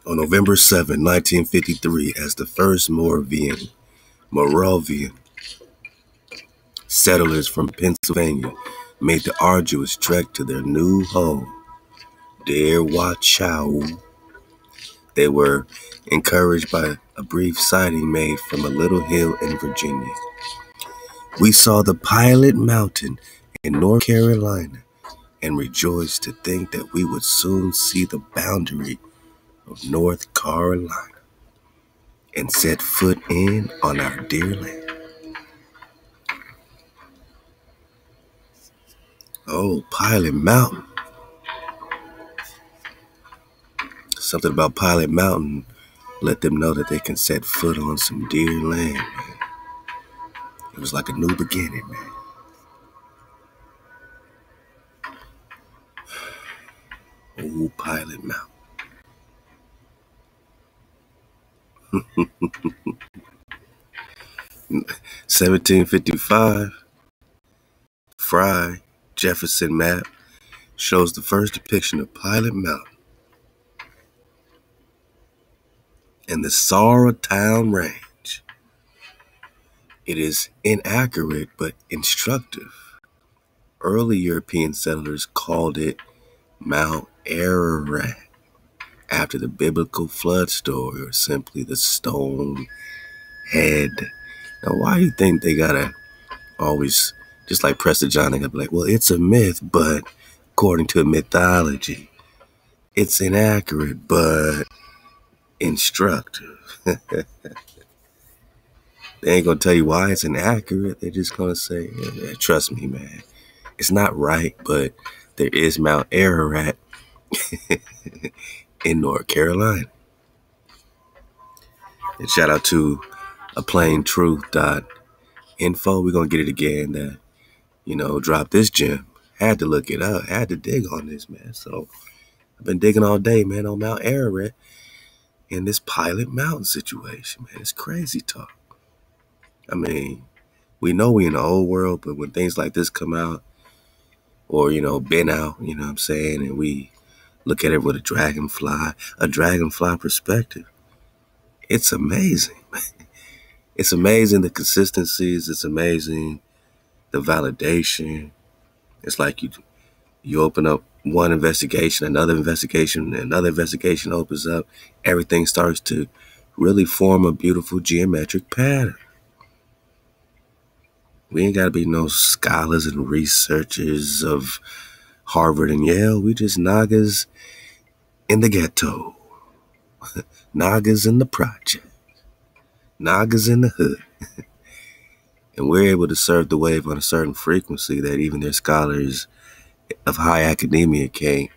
On November 7, 1953, as the first Moravian settlers from Pennsylvania made the arduous trek to their new home, Dear Wachow, they were encouraged by a brief sighting made from a little hill in Virginia. We saw the Pilot Mountain in North Carolina and rejoiced to think that we would soon see the boundary of North Carolina and set foot in on our dear land. Oh, Pilot Mountain. Something about Pilot Mountain let them know that they can set foot on some dear land, man. It was like a new beginning, man. Oh, Pilot Mountain. 1755, Fry Jefferson map shows the first depiction of Pilot Mountain and the Sorrowtown Range. It is inaccurate but instructive. Early European settlers called it Mount Ararat after the biblical flood story, or simply the stone head. Now, why do you think they gotta always, just like Prester John, they gotta be like, well, it's a myth, but according to mythology, it's inaccurate but instructive. They ain't gonna tell you why it's inaccurate. They're just gonna say, yeah, trust me, man, it's not right, but there is Mount Ararat in North Carolina. And shout out to aplaintruth.info. We're gonna get it again. That dropped this gem. Had to look it up. Had to dig on this, man. So I've been digging all day, man, on Mount Ararat in this Pilot Mountain situation, man. It's crazy talk. I mean, we know we in the old world, but when things like this come out, or been out, you know what I'm saying, and we look at it with a dragonfly perspective, it's amazing. It's amazing the consistencies. It's amazing the validation. It's like you open up one investigation, another investigation opens up. Everything starts to really form a beautiful geometric pattern. We ain't got to be no scholars and researchers of Harvard and Yale. We just Nagas in the ghetto. Nagas in the project. Nagas in the hood. And we're able to surf the wave on a certain frequency that even their scholars of high academia can't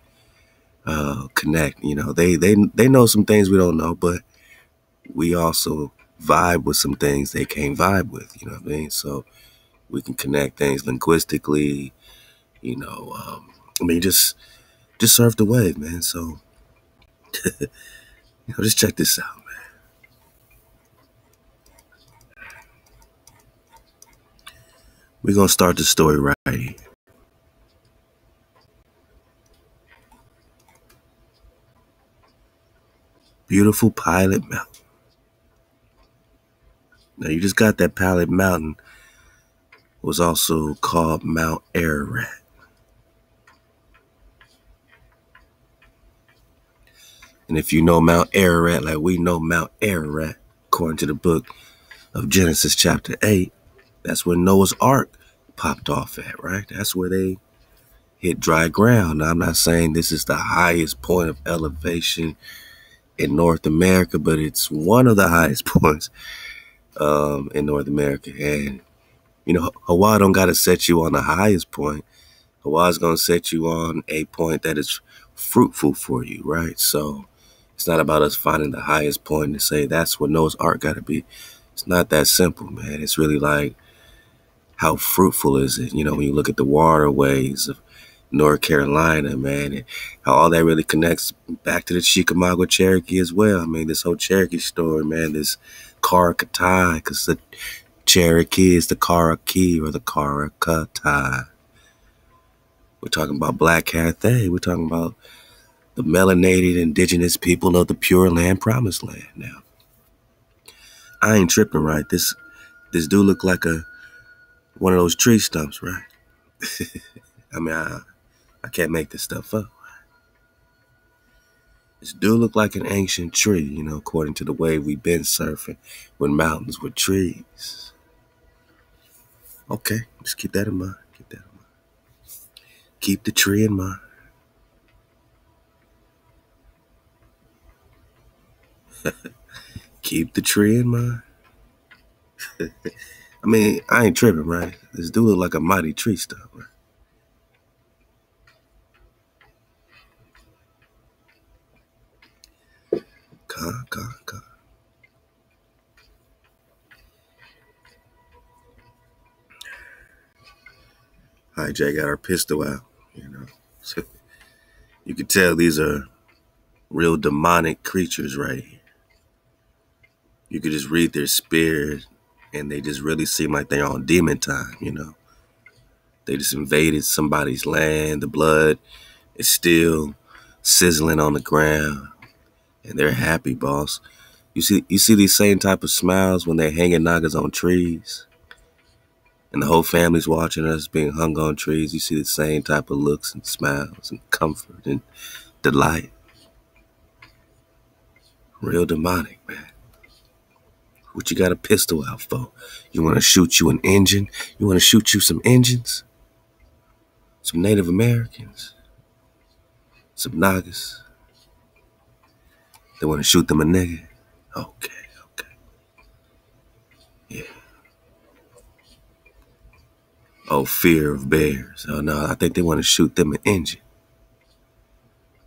connect. They know some things we don't know, but we also vibe with some things they can't vibe with. You know what I mean? So we can connect things linguistically. Just surf the wave, man. So just check this out, man. We're gonna start the story right here. Beautiful Pilot Mountain. Now you just got that Pilot Mountain was also called Mount Ararat. And if you know Mount Ararat like we know Mount Ararat, according to the book of Genesis chapter 8, that's where Noah's Ark popped off at, right? That's where they hit dry ground. Now, I'm not saying this is the highest point of elevation in North America, but it's one of the highest points in North America. And, HaWah don't got to set you on the highest point. HaWah is going to set you on a point that is fruitful for you, right? So it's not about us finding the highest point to say that's what Noah's Ark got to be. It's not that simple, man. It's really like, how fruitful is it? When you look at the waterways of North Carolina, man, and how all that really connects back to the Chickamauga Cherokee as well. I mean, this whole Cherokee story, man, this Karakatai, because the Cherokee is the Karakee or the Karakatai. We're talking about Black Cathay. We're talking about the melanated indigenous people of the Pure Land Promised Land. Now, I ain't tripping, right? This do look like one of those tree stumps, right? I mean, I can't make this stuff up. This do look like an ancient tree, you know, according to the way we've been surfing with mountains with trees. Okay, just keep that in mind. Keep that in mind. Keep the tree in mind. Keep the tree in mind. I mean, I ain't tripping, right? This do look like a mighty tree stump, right? Con. Hijack got our pistol out, you know. So you can tell these are real demonic creatures right here. You could just read their spirit, and they just really seem like they're on demon time, you know. They just invaded somebody's land. The blood is still sizzling on the ground, and they're happy, boss. You see these same type of smiles when they're hanging nagas on trees, and the whole family's watching us being hung on trees. You see the same type of looks and smiles and comfort and delight. Real demonic, man. What you got a pistol out for? You want to shoot you an engine? You want to shoot you some engines? Some Native Americans? Some Nagas? They want to shoot them a nigga? Okay. Yeah. Oh, fear of bears. Oh, no, I think they want to shoot them an engine.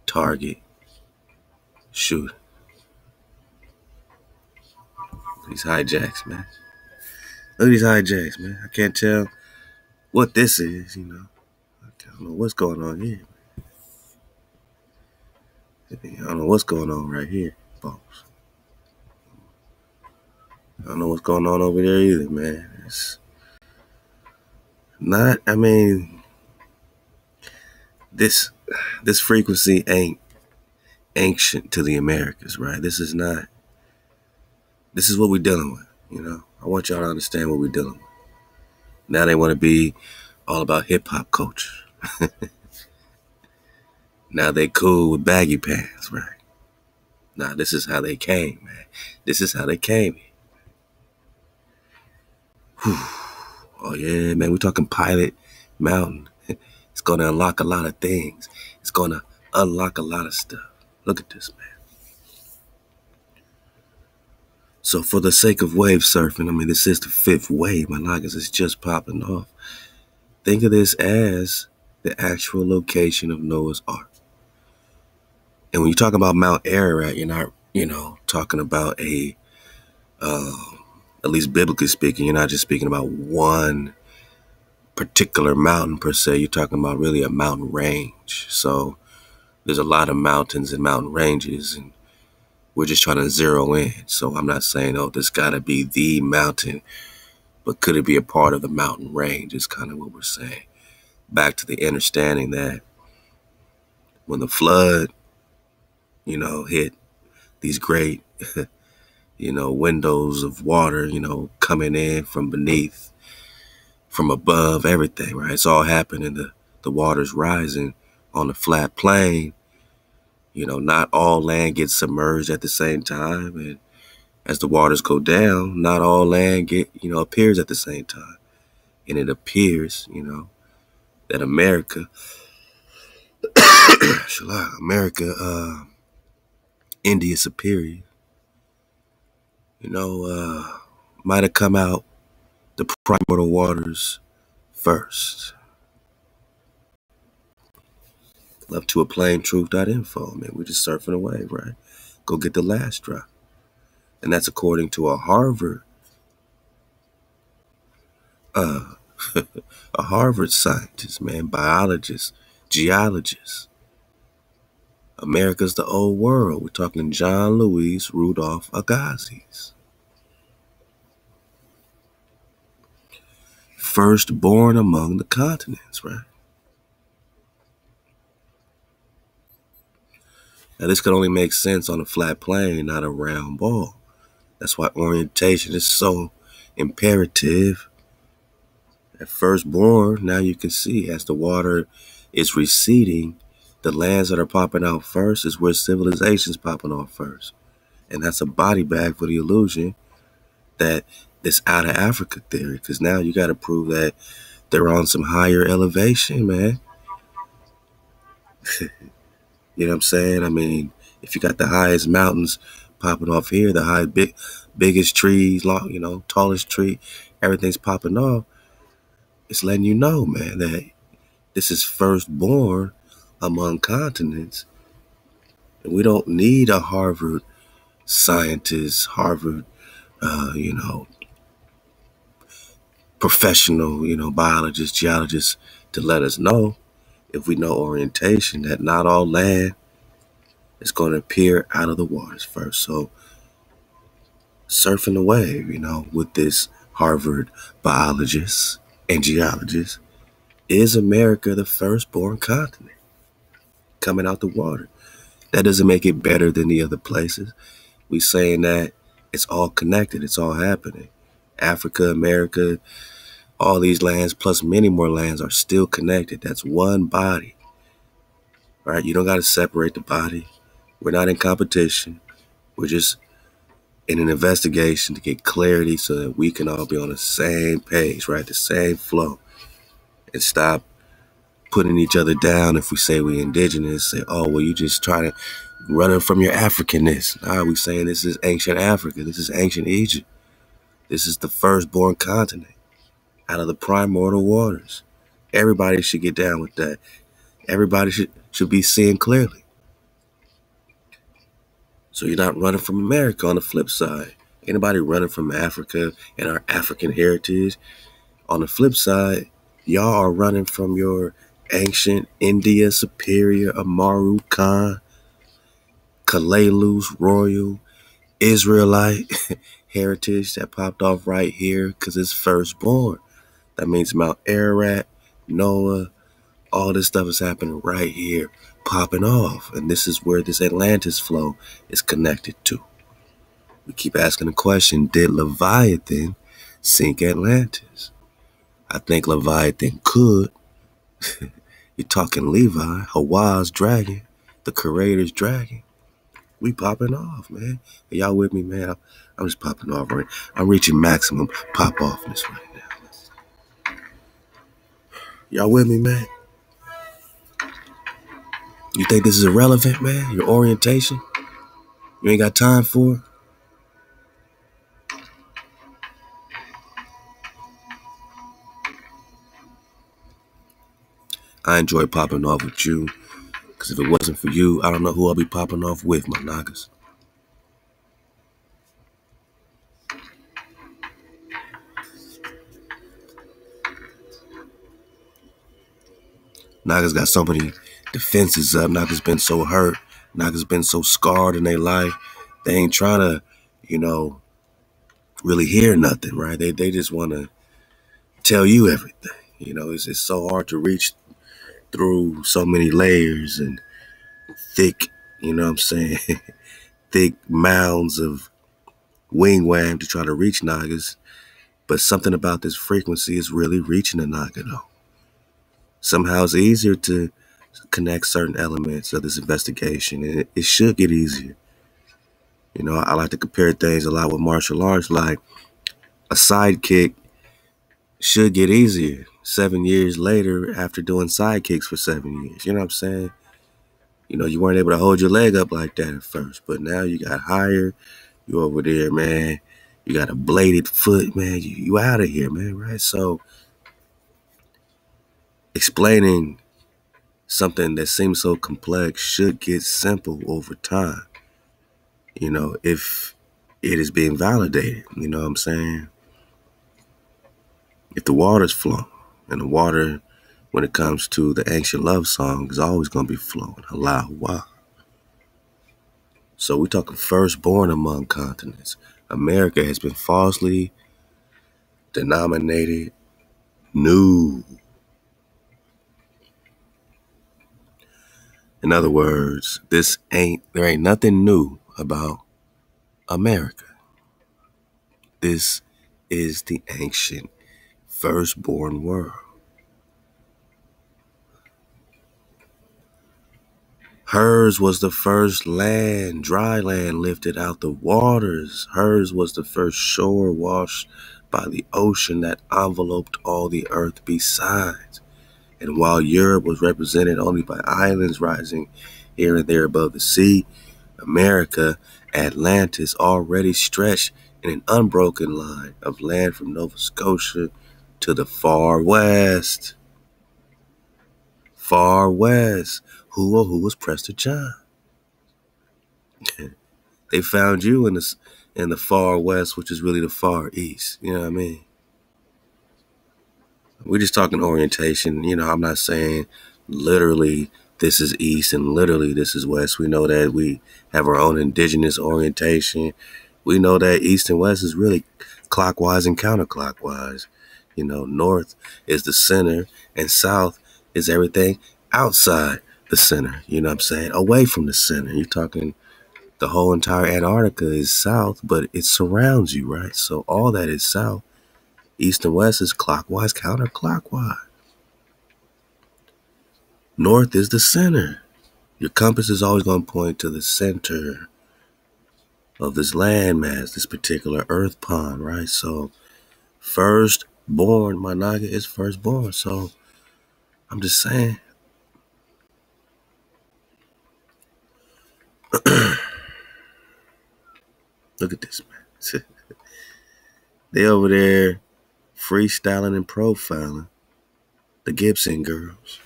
Target. Shoot. These hijacks, man. Look at these hijacks, man. I can't tell what this is, you know. I don't know what's going on here. I don't know what's going on right here, folks. I don't know what's going on over there either, man. It's not, I mean, this frequency ain't ancient to the Americas, right? This is what we're dealing with, you know. I want y'all to understand what we're dealing with. Now they want to be all about hip-hop culture. Now they cool with baggy pants, right? Nah, this is how they came, man. This is how they came. Whew. Oh, yeah, man, we're talking Pilot Mountain. It's going to unlock a lot of things. It's going to unlock a lot of stuff. Look at this, man. So for the sake of wave surfing, I mean, this is the fifth wave. My Nagas is just popping off. Think of this as the actual location of Noah's Ark. And when you talk about Mount Ararat, you're not, talking about at least biblically speaking, you're not just speaking about one particular mountain per se. You're talking about really a mountain range. So there's a lot of mountains and mountain ranges, and we're just trying to zero in. So I'm not saying, this got to be the mountain, but could it be a part of the mountain range is kind of what we're saying. Back to the understanding that when the flood, hit these great, windows of water, coming in from beneath, from above, everything, right? It's all happening. The water's rising on the flat plain. Not all land gets submerged at the same time. And as the waters go down, not all land appears at the same time. And it appears, that America, India Superior, might have come out the primordial waters first. Love to a plaintruth.info, man. We're just surfing away, right? Go get the last drop. And that's according to a Harvard scientist, man, biologist, geologist. America's the old world. We're talking John Louis Rudolph Agassiz. First born among the continents, right? Now, this could only make sense on a flat plane, not a round ball. That's why orientation is so imperative. At first born, now you can see as the water is receding, the lands that are popping out first is where civilization's popping off first. And that's a body bag for the illusion that it's out of Africa theory. Because now you got to prove that they're on some higher elevation, man. You know what I'm saying? I mean, if you got the highest mountains popping off here, the biggest trees, tallest tree, everything's popping off, it's letting you know, man, that this is firstborn among continents. And we don't need a Harvard scientist, Harvard, professional, biologist, geologist to let us know, if we know orientation, that not all land is going to appear out of the waters first. So surfing the wave, with this Harvard biologist and geologist, is America the firstborn continent coming out the water? That doesn't make it better than the other places. We saying that it's all connected. It's all happening. Africa, America, all these lands, plus many more lands, are still connected. That's one body, right? You don't got to separate the body. We're not in competition. We're just in an investigation to get clarity so that we can all be on the same page, right? The same flow, and stop putting each other down. If we say we indigenous, say, oh, well, you just trying to running from your Africanness. Nah, we saying this is ancient Africa. This is ancient Egypt. This is the firstborn continent out of the primordial waters. Everybody should get down with that. Everybody should be seeing clearly. So you're not running from America. On the flip side, anybody running from Africa and our African heritage. On the flip side, y'all are running from your ancient India superior Amaru Khan, Kalelu's royal Israelite heritage that popped off right here because it's firstborn. That means Mount Ararat, Noah, all this stuff is happening right here, popping off. And this is where this Atlantis flow is connected to. We keep asking the question, did Leviathan sink Atlantis? I think Leviathan could. You're talking Levi, HaWah's dragon, the creator's dragon. We popping off, man. Are y'all with me, man? I'm just popping off right. I'm reaching maximum pop offness right now. Y'all with me, man? You think this is irrelevant, man? Your orientation? You ain't got time for it? I enjoy popping off with you, because if it wasn't for you, I don't know who I'll be popping off with, my Nagas. Nagas got so many defenses up. Nagas been so hurt. Nagas been so scarred in their life. They ain't trying to, really hear nothing, right? They just want to tell you everything. It's so hard to reach through so many layers and thick, thick mounds of wingwam to try to reach Nagas. But something about this frequency is really reaching a Naga, though. Somehow it's easier to connect certain elements of this investigation, and it should get easier. I like to compare things a lot with martial arts. Like, a sidekick should get easier 7 years later after doing sidekicks for 7 years. You know what I'm saying? You weren't able to hold your leg up like that at first, but now you got higher. You over there, man. You got a bladed foot, man. You out of here, man, right? So explaining something that seems so complex should get simple over time, if it is being validated. You know what I'm saying? If the water's flowing, and the water, when it comes to the ancient love song, is always going to be flowing. Halal HaWah. So we're talking firstborn among continents. America has been falsely denominated new. In other words, there ain't nothing new about America. This is the ancient firstborn world. Hers was the first land, dry land lifted out the waters. Hers was the first shore washed by the ocean that enveloped all the earth besides. And while Europe was represented only by islands rising here and there above the sea, America, Atlantis, already stretched in an unbroken line of land from Nova Scotia to the far west. Far west. Who was Prester John? They found you in the far west, which is really the far east. You know what I mean? We're just talking orientation. You know, I'm not saying literally this is east and literally this is west. We know that we have our own indigenous orientation. We know that east and west is really clockwise and counterclockwise. You know, north is the center and south is everything outside the center. You know what I'm saying? Away from the center. You're talking the whole entire Antarctica is south, but it surrounds you, right? So all that is south. East and west is clockwise, counterclockwise. North is the center. Your compass is always going to point to the center of this landmass, this particular earth pond, right? So firstborn, my naga is firstborn. So I'm just saying. Look at this, man. They over there freestyling and profiling the Gibson girls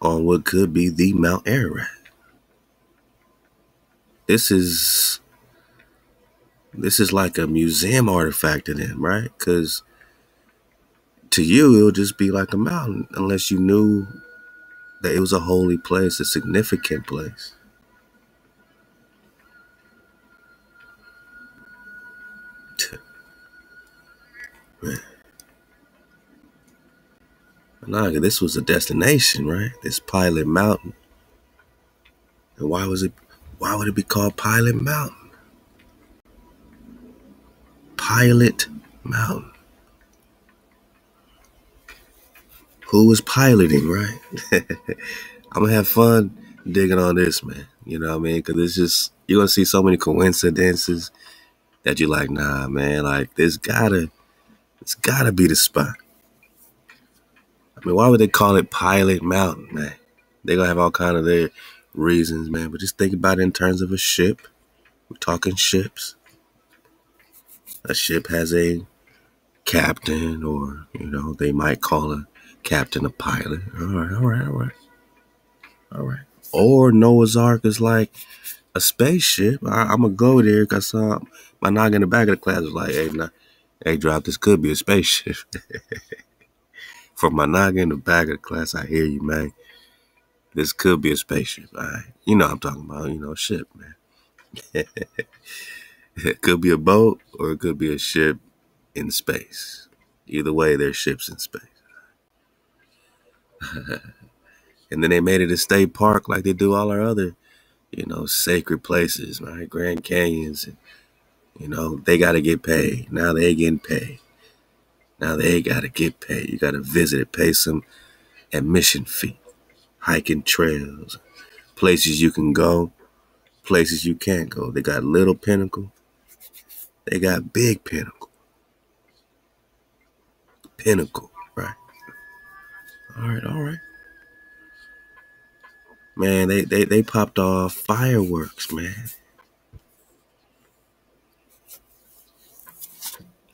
on what could be the Mount Ararat. This is like a museum artifact to them, right? Because to you, it'll just be like a mountain unless you knew that it was a holy place, a significant place. Man. This was a destination, right? This Pilot Mountain. And why would it be called Pilot Mountain? Pilot Mountain. Who was piloting, right? I'm gonna have fun digging on this, man. You know what I mean? Because it's just, you're gonna see so many coincidences that you're like, nah, man, like it's gotta be the spot. I mean, why would they call it Pilot Mountain, man? They're gonna have all kind of their reasons, man. But just think about it in terms of a ship. We're talking ships. A ship has a captain, or, you know, they might call a captain a pilot. All right. Or Noah's Ark is like a spaceship. I'm gonna go there because my nog in the back of the class was like, hey, drop, this could be a spaceship. From my nog in the back of the class, I hear you, man. This could be a spaceship. All right. You know what I'm talking about, you know, ship, man. It could be a boat or it could be a ship in space. Either way, there's ships in space. And then they made it a state park like they do all our other, you know, sacred places, right? Grand Canyons. And, you know, they got to get paid. Now they getting paid. Now they got to get paid. You got to visit it, pay some admission fee. Hiking trails, places you can go, places you can't go. They got Little Pinnacle. They got Big Pinnacle. Pinnacle, right? All right. Man, they popped off fireworks, man.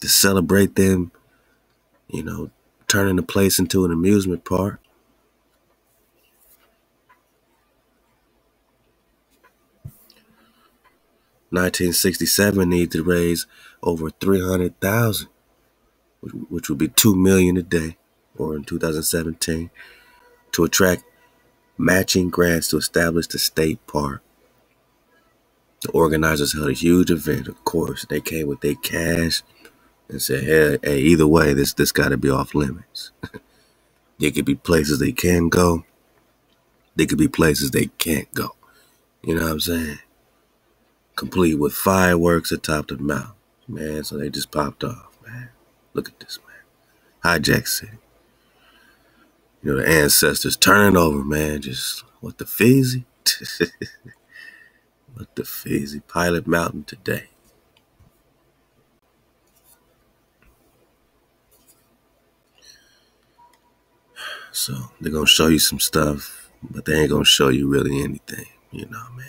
To celebrate them, you know, turning the place into an amusement park. $1967 needed to raise over $300,000, which would be $2 million a day, or in 2017, to attract matching grants to establish the state park. The organizers held a huge event, of course. They came with their cash and said, hey, either way, this got to be off limits. There could be places they can go. There could be places they can't go. You know what I'm saying? Complete with fireworks atop the mountain. Man, so they just popped off, man. Look at this, man. Hijack City. You know, the ancestors turning over, man. Just, what the feezy? What the feezy? Pilot Mountain today. So they're going to show you some stuff, but they ain't going to show you really anything. You know what I mean?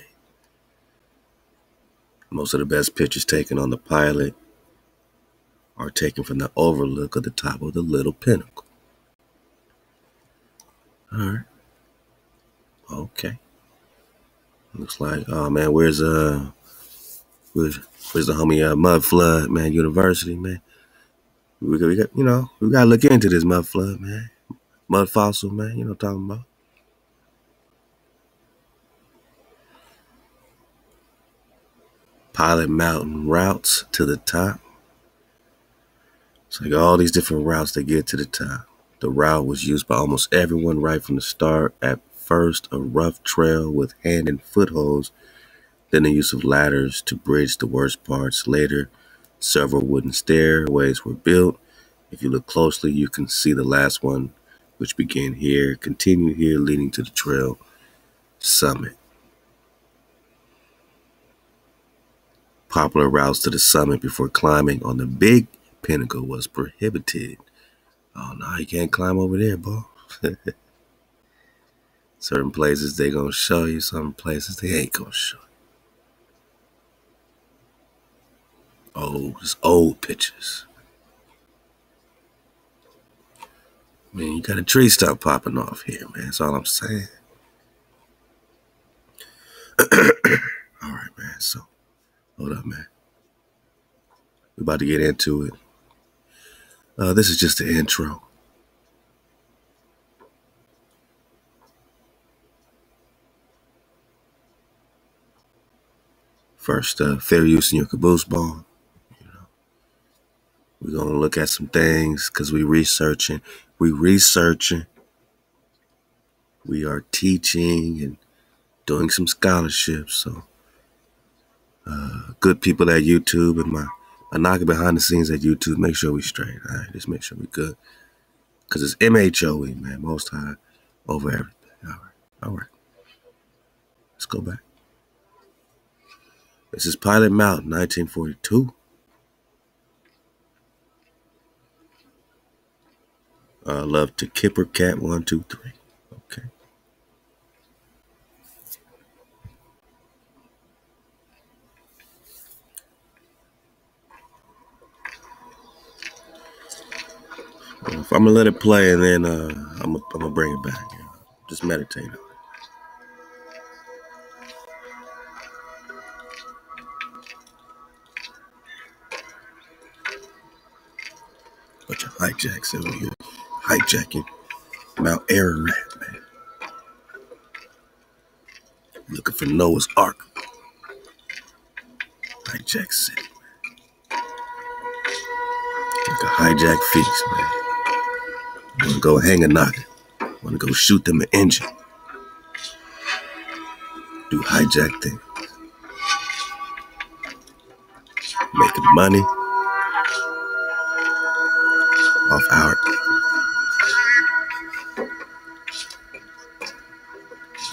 Most of the best pictures taken on the pilot are taken from the overlook of the top of the little pinnacle. All right. Okay. Looks like, oh man, where's the homie Mud Flood, man, University, man. We got, you know, we gotta look into this Mud Flood, man. Mud Fossil, man, you know what I'm talking about. Pilot Mountain routes to the top. It's like all these different routes that get to the top. The route was used by almost everyone right from the start. At first, a rough trail with hand and footholds, then the use of ladders to bridge the worst parts. Later, several wooden stairways were built. If you look closely, you can see the last one, which began here, continued here, leading to the trail summit. Popular routes to the summit before climbing on the big pinnacle was prohibited. Oh, no, you can't climb over there, boy. Certain places they gonna show you, some places they ain't gonna show you. Oh, it's old pictures. Man, you got a tree stump popping off here, man. That's all I'm saying. All right, man. So, hold up, man. We're about to get into it. This is just the intro. First, fair use in your caboose bond. You know, we're gonna look at some things because we researching. We are teaching and doing some scholarships. So, good people at YouTube and my knocking behind the scenes at YouTube. Make sure we straight. All right, just make sure we good. Because it's MHOE, man. Most High over everything. All right. Let's go back. This is Pilot Mountain, 1942. Love to Kipper Cat 123. Okay. Well, if I'm gonna let it play and then I'm gonna bring it back. You know? Just meditate on it. Bunch of hijacks over here. Hijacking Mount Ararat, man. Looking for Noah's Ark. Hijack City, man. Like a hijack feast, man. Wanna go hang a noggin. Wanna go shoot them an engine. Do hijack things. Making money off our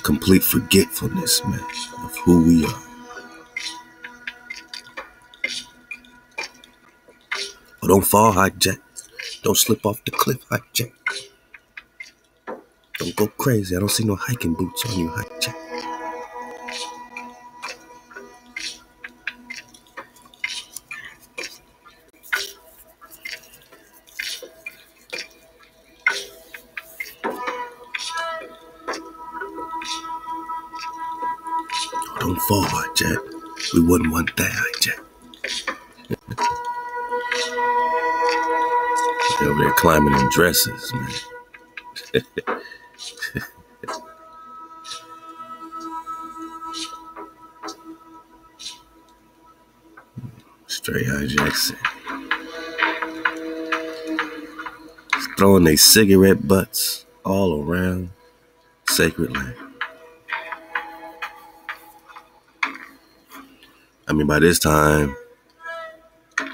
complete forgetfulness, man, of who we are. Oh, don't fall, hijack. Don't slip off the cliff, hijack. Don't go crazy. I don't see no hiking boots on you, hijack. Don't fall, hijack. We wouldn't want that, hijack. They're over there climbing in dresses, man. Straight hijacks. Throwing their cigarette butts all around sacred land. I mean, by this time,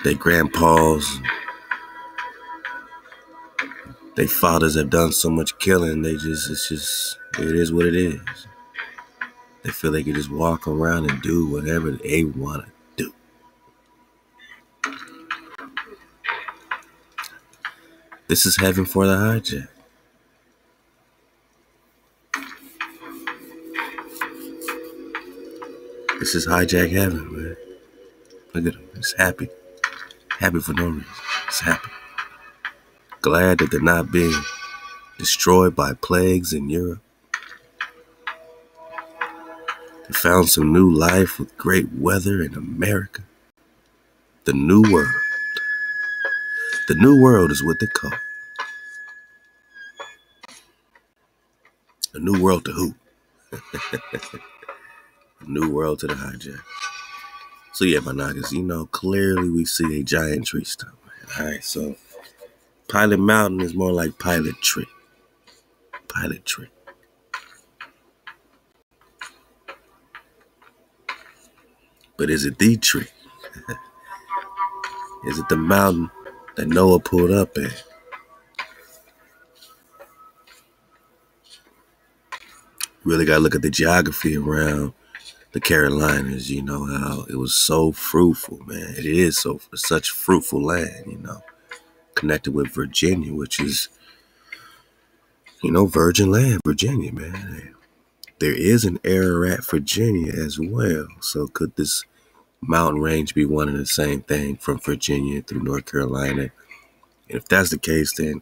their grandpas, their fathers have done so much killing, it is what it is. They feel they can just walk around and do whatever they want to do. This is heaven for the hijack. This is hijack heaven, man. Look at him. He's happy. Happy for no reason. He's happy. Glad that they're not being destroyed by plagues in Europe. They found some new life with great weather in America. The new world. The new world is what they call it. A new world to who? A new world to the hijack. So yeah, my niggas, clearly we see a giant tree stump. Alright, so Pilot Mountain is more like Pilot Tree. Pilot Tree. But is it the tree? Is it the mountain that Noah pulled up at? Really got to look at the geography around the Carolinas, how it was so fruitful, man. It is such fruitful land, connected with Virginia, which is, virgin land, Virginia, man. There is an Ararat, Virginia as well. So could this mountain range be one and the same thing from Virginia through North Carolina? And if that's the case, then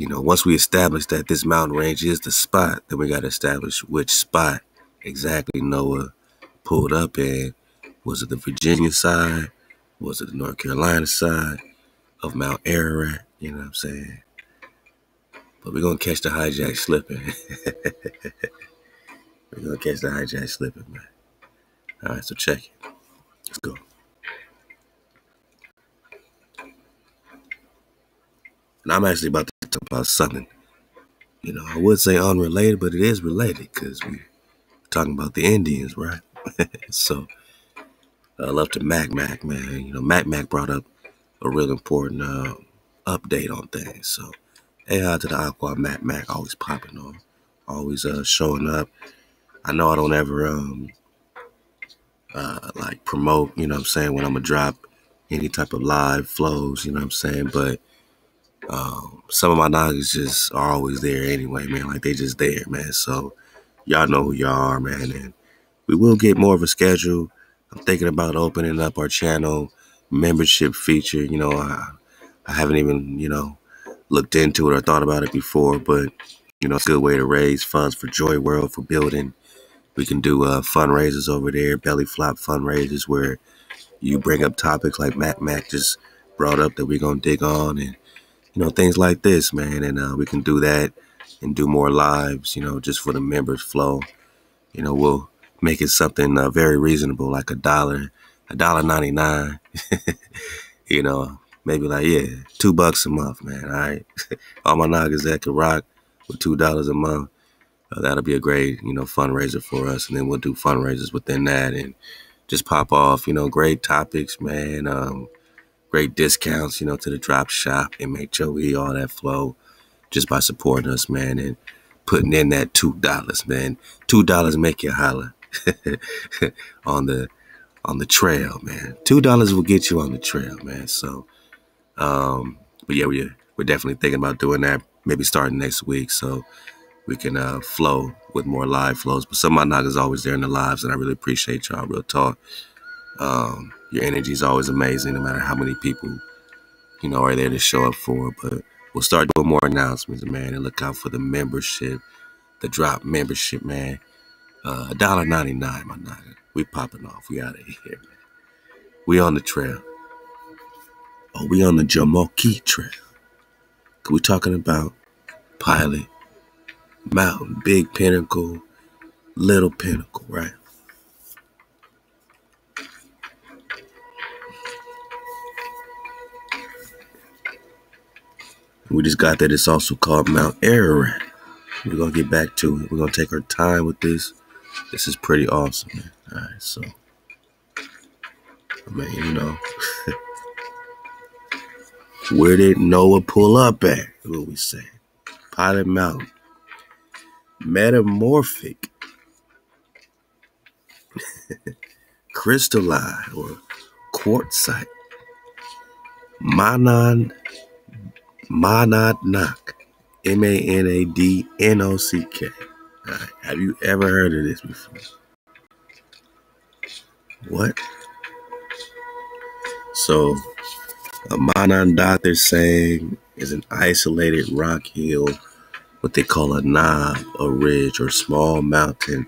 once we establish that this mountain range is the spot, then we got to establish which spot exactly Noah pulled up in. Was it the Virginia side? Was it the North Carolina side of Mount Ararat? You know what I'm saying? But we're going to catch the hijack slipping. We're going to catch the hijack slipping, man. All right, so check it. Let's go. And I'm actually about to talk about something, I would say unrelated, but it is related because we're talking about the Indians, right? So I love to Mac, man. Mac brought up a real important update on things. So hey, to the Aqua Mac, always popping on, always showing up. I know I don't ever like promote, when I'm gonna drop any type of live flows, but some of my niggas just are always there anyway, man. Like they just there, man. So y'all know who y'all are, man. And we will get more of a schedule. I'm thinking about opening up our channel membership feature. I haven't even, looked into it or thought about it before, but it's a good way to raise funds for Joy World for building. We can do fundraisers over there, belly flop fundraisers where you bring up topics like Mac just brought up that we're gonna dig on, and things like this, man. And we can do that and do more lives, just for the members flow. We'll make it something very reasonable, like $1.99. Maybe like, yeah, $2 a month, man. All right. All my niggas that can rock with $2 a month. That'll be a great, fundraiser for us. And then we'll do fundraisers within that and just pop off, great topics, man. Great discounts, to the drop shop, MHOE, all that flow, just by supporting us, man, and putting in that $2, man. $2 make you holler on the trail, man. $2 will get you on the trail, man. So, but yeah, we're definitely thinking about doing that, maybe starting next week, so we can flow with more live flows. But some of my niggas always there in the lives, and I really appreciate y'all, real talk. Your energy is always amazing, no matter how many people, are there to show up for. But we'll start doing more announcements, man, and look out for the membership, the drop membership, man. $1.99, my nigga. We popping off. We out of here, man. We on the trail. Oh, we on the Jamoki trail. We talking about Pilot Mountain, Big Pinnacle, Little Pinnacle, right? We just got that it's also called Mount Ararat. We're going to get back to it. We're going to take our time with this. This is pretty awesome, man. All right, so, I mean, you know, where did Noah pull up at? What we say? Pilot Mountain. Metamorphic. Crystalline or quartzite. Monadnock. Manadnock. Right. Have you ever heard of this before? What? So, a Monadnock, they're saying, is an isolated rock hill, what they call a knob, a ridge, or small mountain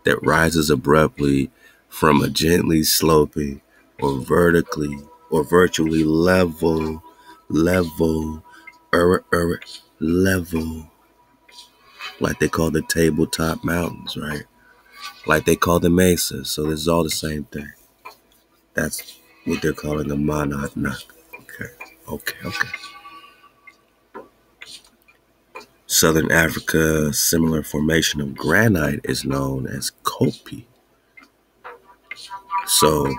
that rises abruptly from a gently sloping or virtually level, like they call the tabletop mountains, right? Like they call the mesas. So this is all the same thing. That's what they're calling a Monadnock. Okay. Southern Africa, similar formation of granite is known as Kopi. So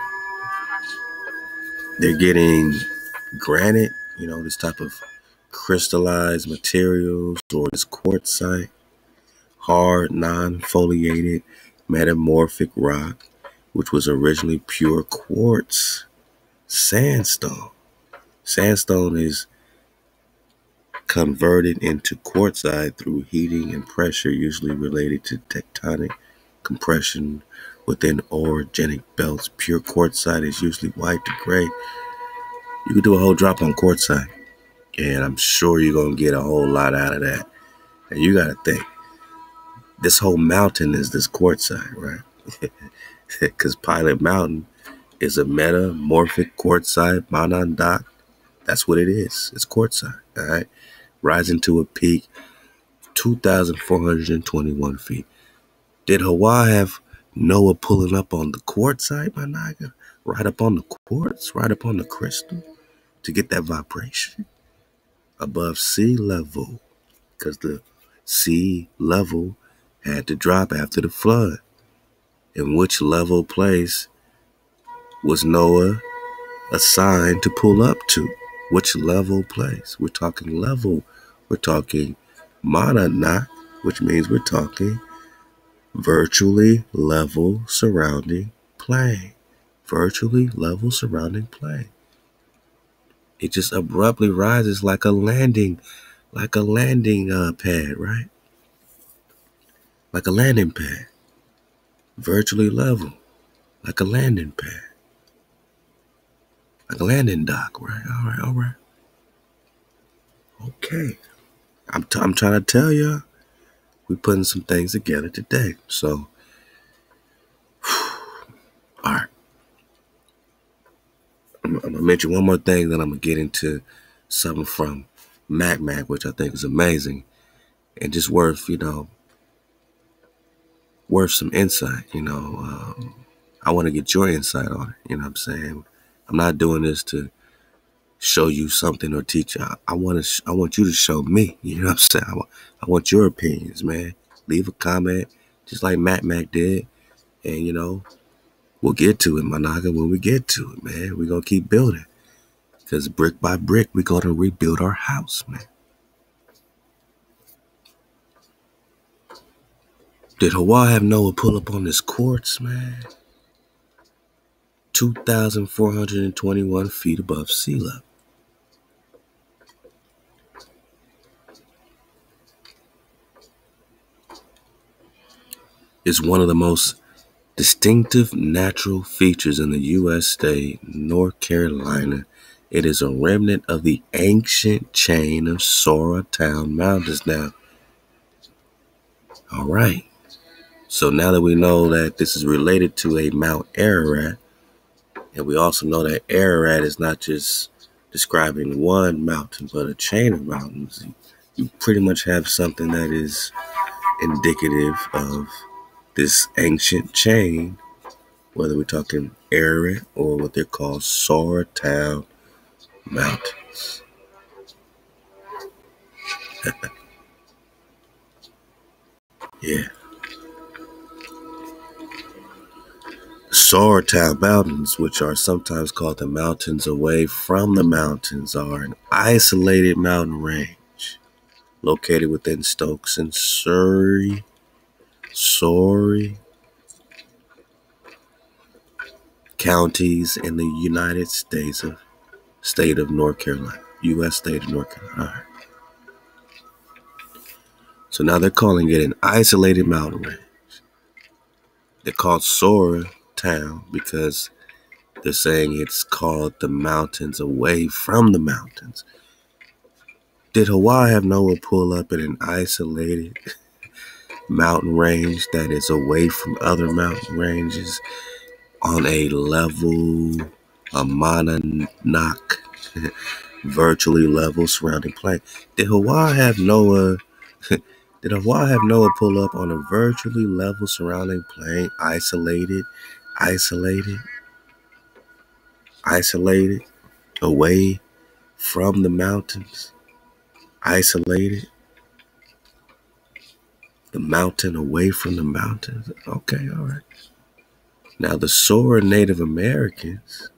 they're getting granite, you know, this type of crystallized materials, or this quartzite, hard, non-foliated, metamorphic rock, which was originally pure quartz sandstone. Sandstone is converted into quartzite through heating and pressure, usually related to tectonic compression within orogenic belts. Pure quartzite is usually white to gray. You could do a whole drop on quartzite, and I'm sure you're going to get a whole lot out of that. And you got to think, this whole mountain is this quartzite, right? Because Pilot Mountain is a metamorphic quartzite Monadnock. That's what it is. It's quartzite, all right? Rising to a peak 2,421 feet. Did HaWah have Noah pulling up on the quartzite, my nigga? Right up on the quartz, right up on the crystal to get that vibration above sea level, because the sea level had to drop after the flood. In which level place was Noah assigned to pull up to? Which level place? We're talking level. We're talking Monadnock, which means we're talking virtually level surrounding plane. Virtually level surrounding plane. It just abruptly rises like a landing pad, right? Like a landing pad. Virtually level. Like a landing pad. Like a landing dock, right? All right. Okay. I'm trying to tell you, we're putting some things together today. So, all right. I'm going to mention one more thing, then I'm going to get into something from Mac, which I think is amazing and just worth some insight. I want to get your insight on it. You know what I'm saying? I'm not doing this to show you something or teach you. I want you to show me. You know what I'm saying? I want your opinions, man. Leave a comment, just like Mac did, and we'll get to it, my naga. When we get to it, man, we're gonna keep building, because brick by brick, we're gonna rebuild our house, man. Did HaWah have Noah pull up on this quartz, man? 2,421 feet above sea level. It's one of the most distinctive natural features in the U.S. state, North Carolina. It is a remnant of the ancient chain of Sorrowtown Mountains. Now, all right. So now that we know that this is related to a Mount Ararat, and we also know that Ararat is not just describing one mountain, but a chain of mountains, you pretty much have something that is indicative of this ancient chain, whether we're talking Ararat or what they're called Sorrowtown Mountains. Yeah. Soratown Mountains, which are sometimes called the mountains away from the mountains, are an isolated mountain range located within Stokes and Surrey counties in the United States of state of North Carolina, U.S. state of North Carolina. All right. So now they're calling it an isolated mountain range. They're called Soratown because they're saying it's called the mountains away from the mountains. Did HaWah have Noah pull up in an isolated mountain range that is away from other mountain ranges on a level, a monarch, virtually level surrounding plain? Did HaWah have Noah pull up on a virtually level surrounding plain, isolated, away from the mountains, isolated, the mountain away from the mountains? Okay, all right. Now the Sora Native Americans,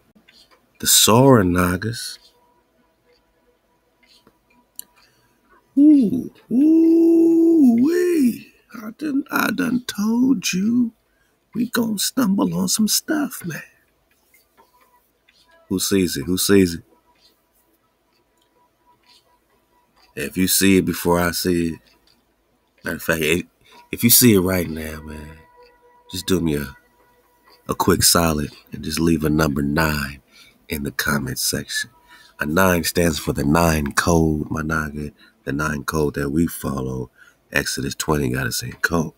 the Sora Nagas, wee! I done told you we gonna stumble on some stuff, man. Who sees it? Who sees it? If you see it before I see it, matter of fact, if you see it right now, man, just do me a quick solid and just leave a number 9 in the comment section. A 9 stands for the 9 code, my naga, the 9 code that we follow. Exodus 20 got the same code.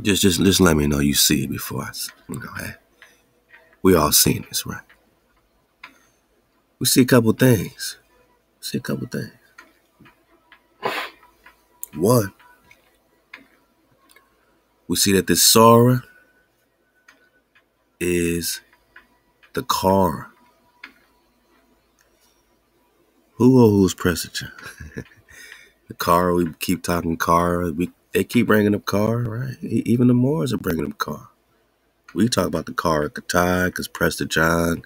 Just let me know you see it before I, hey, we all seen this, right? We see a couple things. One, we see that this Sora is the car. Who's Prester? The car, we keep talking car. They keep bringing up car, right? Even the Moors are bringing up car. We talk about the car at Katai because Prester John,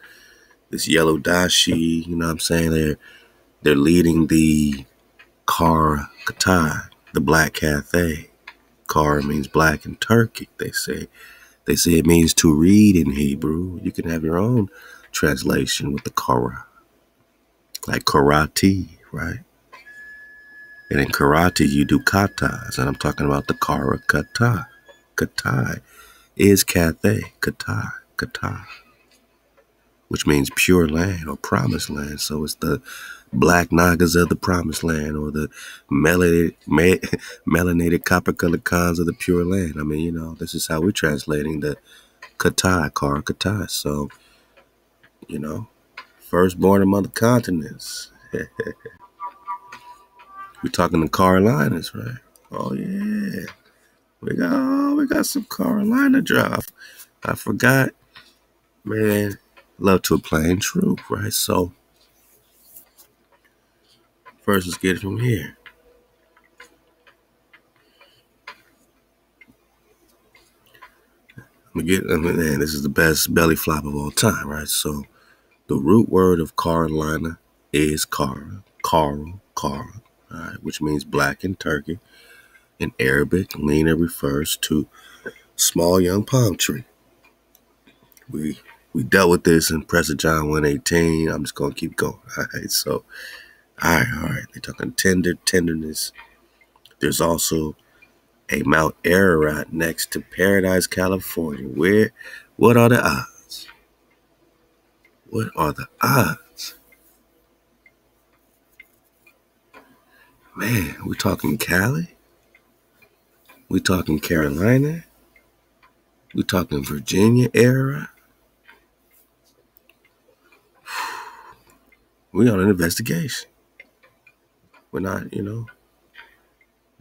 this yellow dashi, you know what I'm saying? They're leading the car Katai, the black cafe. Car means black in Turkey, they say. They say it means to read in Hebrew. You can have your own translation with the Korah. Like karate, right? And in karate, you do katas. And I'm talking about the Kara kata. Katai is Cathay. Katai. Which means pure land or promised land. So it's the black Nagas of the promised land, or the melanated copper-colored Khans of the pure land. I mean, you know, this is how we're translating the Katai, Kara Katai. So, you know, firstborn among the continents. We're talking the Carolinas, right? Oh yeah, we got some Carolina drive. I forgot, man. Love to a plain truth, right? So first, let's get it from here. Man, this is the best belly flop of all time, right? So the root word of Carolina is Coral, right, which means black in Turkey. In Arabic, Lena refers to small young palm tree. We dealt with this in Prester John 1:18. I'm just gonna keep going. All right, so all right. They're talking tenderness. There's also a Mount Ararat next to Paradise, California. What are the odds? What are the odds? Man, we talking Cali? We talking Carolina? We talking Virginia area? We on an investigation. We're not,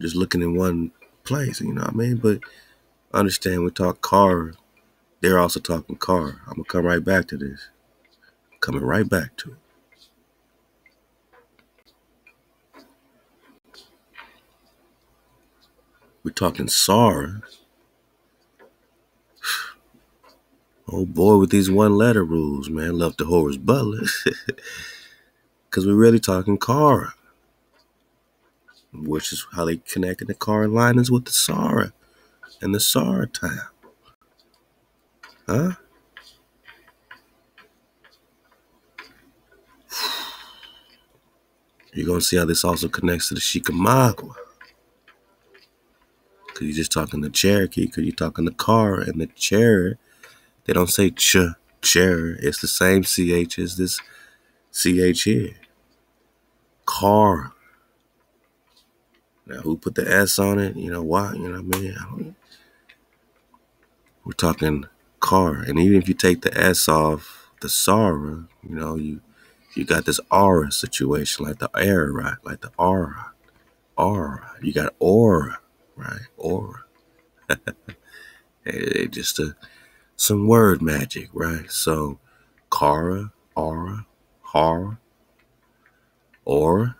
just looking in one place, you know what I mean? But understand, we talk car. They're also talking car. I'm going to come right back to this. Coming right back to it. We're talking Sara. Oh boy, with these one-letter rules, man. Love the Horace Butler. Because we're really talking Kara, which is how they connected the Carolinas with the Sara and the Sara town. Huh? You're going to see how this also connects to the Chickamauga. Because you're just talking the Cherokee, because you're talking the Kara and the Cher. They don't say Cher. It's the same CH as this CH here. Kara. Now, who put the S on it? You know, why? You know what I mean? We're talking Kara. And even if you take the S off the Sara, you know, you got this aura situation, like the Ararat, like the aura. You got aura, right? Aura. It just some word magic, right? So, Kara, aura, Hara, aura,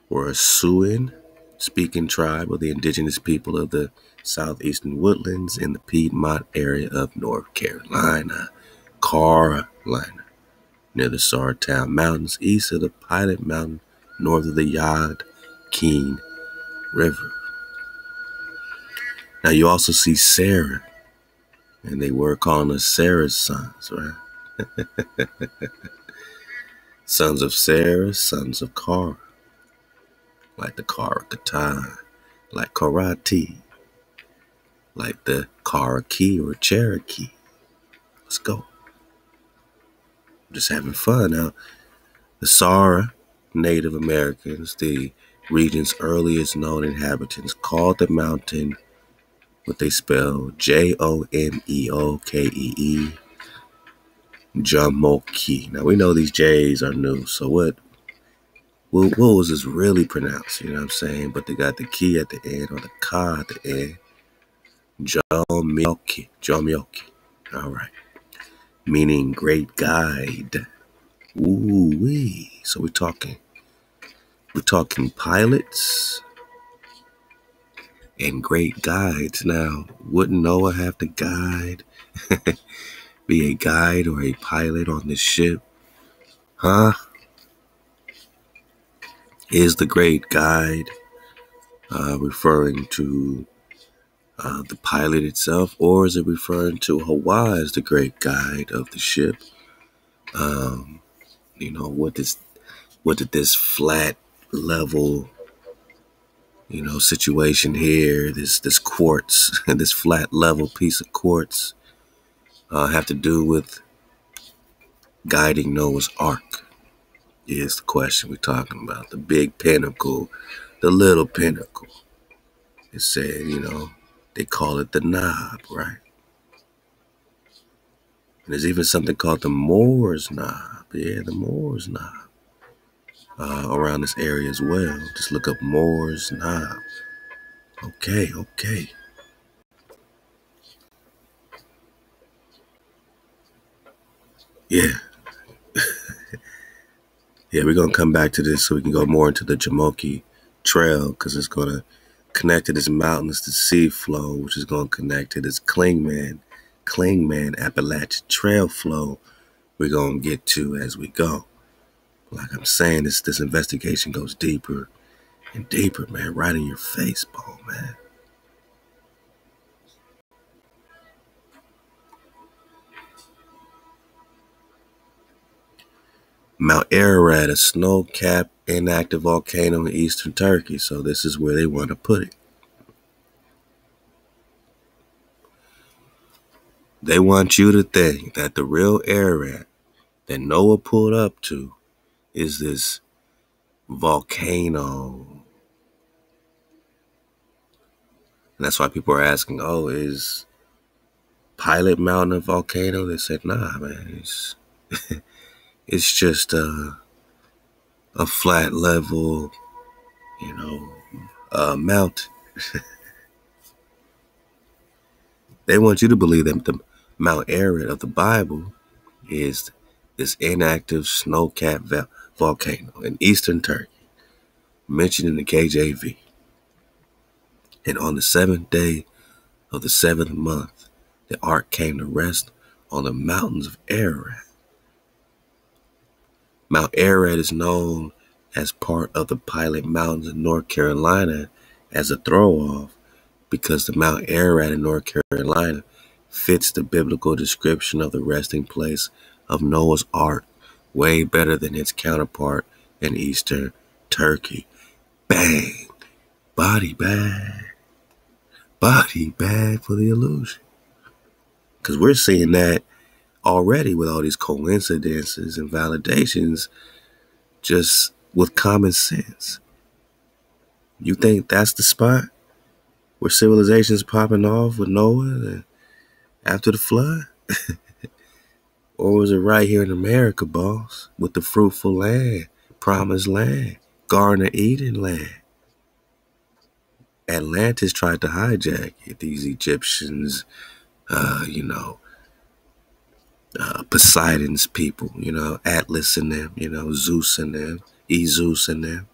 were a Siouan speaking tribe of the indigenous people of the southeastern woodlands in the Piedmont area of North Carolina, Carolina, near the Saratown Mountains, east of the Pilot Mountain, north of the Yadkin River. Now you also see Sarah, and they were calling us Sarah's sons, right? Sons of Sarah, sons of Kara, like the Karakatan, like Karate, like the Cherokee or Cherokee. Let's go. Just having fun. Now, the Sara Native Americans, the region's earliest known inhabitants, called the mountain what they spell Jomeokee, Jamoki. Now, we know these J's are new, so what was this really pronounced? You know what I'm saying? But they got the key at the end, or the ka at the end. Jomeokee. All right. Meaning great guide. Ooh-wee. So we're talking pilots and great guides. Now, wouldn't Noah have to guide, be a guide or a pilot on this ship? Huh? Is the great guide referring to the pilot itself, or is it referring to HaWah as the great guide of the ship? You know, what did this flat level, you know, situation here, this quartz and this flat level piece of quartz have to do with guiding Noah's Ark? Is the question we're talking about. The big pinnacle, the little pinnacle. It said, you know, they call it the knob, right? And there's even something called the Moor's Knob. Yeah, the Moor's Knob. Around this area as well. Just look up Moor's Knob. Okay. Yeah. Yeah, we're going to come back to this so we can go more into the Jamoki Trail, because it's going to connect to this mountainous to sea flow, which is going to connect to this Clingman Appalachian Trail flow we're going to get to as we go. Like I'm saying, this investigation goes deeper and deeper, man, right in your face, ball, man. Mount Ararat, a snow-capped inactive volcano in eastern Turkey. So this is where they want to put it. They want you to think that the real Ararat that Noah pulled up to is this volcano. And that's why people are asking, oh, is Pilot Mountain a volcano? They said, nah, man, it's just a flat level, you know, mountain. They want you to believe that the Mount Ararat of the Bible is this inactive snow-capped volcano in eastern Turkey, mentioned in the KJV. And on the seventh day of the seventh month, the ark came to rest on the mountains of Ararat. Mount Ararat is known as part of the Pilot Mountains in North Carolina as a throw-off because the Mount Ararat in North Carolina fits the biblical description of the resting place of Noah's Ark way better than its counterpart in eastern Turkey. Bang! Body bag. Body bag for the illusion. Because we're seeing that already with all these coincidences and validations just with common sense. You think that's the spot where civilization's popping off with Noah and after the flood? Or was it right here in America, boss, with the fruitful land, promised land, Garden of Eden land? Atlantis tried to hijack it. These Egyptians, Poseidon's people, Atlas and them, Zeus and them, Zeus and them.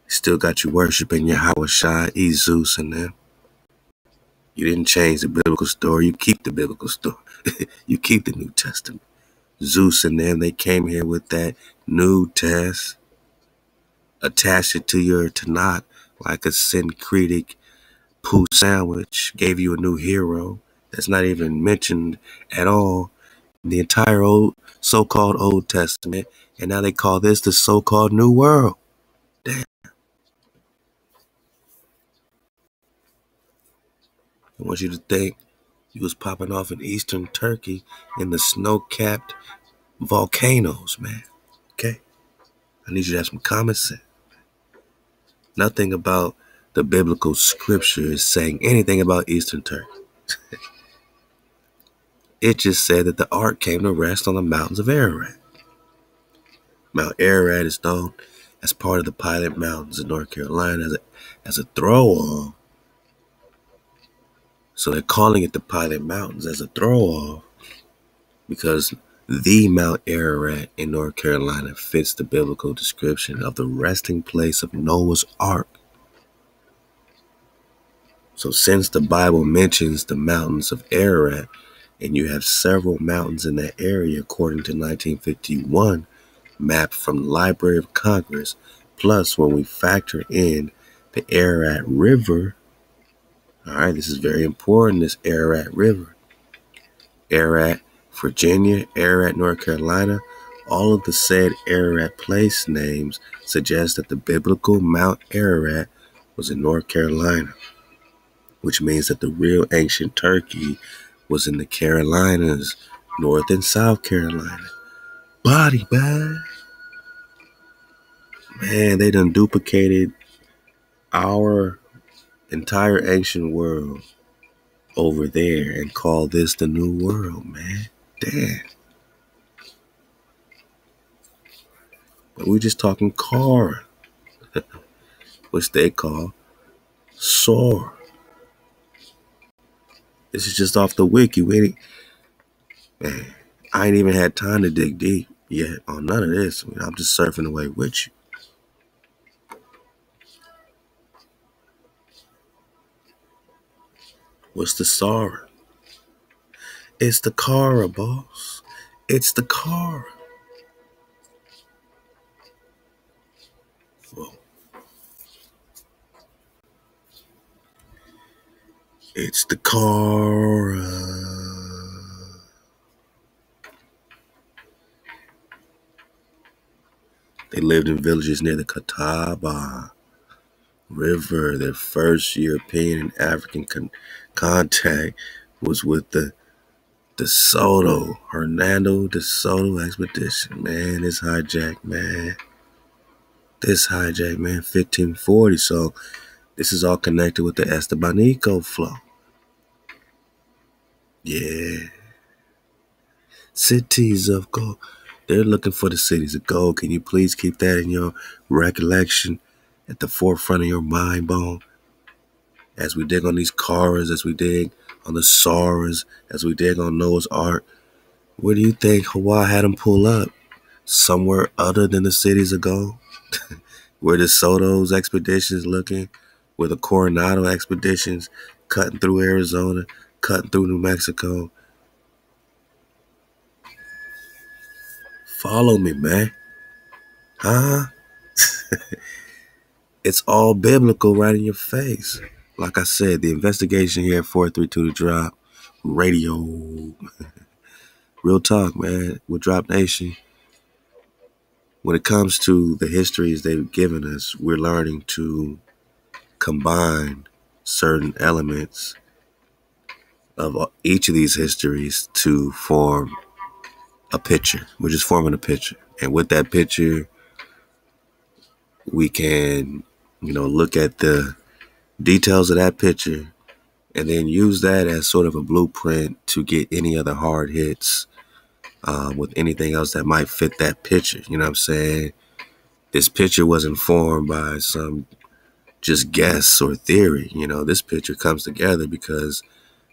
Still got you worshiping your HaWah, Zeus and them. You didn't change the biblical story. You keep the biblical story. You keep the New Testament. Zeus and them, they came here with that New Test. Attached it to your Tanakh like a syncretic poo sandwich. Gave you a new hero that's not even mentioned at all in the entire so-called Old Testament. And now they call this the so-called New World. Damn. I want you to think you was popping off in eastern Turkey in the snow-capped volcanoes, man. Okay? I need you to have some common sense. Nothing about the biblical scripture is saying anything about eastern Turkey. It just said that the ark came to rest on the mountains of Ararat. Mount Ararat is known as part of the Pilot Mountains in North Carolina as a throw-off. So they're calling it the Pilot Mountains as a throw-off because the Mount Ararat in North Carolina fits the biblical description of the resting place of Noah's Ark. So since the Bible mentions the mountains of Ararat, and you have several mountains in that area according to 1951 map from the Library of Congress, plus when we factor in the Ararat River, all right, this is very important, this Ararat River. Ararat, Virginia, Ararat, North Carolina, all of the said Ararat place names suggest that the biblical Mount Ararat was in North Carolina, which means that the real ancient Turkey was in the Carolinas, North and South Carolina. Body bag. Man, they done duplicated our entire ancient world over there and call this the New World, man. Damn. But we just talking car, which they call Sor. This is just off the wiki. Man, I ain't even had time to dig deep yet on none of this. I'm just surfing away with you. What's the Sara? It's the Kara, boss. It's the Kara. Whoa. It's the Kara. They lived in villages near the Catawba River. Their first European and African contact was with the DeSoto, Hernando DeSoto expedition. Man, this hijack, man. 1540. So this is all connected with the Estebanico flow. Yeah. Cities of gold. They're looking for the cities of gold. Can you please keep that in your recollection at the forefront of your mind bone? As we dig on these Karas, as we dig on the Saras, as we dig on Noah's Ark, where do you think HaWah had them pull up? Somewhere other than the cities of gold? Where the Soto's expedition is looking with the Coronado expeditions, cutting through Arizona, cutting through New Mexico. Follow me, man. Huh? It's all biblical right in your face. Like I said, the investigation here at 432 The Drop Radio. Real talk, man. With Drop Nation. When it comes to the histories they've given us, we're learning to combine certain elements of each of these histories to form a picture. We're just forming a picture. And with that picture, we can, look at the details of that picture and then use that as sort of a blueprint to get any other hard hits with anything else that might fit that picture. You know what I'm saying? This picture wasn't formed by some just guess or theory. This picture comes together because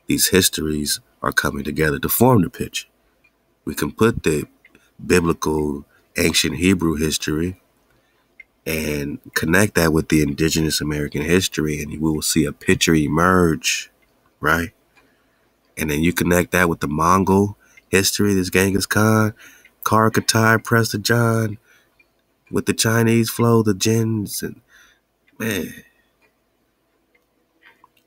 these histories are coming together to form the picture. We can put the biblical ancient Hebrew history and connect that with the indigenous American history, and we will see a picture emerge, right? And then you connect that with the Mongol history, this Genghis Khan, Karakatai, Prester John, with the Chinese flow, the Jins, and man,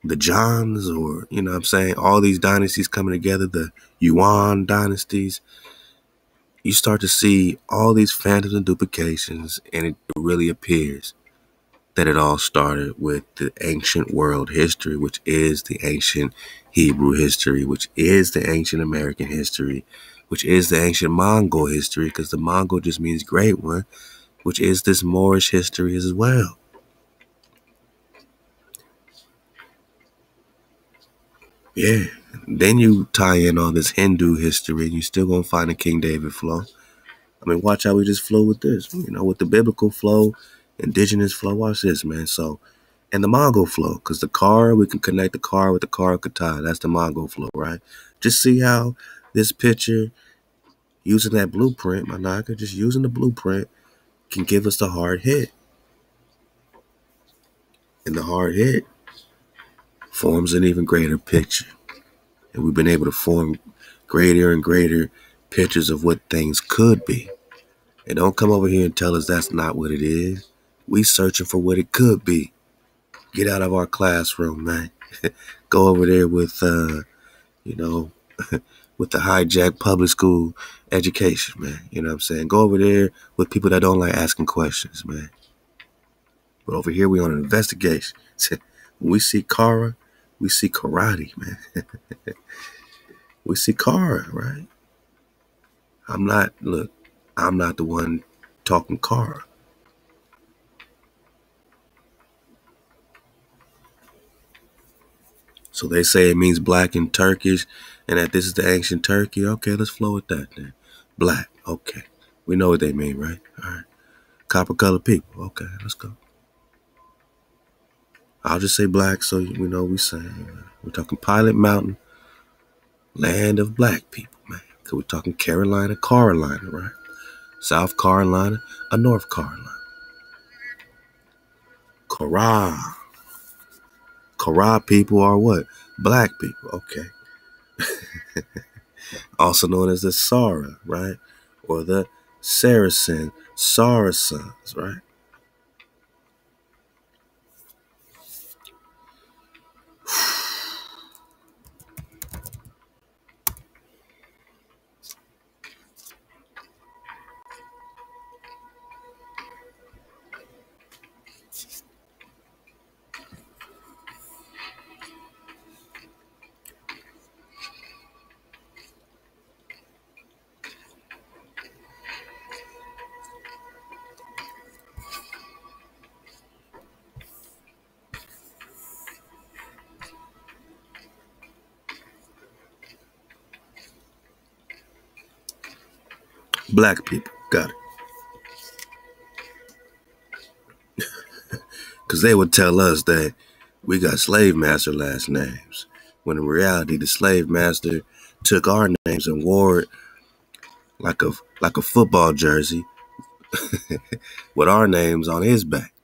the Johns, or, what I'm saying, all these dynasties coming together, the Yuan dynasties. You start to see all these phantoms and duplications, and it really appears that it all started with the ancient world history, which is the ancient Hebrew history, which is the ancient American history, which is the ancient Mongol history, because the Mongol just means great one, which is this Moorish history as well. Yeah. Then you tie in all this Hindu history, and you're still going to find the King David flow. I mean, watch how we just flow with this, with the biblical flow, indigenous flow. Watch this, man. So, and the Mongol flow, because the car, we can connect the car with the car Katai. That's the Mongol flow, right? Just see how this picture, using that blueprint, Manaka, just using the blueprint, can give us the hard hit. And the hard hit forms an even greater picture. And we've been able to form greater and greater pictures of what things could be. And don't come over here and tell us that's not what it is. We searching for what it could be. Get out of our classroom, man. Go over there with, with the hijacked public school education, man. You know what I'm saying? Go over there with people that don't like asking questions, man. But over here, we on an investigation. When we see Kara, we see karate, man. We see Kara, right? I'm not the one talking Kara. So they say it means black in Turkish, and that this is the ancient Turkey. Okay, let's flow with that then. Black, okay. We know what they mean, right? All right. Copper colored people. Okay, let's go. I'll just say black so we know what we're saying. We're talking Pilot Mountain, land of black people, man. Because we're talking Carolina, right? South Carolina, or North Carolina. Kara people are what? Black people, okay. Also known as the Sara, right? Or the Saracens, right? Black people, got it. Because they would tell us that we got slave master last names, when in reality the slave master took our names and wore it like a football jersey with our names on his back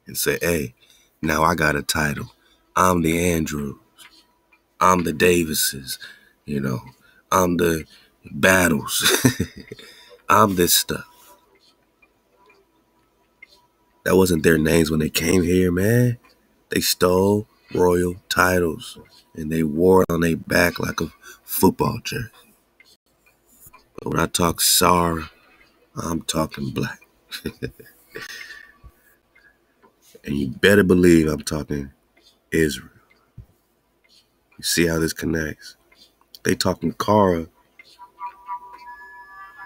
and said, hey, Now I got a title. I'm the Andrew. I'm the Davises. You know, I'm the Battles. I'm this stuff. That wasn't their names when they came here, man. They stole royal titles and they wore it on their back like a football jersey. But when I talk Sarah, I'm talking black. And you better believe I'm talking Israel. You see how this connects? They talking Kara,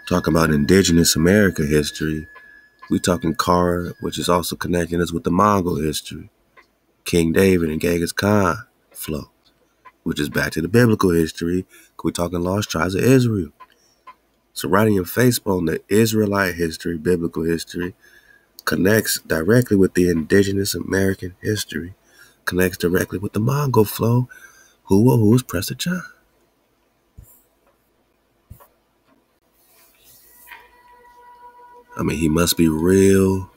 talking about indigenous America history. We talking Kara, which is also connecting us with the Mongol history. King David and Genghis Khan flow, which is back to the biblical history. We're talking lost tribes of Israel. So right in your Facebook, the Israelite history, biblical history, connects directly with the indigenous American history, connects directly with the Mongol flow. Who's Prester John? I mean, he must be real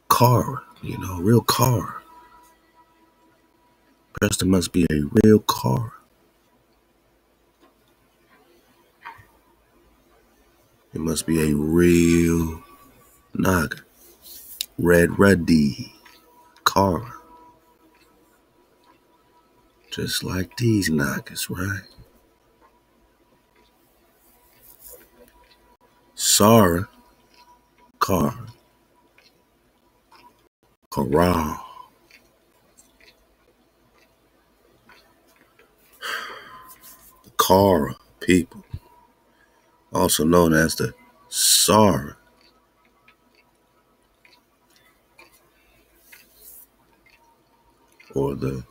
car, real car. Prester must be a real car. It must be a real Naga. Red Ruddy car. Just like these Nagas, right? Sarah, car. Corral. Kara people, also known as the Sar, or the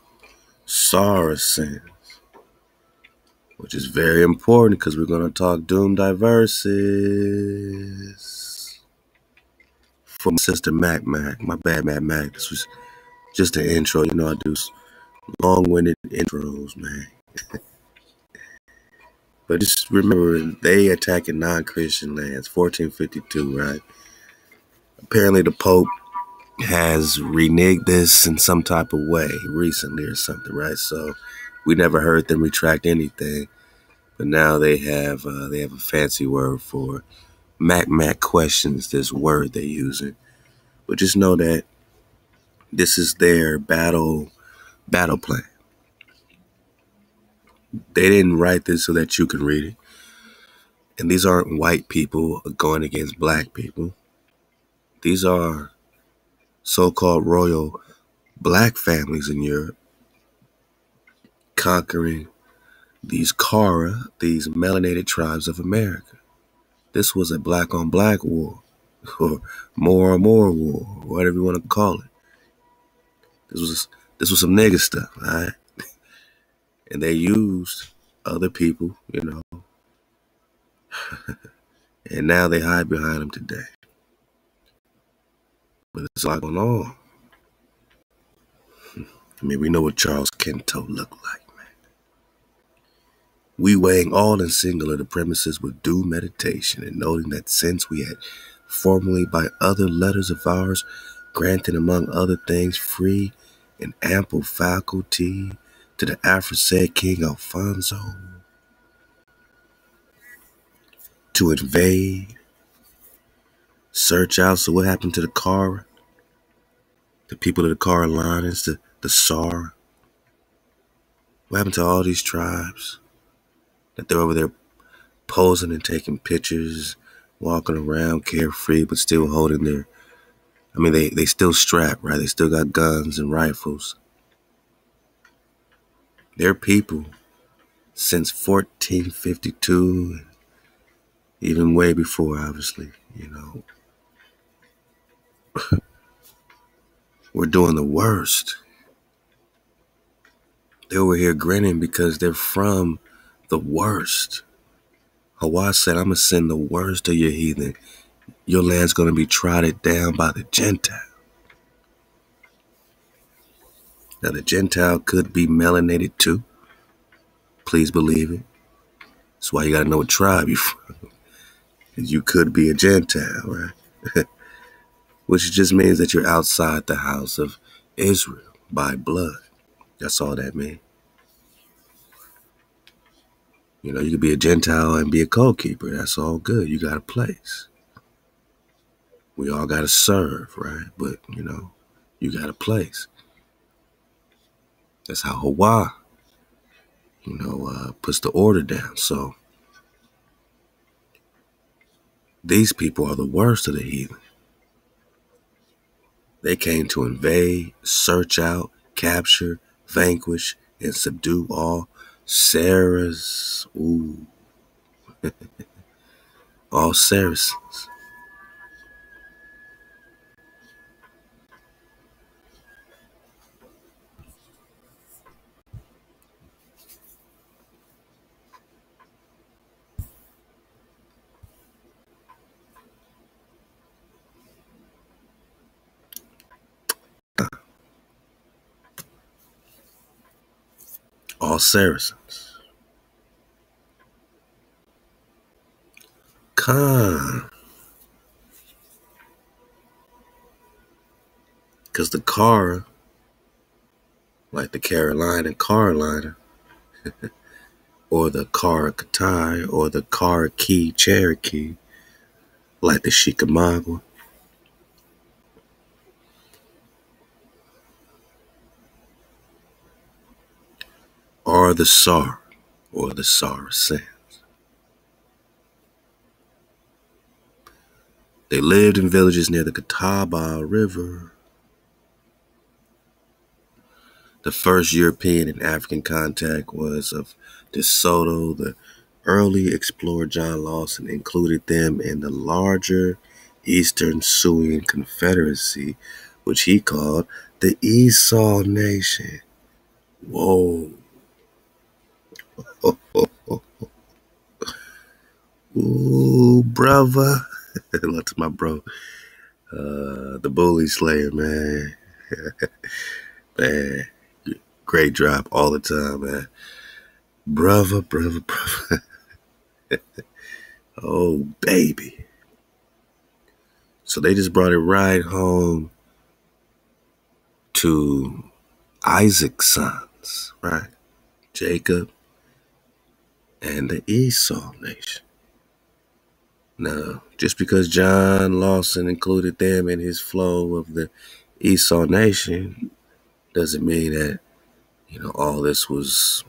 Saracens, which is very important because we're going to talk Doom Diverses. From Sister Mac, my bad, Mac. This was just an intro. I do long-winded intros, man. But just remember, they attacking non-Christian lands, 1452, right? Apparently the Pope has reneged this in some type of way recently or something, right? So we never heard them retract anything, but now they have a fancy word for Mac questions this word they're using. But just know that this is their battle plan. They didn't write this so that you can read it. And these aren't white people going against black people. These are so-called royal black families in Europe conquering these Kara, these melanated tribes of America. This was a black on black war, or more on more war, whatever you want to call it. This was some nigga stuff, all right? And they used other people, and now they hide behind them today. But it's a lot going on. I mean, we know what Charles Kento looked like. We weighing all and singular the premises with due meditation, and noting that since we had formerly by other letters of ours granted among other things free and ample faculty to the aforesaid King Alfonso to invade, search out. So what happened to the Kara, the people of the Carolinas, the Sar? What happened to all these tribes that they're over there posing and taking pictures, walking around carefree, but still holding their, they still strapped, right? They still got guns and rifles. Their people, since 1452, even way before, obviously, we're doing the worst. They were here grinning because they're from the worst. HaWah said, I'm going to send the worst of your heathen. Your land's going to be trodden down by the Gentile. Now, the Gentile could be melanated too. Please believe it. That's why you got to know what tribe you're from. You could be a Gentile, right? which just means that you're outside the house of Israel by blood. That's all that means. You know, you could be a Gentile and be a code keeper. That's all good. You got a place. We all got to serve, right? But, you know, you got a place. That's how HaWah, puts the order down. So these people are the worst of the heathen. They came to invade, search out, capture, vanquish, and subdue all Sarah's, all Saracens. All Saracens. Con. Because the Cara, like the Carolina, or the Katai, or the Key Cherokee, like the Chickamauga, or the Sar, or the Saracens. They lived in villages near the Catawba River. The first European and African contact was of De Soto. The early explorer John Lawson included them in the larger Eastern Sioux Confederacy, which he called the Esau Nation. Whoa. Ooh, brother. Look to my bro. The Bully Slayer, man. Man. Great drop all the time, man. Brother. Oh, baby. So they just brought it right home to Isaac's sons, right? Jacob and the Esau Nation. Now, just because John Lawson included them in his flow of the Esau Nation doesn't mean that, all this was,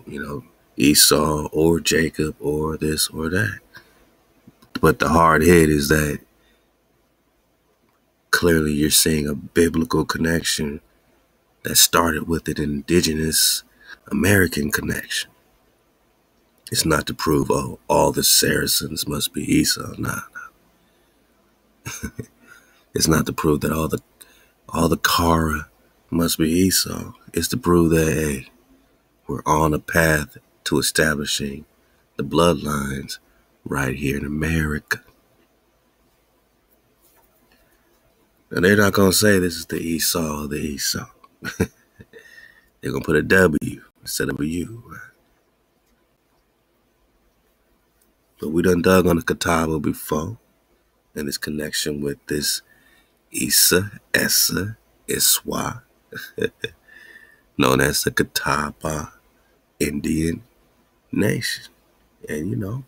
Esau or Jacob or this or that. But the hard hit is that clearly you're seeing a biblical connection that started with an indigenous American connection. It's not to prove, oh, all the Saracens must be Esau. Nah. It's not to prove that all the Kara must be Esau. It's to prove that, hey, we're on a path to establishing the bloodlines right here in America. Now, they're not going to say this is the Esau. They're going to put a W instead of a U. Right? But we done dug on the Catawba before, and its connection with this Essa, Iswa, known as the Catawba Indian Nation. And,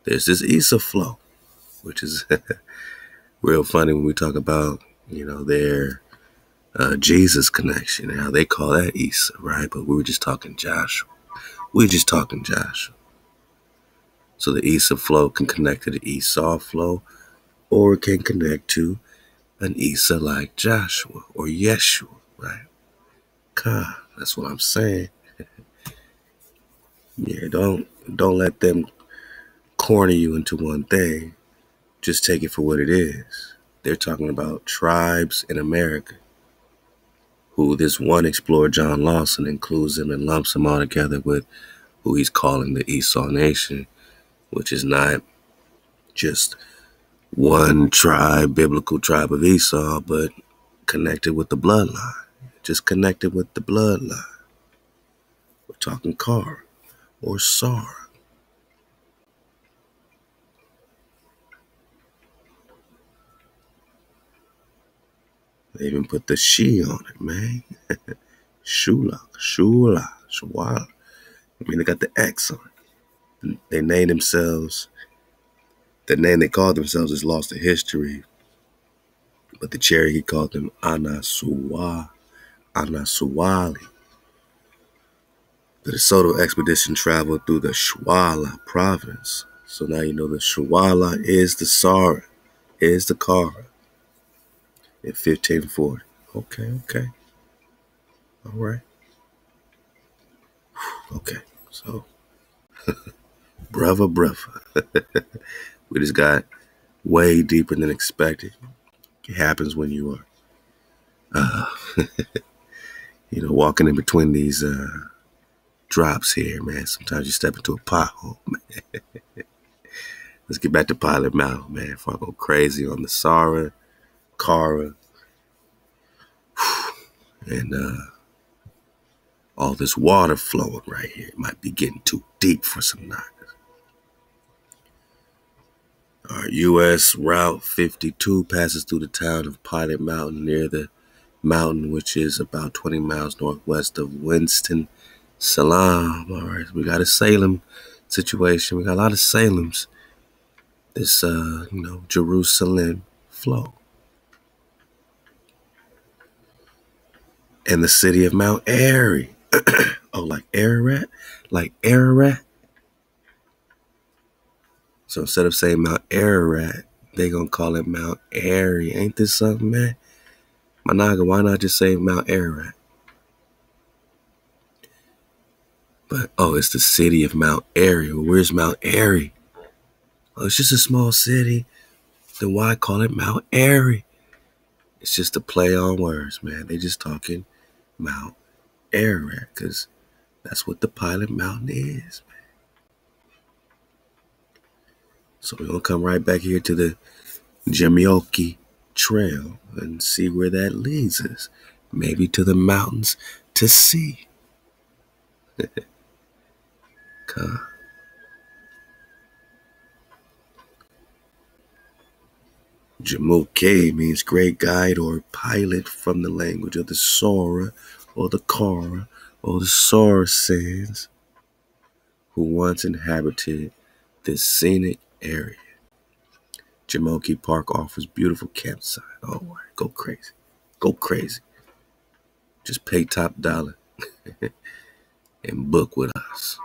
there's this Issa flow, which is real funny when we talk about, their Jesus connection and how they call that Issa, right? But we were just talking Joshua. So the Issa flow can connect to the Esau flow, or it can connect to an Issa like Joshua or Yeshua, right? God, that's what I'm saying. Yeah, don't let them corner you into one thing. Just take it for what it is. They're talking about tribes in America, who this one explorer, John Lawson, includes them and lumps them all together with who he's calling the Esau Nation, which is not just one tribe, biblical tribe of Esau, but connected with the bloodline. Just connected with the bloodline. We're talking Kar or Sar. They even put the she on it, man. Shula, Shwala. I mean, they got the X on it. They named themselves, the name they called themselves is lost to history. But the Cherokee called them Anasuwali. The DeSoto expedition traveled through the Shwala province. So now you know the Shwala is the Sara, is the Kara in 1540. Okay. All right. Okay. So, brother. We just got way deeper than expected. It happens when you are, walking in between these drops here, man. Sometimes you step into a pothole, man. Let's get back to Pilot Mountain, man, before I go crazy on the Sara, Kara, and all this water flowing right here. It might be getting too deep for some knockers. Our U.S. Route 52 passes through the town of Pilot Mountain, near the mountain, which is about 20 miles northwest of Winston-Salem. All right, we got a Salem situation. We got a lot of Salems. This, Jerusalem flow. And the city of Mount Airy. Oh, like Ararat? Like Ararat? So instead of saying Mount Ararat, they gonna call it Mount Airy. Ain't this something, man? Managa, why not just say Mount Ararat? But, it's the city of Mount Airy. Well, where's Mount Airy? Oh, it's just a small city. Then why call it Mount Airy? It's just a play on words, man. They just talking Mount Ararat, because that's what the Pilot Mountain is, man. So we're going to come right back here to the Jamioki Trail and see where that leads us. Maybe to the mountains to see. Jamoke means great guide or pilot from the language of the Sora or the Kara or the Saracens who once inhabited this scenic area. Jamoke Park offers beautiful campsite. Oh, go crazy. Go crazy. Just pay top dollar and book with us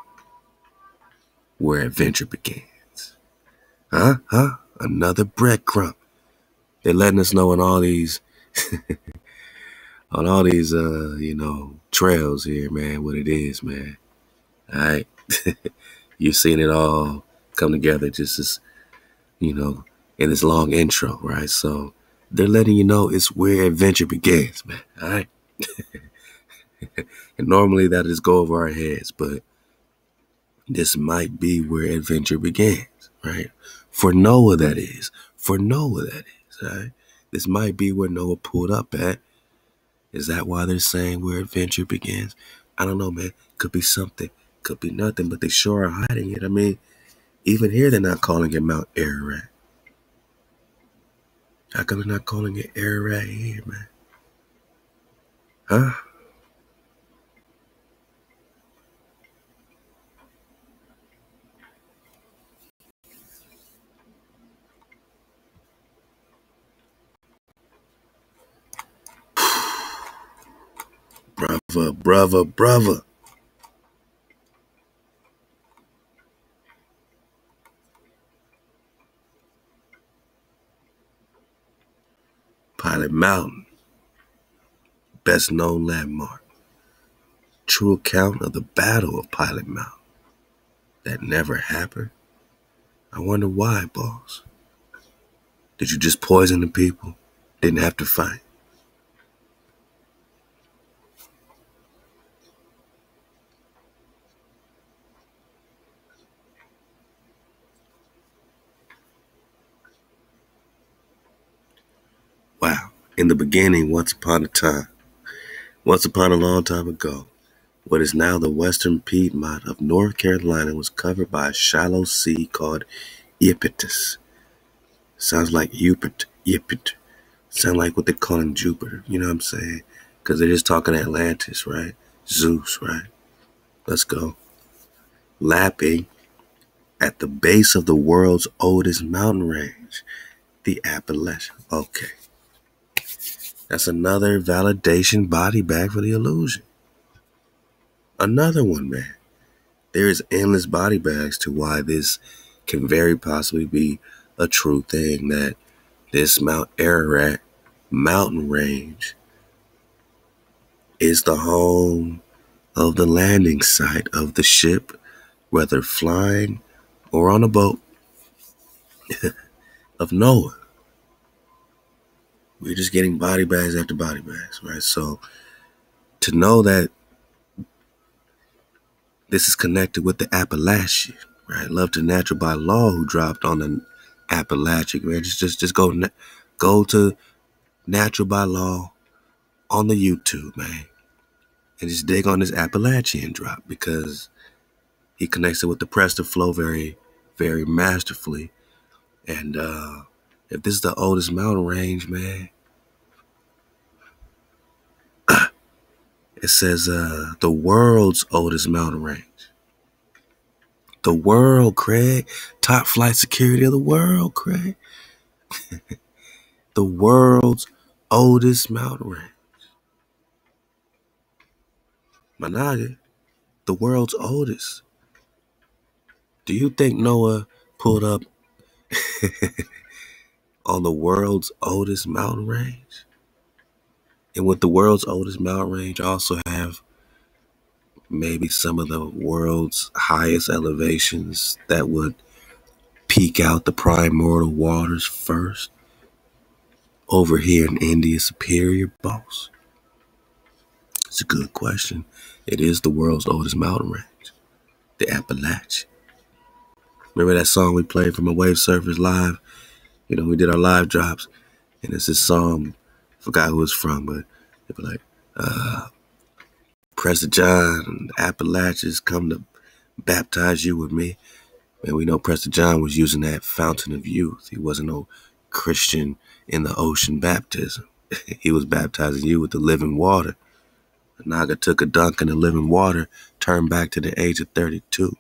where adventure begins. Huh? Another breadcrumb. They're letting us know on all these trails here, man, what it is, man. All right. You've seen it all come together just as, in this long intro, right? So they're letting you know it's where adventure begins, man. All right. And normally that just go over our heads, but this might be where adventure begins, right? For Noah, that is. All right? This might be where Noah pulled up at. Is that why they're saying where adventure begins? I don't know, man. Could be something. Could be nothing, but they sure are hiding it. I mean, even here they're not calling it Mount Ararat. How come they're not calling it Ararat here, man? Huh? Brother. Pilot Mountain, best known landmark. True account of the Battle of Pilot Mountain. That never happened. I wonder why, boss. Did you just poison the people? Didn't have to fight. Wow. In the beginning, once upon a long time ago, what is now the western Piedmont of North Carolina was covered by a shallow sea called Iapetus. Sounds like Yupit. Sound like what they're calling Jupiter, you know what I'm saying? Because they're just talking Atlantis, right? Zeus, right? Let's go. Lapping at the base of the world's oldest mountain range, the Appalachian. Okay. That's another validation body bag for the illusion. Another one, man. There is endless body bags to why this can very possibly be a true thing, that this Mount Ararat mountain range is the home of the landing site of the ship, whether flying or on a boat, of Noah. We're just getting body bags after body bags, right? So to know that this is connected with the Appalachian, right? Love to Natural by Law, who dropped on the Appalachian, man. Just go to Natural by Law on the YouTube, man, and just dig on this Appalachian drop, because he connects it with the Prester flow very, very masterfully. And if this is the oldest mountain range, man, it says the world's oldest mountain range. The world, Craig. Top flight security of the world, Craig. The world's oldest mountain range. Managa, the world's oldest. Do you think Noah pulled up on the world's oldest mountain range? And would the world's oldest mountain range also have maybe some of the world's highest elevations that would peak out the primordial waters first over here in India Superior, boss? It's a good question. It is the world's oldest mountain range, the Appalachian. Remember that song we played from a Wave Surfers live? You know, we did our live drops, and it's this song, forgot who it's from, but it was like, Prester John and the Appalachians come to baptize you with me. And we know Prester John was using that fountain of youth. He wasn't no Christian in the ocean baptism. He was baptizing you with the living water. Naga took a dunk in the living water, turned back to the age of 32.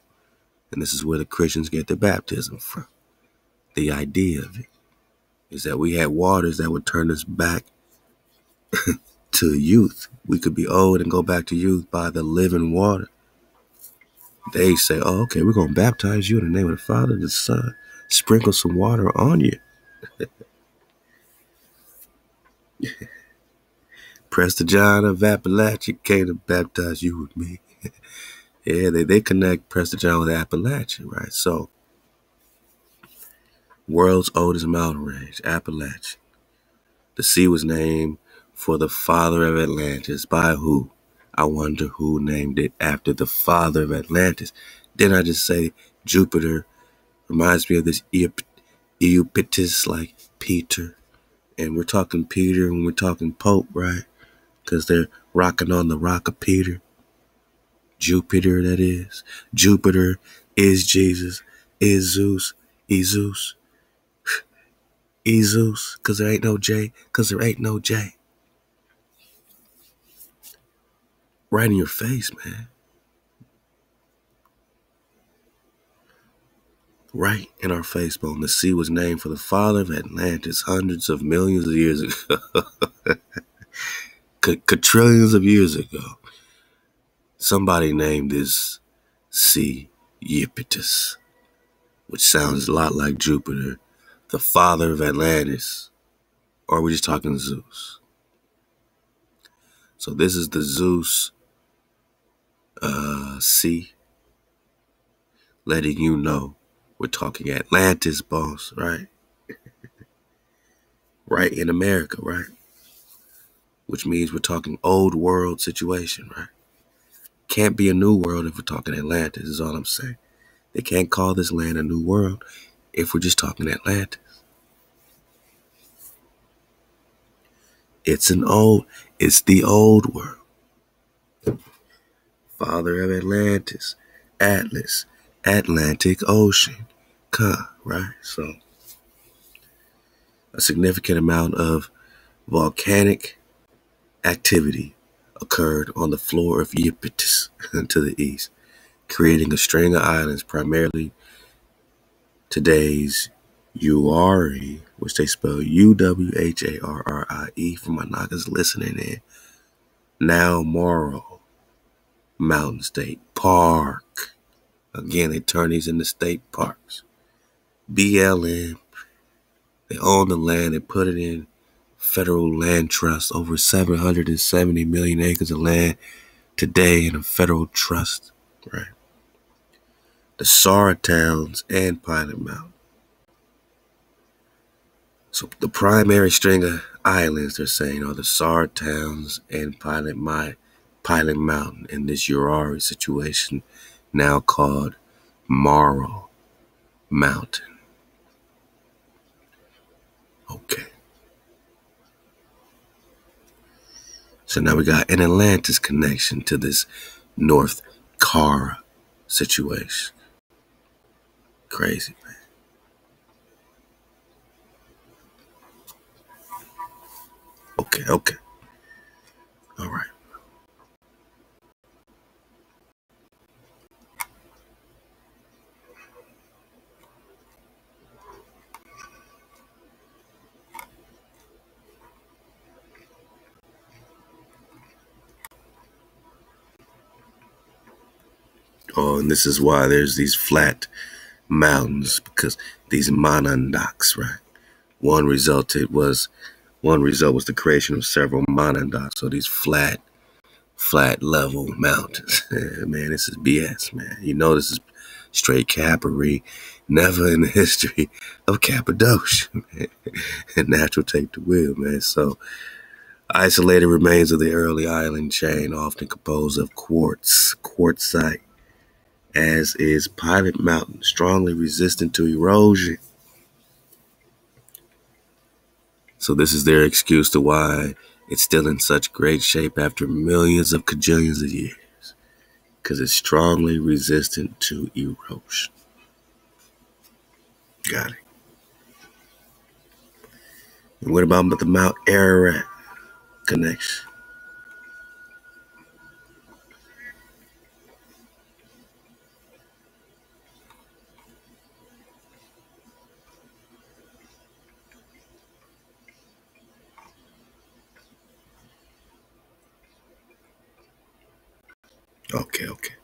And this is where the Christians get their baptism from. The idea of it is that we had waters that would turn us back to youth. We could be old and go back to youth by the living water. They say, oh, okay, we're going to baptize you in the name of the Father, the Son. Sprinkle some water on you. Prester John of Appalachia came to baptize you with me. Yeah, they connect Prester John with Appalachia, right? So, world's oldest mountain range, Appalachia. The sea was named for the father of Atlantis. By who? I wonder who named it after the father of Atlantis. Didn't I just say Jupiter reminds me of this Eupitis, like Peter? And we're talking Peter and we're talking Pope, right? Because they're rocking on the rock of Peter. Jupiter, that is. Jupiter is Jesus, is Zeus, Zeus. Zeus, because there ain't no J, because there ain't no J. Right in your face, man. Right in our face, bone. The sea was named for the father of Atlantis hundreds of millions of years ago. Quadrillions of years ago. Somebody named this sea Eupitis, which sounds a lot like Jupiter, the father of Atlantis. Or are we just talking Zeus? So this is the Zeus sea, letting you know we're talking Atlantis, boss, right? Right in America, right? Which means we're talking old world situation, right? Can't be a new world if we're talking Atlantis, is all I'm saying. They can't call this land a new world if we're just talking Atlantis. It's the old world. Father of Atlantis, Atlas, Atlantic Ocean, right? So a significant amount of Volcanic activity occurred on the floor of Euphrates to the east, creating a string of islands, primarily today's Uwharrie, which they spell Uwharrie for my knockers listening in. Now Morrow Mountain State Park. Again, they turn these into state parks. BLM, they own the land, they put it in federal land trust, over 770 million acres of land today in a federal trust, right? The Sara Towns and Pilot Mountain. So the primary string of islands, they're saying, are the Sara Towns and Pilot Mountain in this Uwharrie situation, now called Morrow Mountain. Okay. So now we got an Atlantis connection to this North Cara situation. Crazy, man. Okay. All right. Oh, and this is why there's these flat mountains, because these monadnocks, right? One result was the creation of several monadnocks. So these flat level mountains. Man, this is BS, man. You know this is straight capery. Never in the history of Cappadocia, man. And natural take the wheel, man. So isolated remains of the early island chain, often composed of quartzite, as is Pilot Mountain, strongly resistant to erosion. So this is their excuse to why it's still in such great shape after millions of cajillions of years, because it's strongly resistant to erosion. Got it. And what about the Mount Ararat connection? Okay.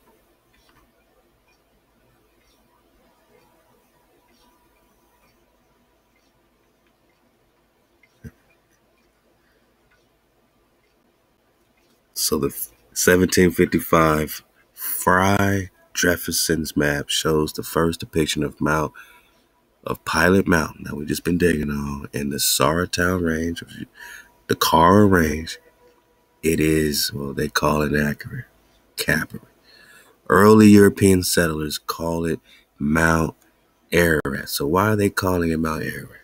So the 1755 Fry Jefferson's map shows the first depiction of Pilot Mountain that we've just been digging on in the Saratown Range, the Cara Range. It is, well, they call it accurate, capital. Early European settlers call it Mount Ararat. So why are they calling it Mount Ararat?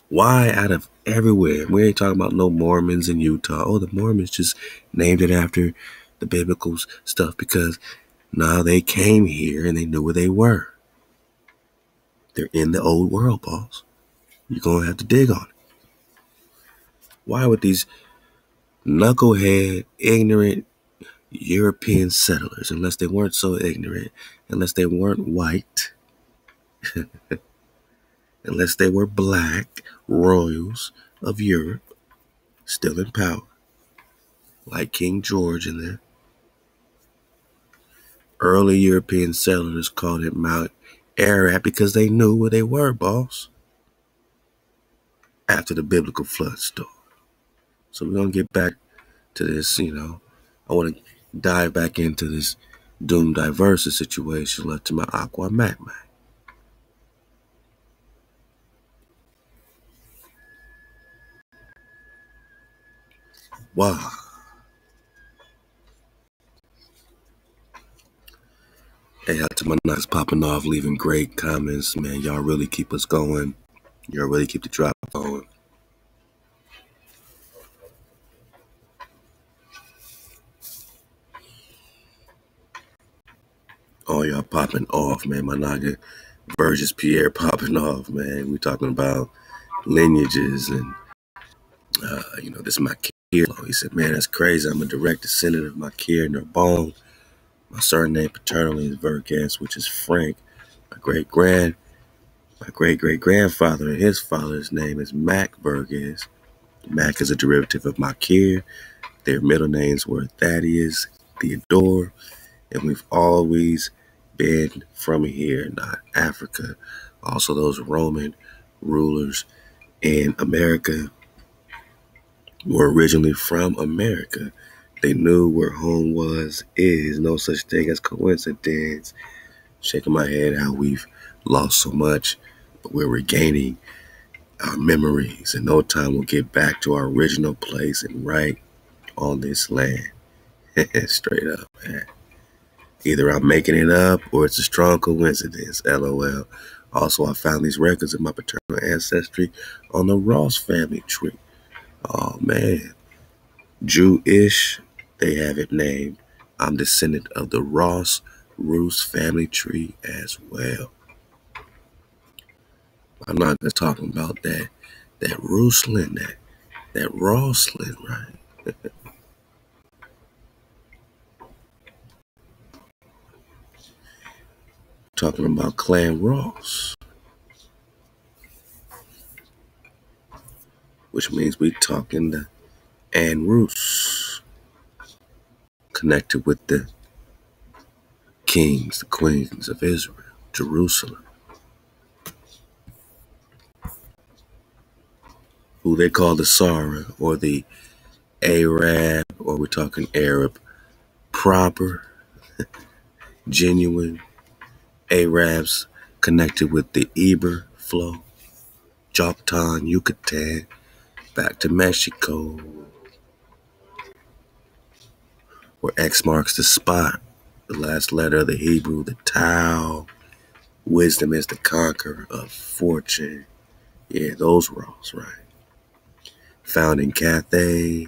Why out of everywhere? We ain't talking about no Mormons in Utah. Oh, the Mormons just named it after the biblical stuff because now they came here and they knew where they were. They're in the old world, boss. You're going to have to dig on it. Why would these knucklehead, ignorant European settlers, unless they weren't so ignorant, unless they weren't white, unless they were black royals of Europe, still in power, like King George in there. Early European settlers called it Mount Ararat because they knew where they were, boss, after the biblical flood storm. So we're going to get back to this, I want to dive back into this Doom Diversa situation left to my Aqua Mac. Wow. Hey, out to my nuts popping off, leaving great comments, man. Y'all really keep us going. Y'all really keep the drop going. Oh, y'all popping off, man. My nigga Burgess Pierre popping off, man. We talking about lineages and, this Makir. He said, man, that's crazy. I'm a direct descendant of Makir Narbonne. My surname paternally is Vergas, which is Frank. My great-great-grandfather and his father's name is Mac Vergas. Mac is a derivative of Makir. Their middle names were Thaddeus, Theodore, and we've always been from here, not Africa. Also, those Roman rulers in America were originally from America. They knew where home is no such thing as coincidence. Shaking my head how we've lost so much, but we're regaining our memories. In no time, we'll get back to our original place and right on this land. Straight up, man. Either I'm making it up or it's a strong coincidence, LOL. Also, I found these records of my paternal ancestry on the Ross family tree. Oh, man. Jewish, they have it named. I'm descendant of the Roos family tree as well. I'm not just talking about that Roosland, that Rossland, right? Talking about Clan Ross, which means we talking the Ann Roos, connected with the kings, the queens of Israel, Jerusalem, who they call the Sarah or the Arab, or we're talking Arab proper, genuine Arabs connected with the Eber flow, Joktan, Yucatan, back to Mexico, where X marks the spot, the last letter of the Hebrew, the Tau. Wisdom is the conqueror of fortune. Yeah, those Ross, right? Found in Cathay,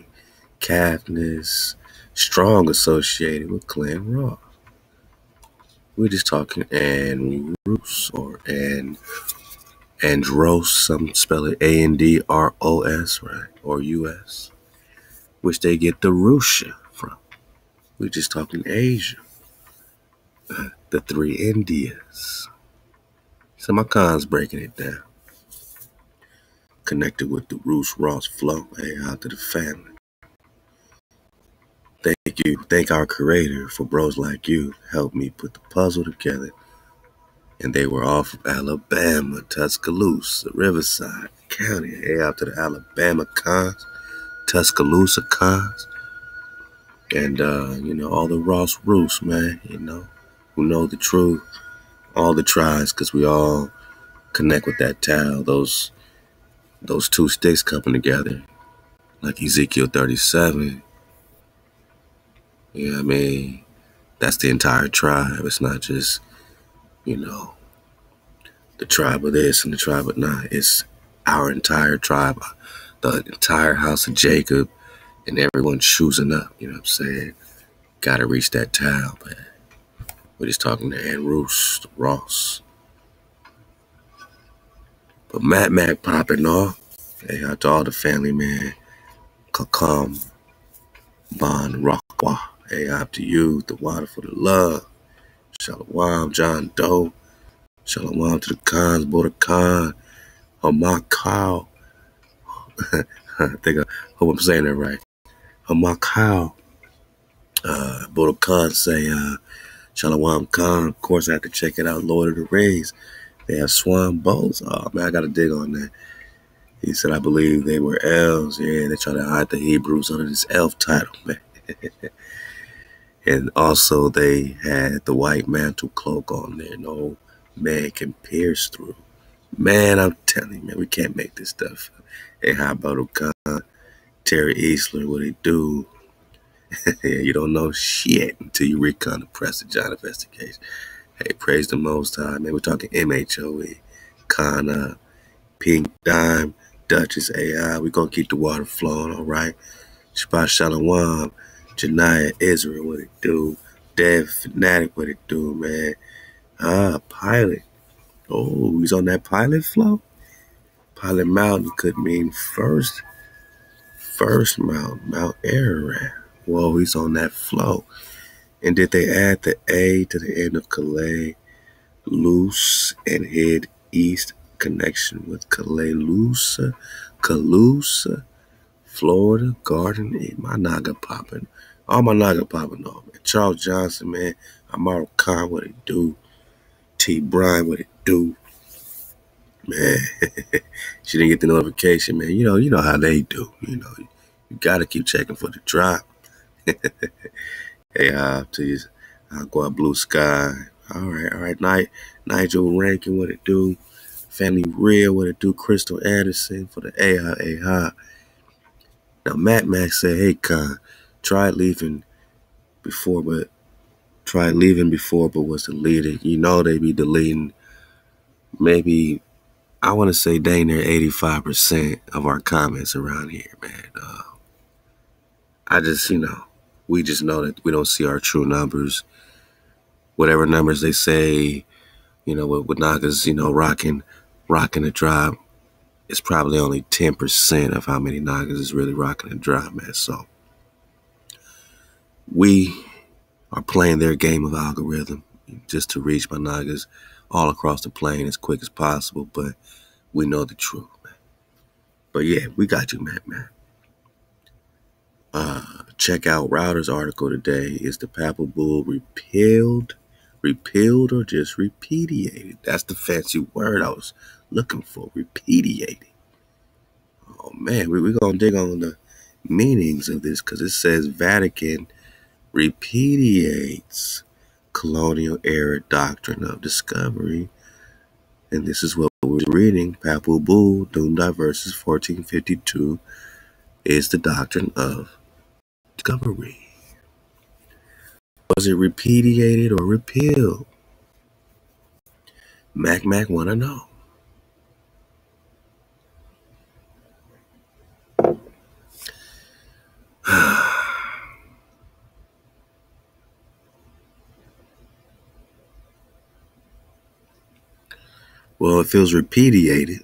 Caithness, strong associated with Clan Ross. We're just talking Andros or Andros, some spell it Andros, right? Or US, which they get the Russia from. We're just talking Asia. The three Indias. So my con's breaking it down. Connected with the Roos Ross flow. Hey, out to the family. Thank you. Thank our creator for bros like you. Helped me put the puzzle together. And they were all from Alabama, Tuscaloosa, Riverside County. Hey, out to the Alabama cons, Tuscaloosa cons. And, all the Ross Roos, man, who know the truth. All the tribes, because we all connect with that towel. Those two sticks coming together, like Ezekiel 37. Yeah, I mean, that's the entire tribe. It's not just, the tribe of this and the tribe of that. It's our entire tribe, the entire house of Jacob, and everyone choosing up. You know what I'm saying? Got to reach that towel, man. We're just talking to Ann Roos, Ross. But Mac popping off. Hey, out to all the family, man. Kakam, Bon, Rakwa. Hey, out to you, the water for the love. Shalom, John Doe. Shalom to the Khans, Border Khan, Hamakau. I hope I'm saying that right. Hamakau. Border Khan say, Shalom Khan. Of course, I have to check it out. Lord of the Rings. They have swan boats. Oh, man, I got to dig on that. He said, I believe they were elves. Yeah, they try to hide the Hebrews under this elf title, man. And also, they had the white mantle cloak on there. No man can pierce through. Man, I'm telling you, man, we can't make this stuff. Hey, how about O'Connor, Terry Eastler, what he do? Yeah, you don't know shit until you recon the Prester John investigation. Hey, praise the Most High, man. We're talking MHOE, Kana, Pink Dime, Duchess AI. We're going to keep the water flowing, all right? Shabbat Shalom, Janiyah Israel, what it do? Dev Fanatic, what it do, man? Pilot. Oh, he's on that pilot flow? Pilot Mountain could mean first mountain, Mount Ararat. Whoa, he's on that flow. And did they add the A to the end of Calais, loose, and head east connection with Calusa, Florida, Garden? My Naga popping. All my Naga popping off, man. Charles Johnson, man. Amaro Khan, what it do? T. Bryan, what it do? Man, she didn't get the notification, man. You know how they do. You got to keep checking for the drop. Hey, to you, go out blue sky. All right. Nigel Rankin, what it do? Family Real, what it do? Crystal Anderson for the AHA. Now, Matt Max said, hey, Con, tried leaving before, but was deleted. You know they be deleting maybe, I want to say dang near 85% of our comments around here, man. I just, we just know that we don't see our true numbers. Whatever numbers they say, with Nagas, rocking the drop, it's probably only 10% of how many Nagas is really rocking the drop, man. So we are playing their game of algorithm just to reach my Nagas all across the plane as quick as possible, but we know the truth, man. But yeah, we got you, man. Check out Router's article today. Is the Papal Bull repealed or just repudiated? That's the fancy word I was looking for, repudiated. Oh man, we're going to dig on the meanings of this because it says Vatican repudiates colonial era doctrine of discovery. And this is what we're reading. Papal Bull, Dum Diversus 1452, is the doctrine of discovery. Was it repudiated or repealed? Mac want to know. Well, if it was repudiated,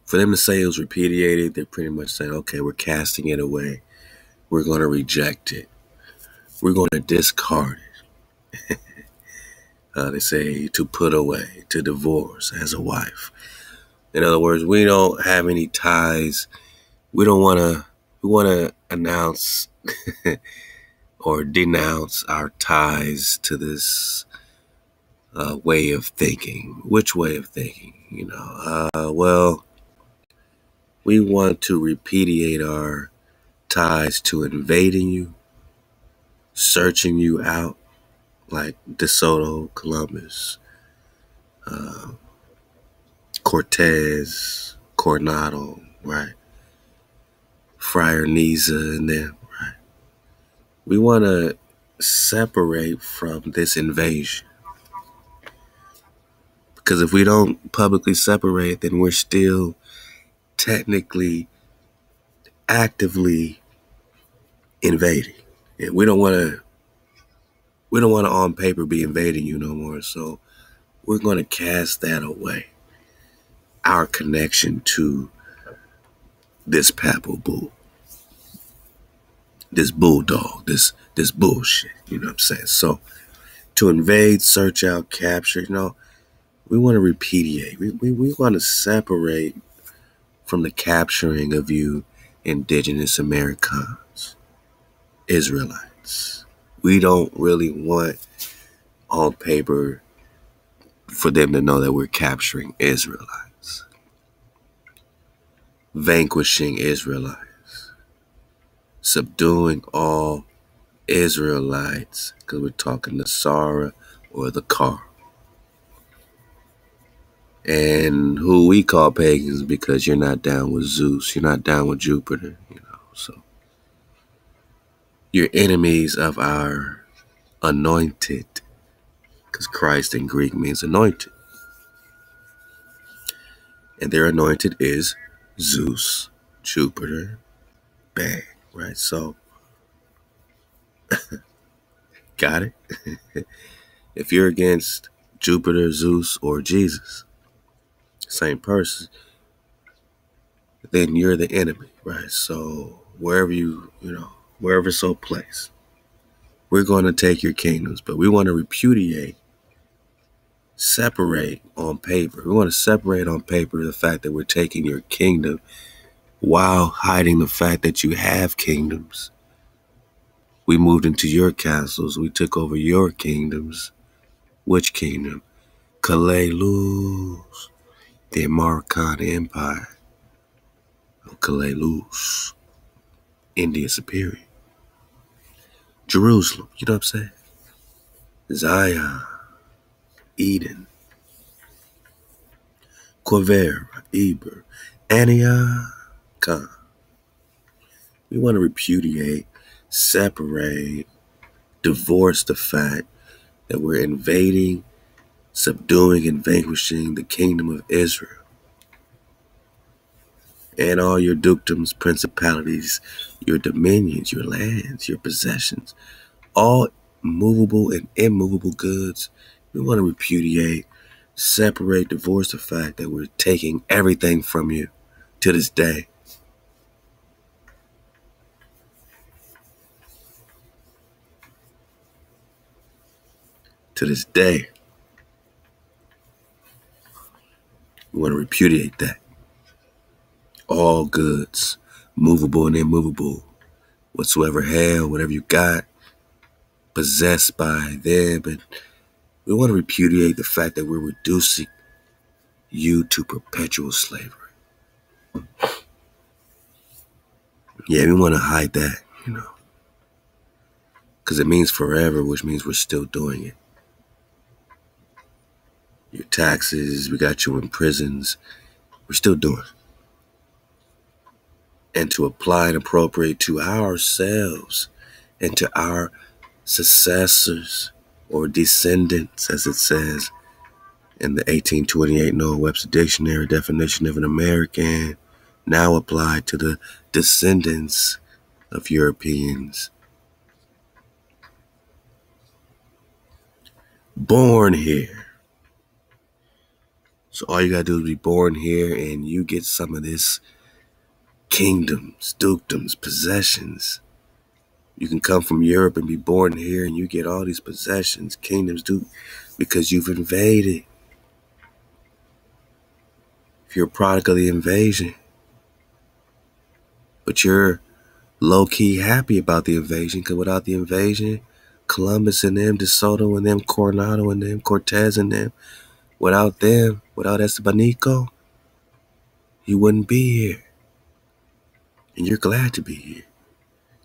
for them to say it was repudiated, they're pretty much saying, okay, we're casting it away. We're going to reject it. We're going to discard it. They say to put away, to divorce as a wife. In other words, we don't have any ties. We want to announce or denounce our ties to this way of thinking. Which way of thinking? Well, we want to repudiate our ties to invading you, searching you out, like DeSoto, Columbus, Cortez, Coronado, right? Friar Niza and them, right? We want to separate from this invasion. Because if we don't publicly separate, then we're still technically actively invading. And we don't want to on paper be invading you no more. So we're going to cast that away. Our connection to this Papal Bull. This bulldog, this bullshit, you know what I'm saying? So to invade, search out, capture, we want to repudiate. We want to separate from the capturing of you indigenous Americans, Israelites. We don't really want on paper for them to know that we're capturing Israelites, vanquishing Israelites, subduing all Israelites, because we're talking the Sarah or the Car. And who we call pagans because you're not down with Zeus, you're not down with Jupiter, so you're enemies of our anointed, because Christ in Greek means anointed. And their anointed is Zeus, Jupiter, bang, right? So, got it? If you're against Jupiter, Zeus, or Jesus, same person, then you're the enemy, right? So wherever wherever so place, we're going to take your kingdoms, but we want to repudiate, separate on paper. We want to separate on paper the fact that we're taking your kingdom while hiding the fact that you have kingdoms. We moved into your castles. We took over your kingdoms. Which kingdom? Kalaluz, the American Empire of Kalaluz, India Superior. Jerusalem, you know what I'm saying? Zion, Eden, Quivera, Eber, Antioch. We want to repudiate, separate, divorce the fact that we're invading, subduing, and vanquishing the kingdom of Israel. And all your dukedoms, principalities, your dominions, your lands, your possessions, all movable and immovable goods. We want to repudiate, separate, divorce the fact that we're taking everything from you to this day. To this day. We want to repudiate that. All goods, movable and immovable, whatsoever held, whatever you got, possessed by them. And we want to repudiate the fact that we're reducing you to perpetual slavery. Yeah, we want to hide that, because it means forever, which means we're still doing it. Your taxes, we got you in prisons, we're still doing it. And to apply and appropriate to ourselves and to our successors or descendants, as it says in the 1828 Noah Webster Dictionary definition of an American, now applied to the descendants of Europeans. Born here. So all you gotta do is be born here and you get some of this kingdoms, dukedoms, possessions. You can come from Europe and be born here and you get all these possessions, kingdoms, because you've invaded. If you're a product of the invasion, but you're low-key happy about the invasion, because without the invasion, Columbus and them, De Soto and them, Coronado and them, Cortez and them, without them, without Estebanico, you wouldn't be here. And you're glad to be here.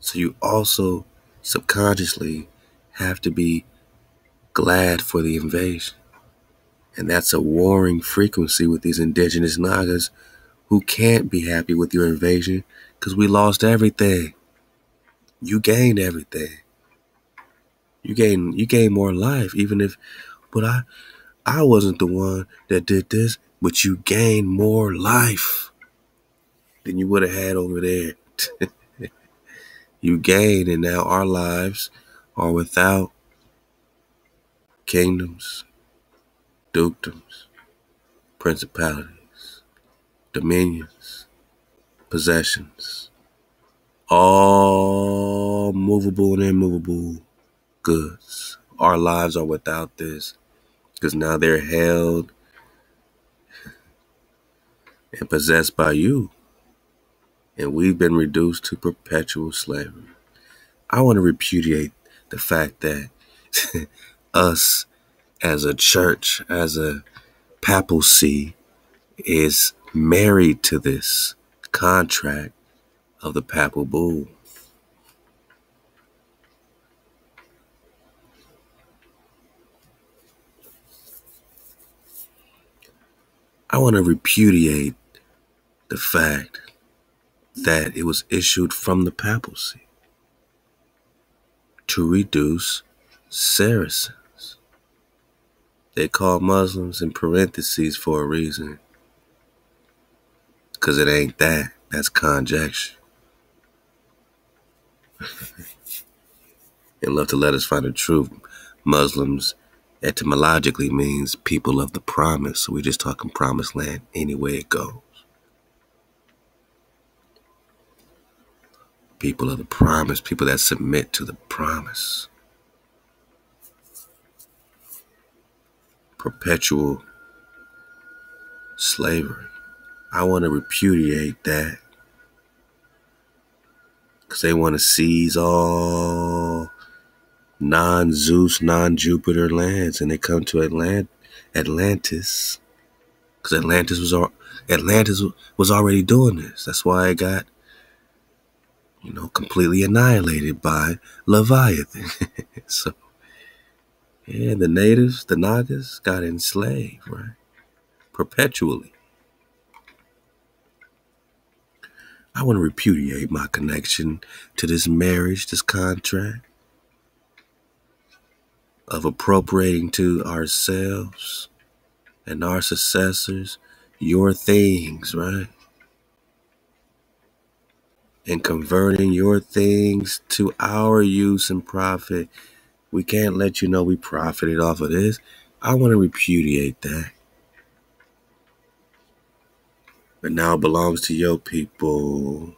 So you also subconsciously have to be glad for the invasion. And that's a warring frequency with these indigenous Nagas who can't be happy with your invasion because we lost everything. You gained everything. You gained more life, even if, but I wasn't the one that did this, but you gained more life than you would have had over there. You gained, and now our lives are without kingdoms, dukedoms, principalities, dominions, possessions, all movable and immovable goods. Our lives are without this because now they're held and possessed by you. And we've been reduced to perpetual slavery. I want to repudiate the fact that us as a church, as a papacy, is married to this contract of the papal bull. I want to repudiate the fact that it was issued from the papacy to reduce Saracens. They call Muslims in parentheses for a reason, because it ain't that. That's conjecture. And love to let us find the truth. Muslims etymologically means people of the promise. So we're just talking promised land any way it goes. People of the promise, people that submit to the promise. Perpetual slavery. I want to repudiate that because they want to seize all non-Zeus, non-Jupiter lands, and they come to Atlantis because Atlantis was already doing this. That's why it got, completely annihilated by Leviathan. So, yeah, the natives, the Nagas, got enslaved, right? Perpetually. I want to repudiate my connection to this marriage, this contract of appropriating to ourselves and our successors your things, right? And converting your things to our use and profit. We can't let you know we profited off of this. I want to repudiate that. But now it belongs to your people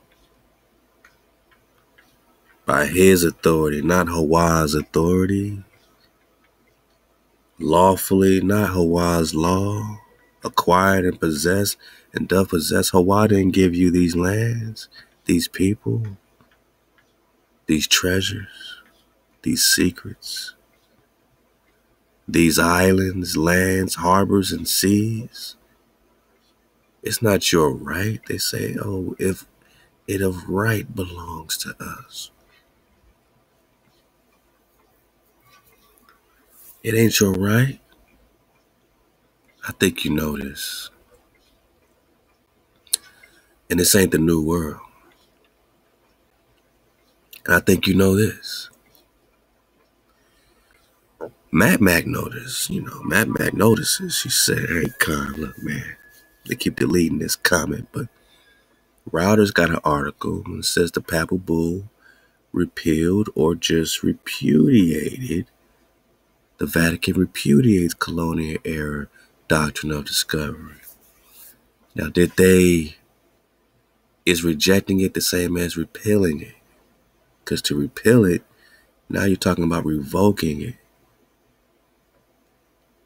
by his authority, not HaWah's authority. Lawfully, not HaWah's law. Acquired and possessed and doth possess. HaWah didn't give you these lands, these people, these treasures, these secrets, these islands, lands, harbors, and seas. It's not your right. They say, oh, if it of right belongs to us. It ain't your right. I think you know this. And this ain't the new world. And I think you know this. Mac noticed, Mac notices. She said, hey, Con, look, man, they keep deleting this comment, but Router's got an article that says the Papal Bull repealed or just repudiated. The Vatican repudiates colonial era doctrine of discovery. Now, is rejecting it the same as repealing it? Because to repeal it, now you're talking about revoking it.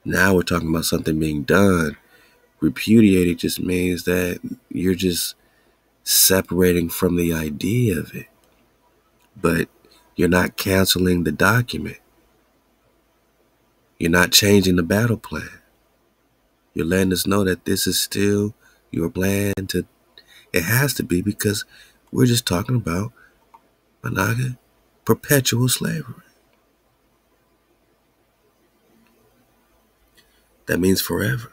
Now we're talking about something being done. Repudiated just means that you're just separating from the idea of it. But you're not canceling the document. You're not changing the battle plan. You're letting us know that this is still your plan to, it has to be, because we're just talking about Managa perpetual slavery. That means forever.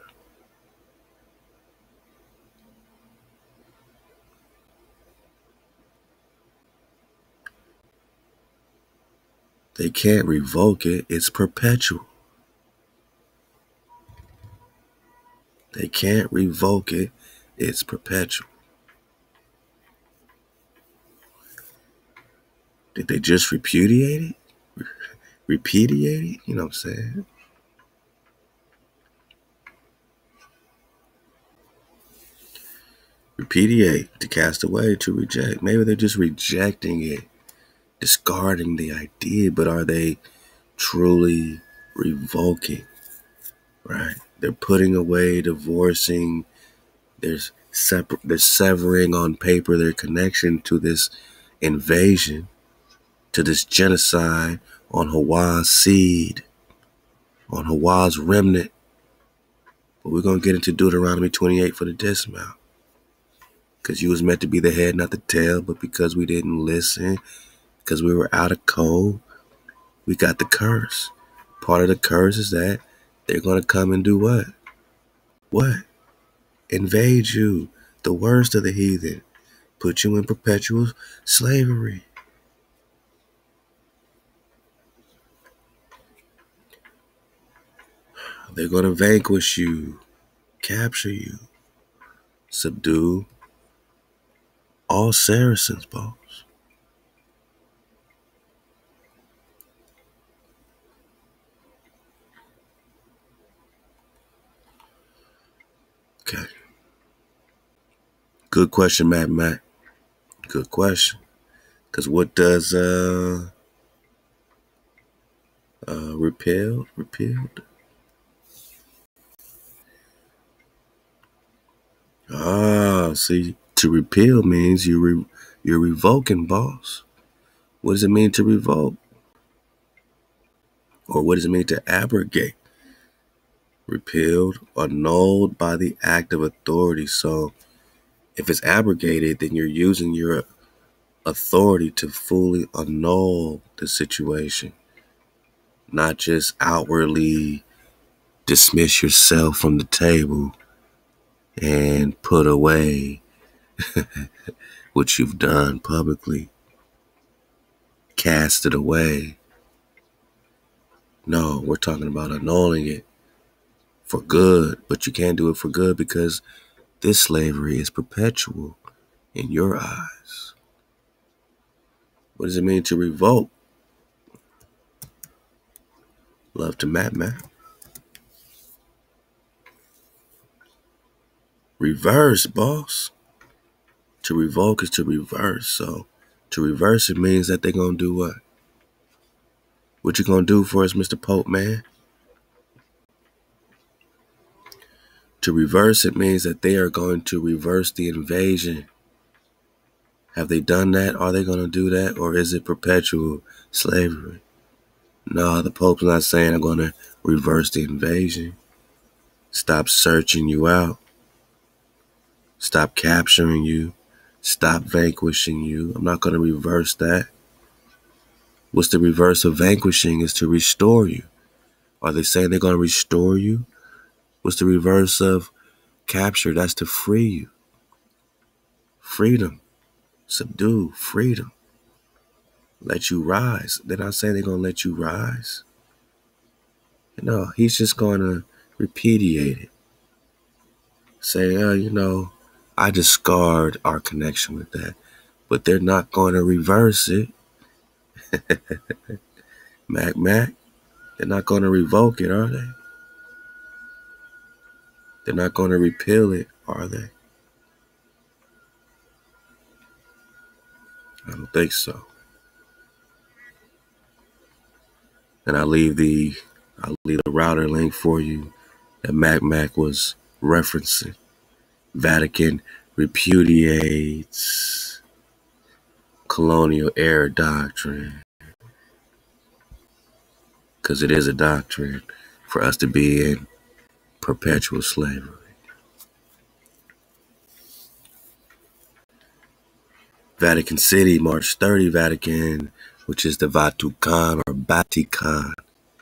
They can't revoke it. It's perpetual. They can't revoke it. It's perpetual. Did they just repudiate it? Repudiate it? You know what I'm saying? Repudiate, to cast away, to reject. Maybe they're just rejecting it, discarding the idea, but are they truly revoking? Right? They're putting away, divorcing. They're severing on paper their connection to this invasion, to this genocide on HaWah's seed, on HaWah's remnant. But we're going to get into Deuteronomy 28 for the dismount. Because you was meant to be the head, not the tail, but because we didn't listen, because we were out of code, we got the curse. Part of the curse is that they're going to come and do what? What? Invade you, the worst of the heathen. Put you in perpetual slavery. They're going to vanquish you, capture you, subdue all Saracens, boss. Good question, Matt. Good question. Because what does repealed? See, to repeal means you're revoking, boss. What does it mean to revoke? Or what does it mean to abrogate? Repealed, annulled by the act of authority. So if it's abrogated, then you're using your authority to fully annul the situation, not just outwardly dismiss yourself from the table and put away what you've done publicly, cast it away. No, we're talking about annulling it for good, but you can't do it for good because this slavery is perpetual in your eyes. What does it mean to revoke? Love to Matt. Reverse, boss. To revoke is to reverse. So to reverse it means that they're going to do what? What you going to do for us, Mr. Pope, man? To reverse it means that they are going to reverse the invasion. Have they done that? Are they going to do that? Or is it perpetual slavery? No, the Pope's not saying I'm going to reverse the invasion. Stop searching you out. Stop capturing you. Stop vanquishing you. I'm not going to reverse that. What's the reverse of vanquishing is to restore you. Are they saying they're going to restore you? What's the reverse of capture? That's to free you. Freedom. Subdue. Freedom. Let you rise. They're not saying they're going to let you rise. No, he's just going to repudiate it. Say, I discard our connection with that. But they're not going to reverse it. Mac, they're not going to revoke it, are they? They're not going to repeal it, are they? I don't think so. And I'll leave the router link for you that Mac was referencing. Vatican repudiates colonial era doctrine. Because it is a doctrine for us to be in perpetual slavery. Vatican City, March 30, Vatican, which is the Vatican or Vatican.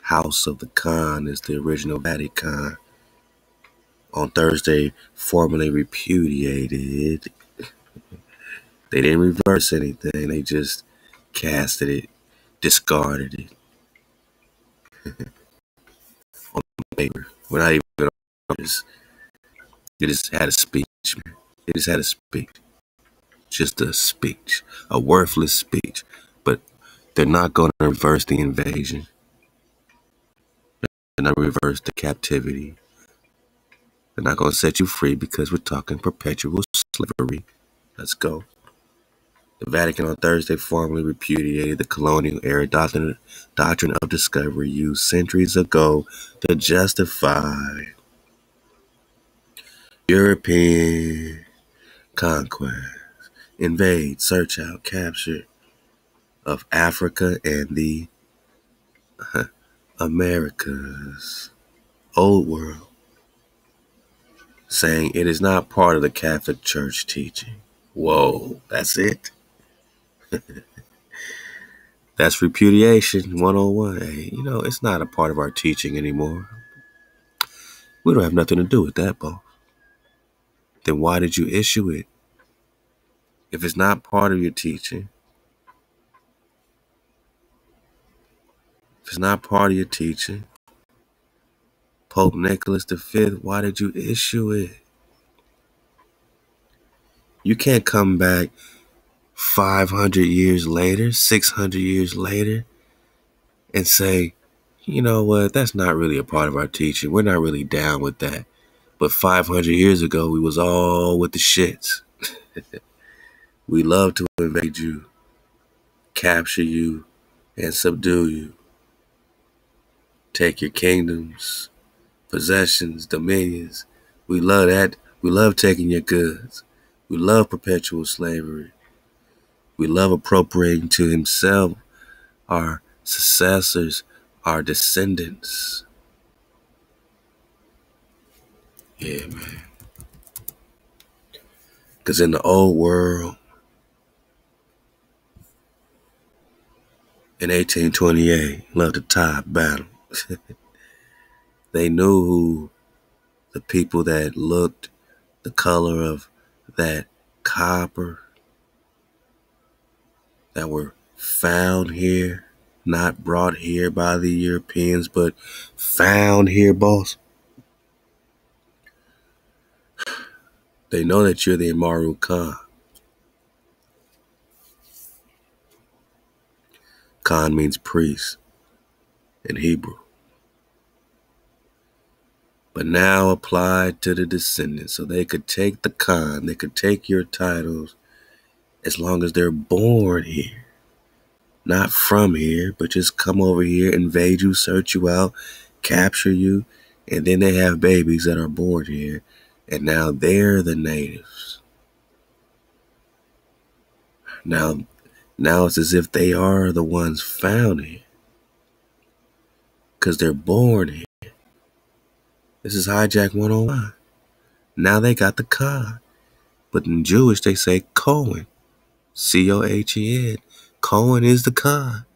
House of the Khan is the original Vatican. On Thursday, formally repudiated. They didn't reverse anything. They just casted it, discarded it. On paper. We're not even on this. They just had a speech, man. They just had a speech. Just a speech. A worthless speech. But they're not going to reverse the invasion. They're not going to reverse the captivity. They're not going to set you free because we're talking perpetual slavery. Let's go. The Vatican on Thursday formally repudiated the colonial era doctrine of discovery used centuries ago to justify European conquest, invade, search out, capture of Africa and the Americas, old world, saying it is not part of the Catholic Church teaching. Whoa, that's it? That's repudiation 101. Hey, it's not a part of our teaching anymore. We don't have nothing to do with that, boss. Then why did you issue it? If it's not part of your teaching, Pope Nicholas V, why did you issue it? You can't come back 500 years later, 600 years later, and say, you know what, that's not really a part of our teaching. We're not really down with that. But 500 years ago, we was all with the shits. We love to invade you, capture you, and subdue you. Take your kingdoms, possessions, dominions. We love that. We love taking your goods. We love perpetual slavery. We love appropriating to himself our successors, our descendants. Yeah, man. Because in the old world, in 1828, love the Tide battle. They knew who the people that looked the color of that copper that were found here, not brought here by the Europeans, but found here, boss. They know that you're the Imaru Khan. Khan means priest in Hebrew. But now applied to the descendants, so they could take the Khan, they could take your titles as long as they're born here. Not from here, but just come over here, invade you, search you out, capture you, and then they have babies that are born here, and now they're the natives. Now it's as if they are the ones found here, because they're born here. This is hijack 101. Now they got the Khan, but in Jewish they say Cohen, Cohen. Cohen is the Khan,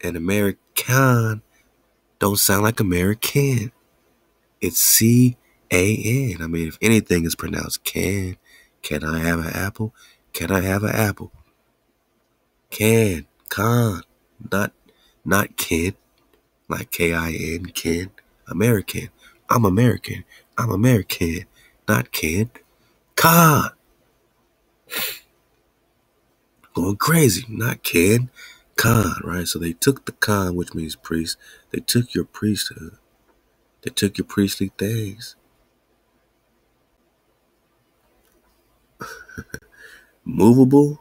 and American don't sound like American. It's CAN. I mean, if anything is pronounced can I have an apple? Can I have an apple? Can, not kin, like KIN, kin. American. I'm American. I'm American, not kin. Khan. Going crazy, not kin. Khan, right? So they took the Khan, which means priest. They took your priesthood. They took your priestly things. Movable,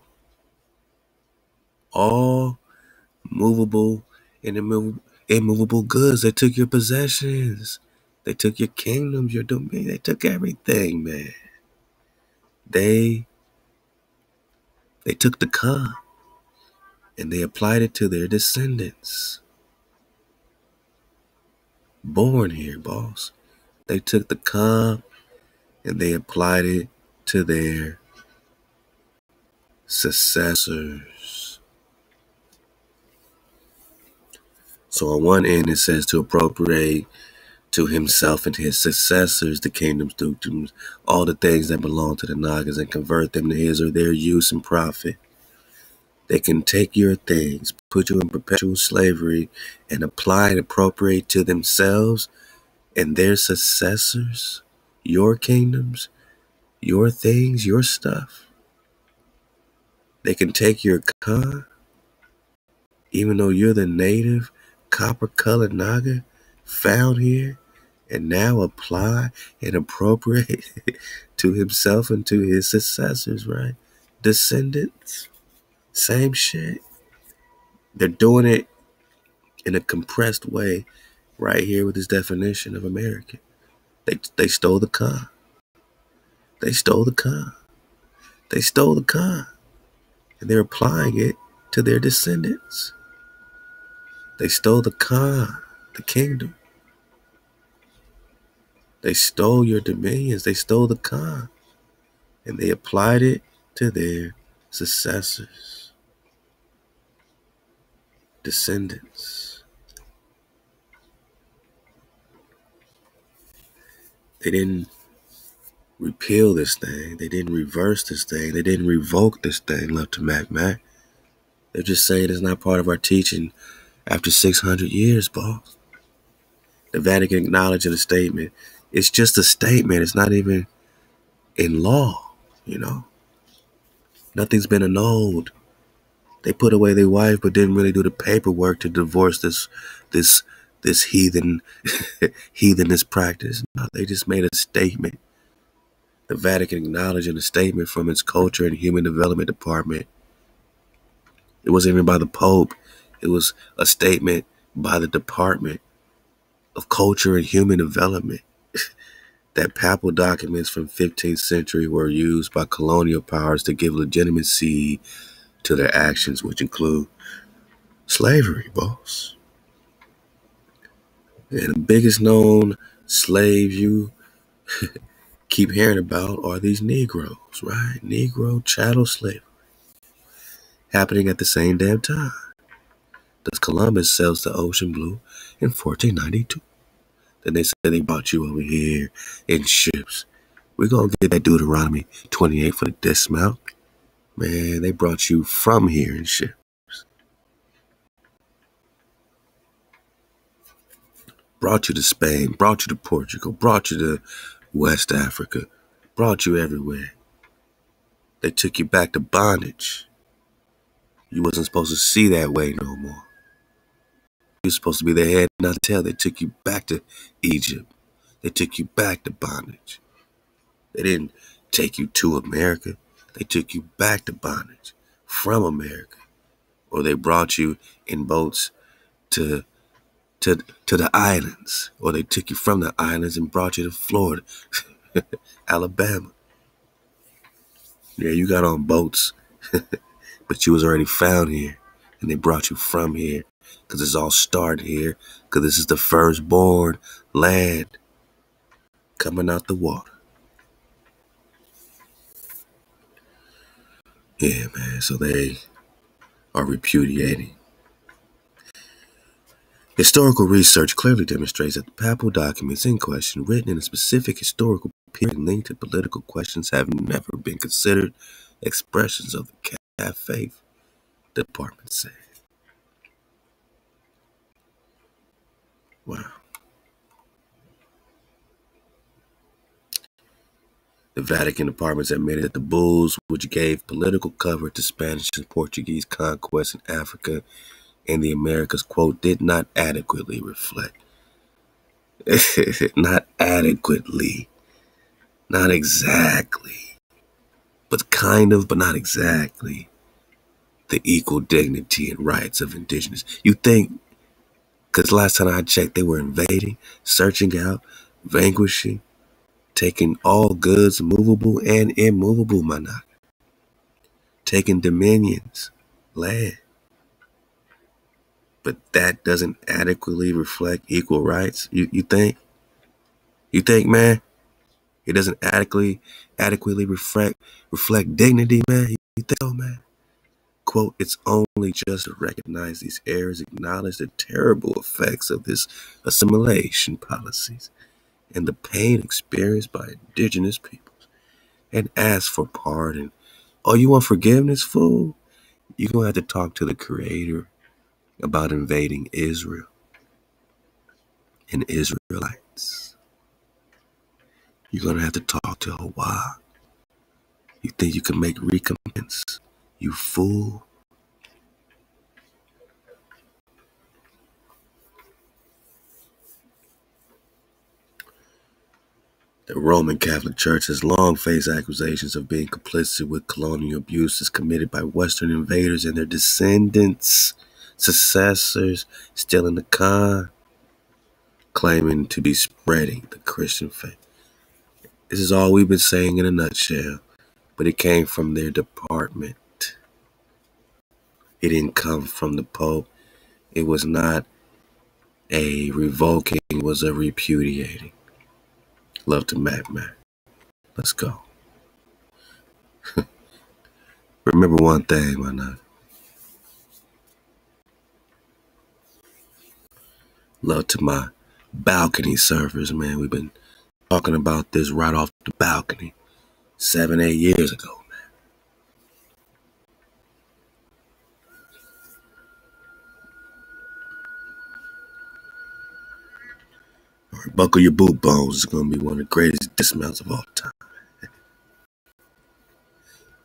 all movable and immovable goods. They took your possessions. They took your kingdoms, your domain. They took everything, man. They took the Khan and they applied it to their descendants. Born here, boss. They took the Khan and they applied it to their successors. So on one end it says to appropriate to himself and his successors the kingdoms, dukedoms, all the things that belong to the Nagas, and convert them to his or their use and profit. They can take your things, put you in perpetual slavery, and apply and appropriate to themselves and their successors, your kingdoms, your things, your stuff. They can take your Khan, even though you're the native copper-colored Naga found here, and now apply and appropriate to himself and to his successors, right? Descendants, same shit. They're doing it in a compressed way right here with this definition of American. They stole the Khan. They stole the Khan. They stole the Khan. And they're applying it to their descendants. They stole the Khan, the kingdom. They stole your dominions. They stole the Khan. And they applied it to their successors, descendants. They didn't repeal this thing. They didn't reverse this thing. They didn't revoke this thing, left to Mac. They're just saying it's not part of our teaching after 600 years, boss. The Vatican acknowledged in a statement. It's just a statement. It's not even in law, you know. Nothing's been annulled. They put away their wife, but didn't really do the paperwork to divorce this heathenist practice. No, they just made a statement. The Vatican acknowledged in a statement from its Culture and Human Development Department. It wasn't even by the Pope. It was a statement by the Department of Culture and Human Development that papal documents from 15th century were used by colonial powers to give legitimacy to their actions, which include slavery, boss. And the biggest known slave you keep hearing about are these Negroes, right? Negro chattel slavery happening at the same damn time as Columbus sails the ocean blue in 1492. Then they say they brought you over here in ships. We're going to get that Deuteronomy 28 for the dismount. Man, they brought you from here in ships. Brought you to Spain, brought you to Portugal, brought you to West Africa, brought you everywhere. They took you back to bondage. You wasn't supposed to see that way no more. You were supposed to be the head, not the tail. They took you back to Egypt. They took you back to bondage. They didn't take you to America. They took you back to bondage from America. Or they brought you in boats to the islands. Or they took you from the islands and brought you to Florida, Alabama. Yeah, you got on boats, but you was already found here. And they brought you from here because it's all started here because this is the firstborn land coming out the water. Yeah, man, so they are repudiating. Historical research clearly demonstrates that the papal documents in question, written in a specific historical period linked to political questions, have never been considered expressions of the Catholic faith, the department said. Wow. The Vatican departments admitted that the bulls, which gave political cover to Spanish and Portuguese conquests in Africa and the Americas, quote, did not adequately reflect. Not adequately. Not exactly. But kind of, but not exactly. The equal dignity and rights of indigenous. You think, because last time I checked, they were invading, searching out, vanquishing, taking all goods, movable and immovable, manak. Taking dominions, land. But that doesn't adequately reflect equal rights, you think? You think, man? It doesn't adequately reflect dignity, man? You think so, man? Quote, it's only just to recognize these errors, acknowledge the terrible effects of this assimilation policies and the pain experienced by indigenous peoples, and ask for pardon. Oh, you want forgiveness, fool? You're going to have to talk to the Creator about invading Israel and Israelites. You're going to have to talk to HaWah. You think you can make recompense? You fool. The Roman Catholic Church has long faced accusations of being complicit with colonial abuses committed by Western invaders and their descendants, successors, still in the con, claiming to be spreading the Christian faith. This is all we've been saying in a nutshell, but it came from their department. It didn't come from the Pope. It was not a revoking, it was a repudiating. Love to Mac. Let's go. Remember one thing, my nut. Love to my balcony servers, man. We've been talking about this right off the balcony 7-8 years ago, man. All right, buckle your boot bones. It's going to be one of the greatest dismounts of all time.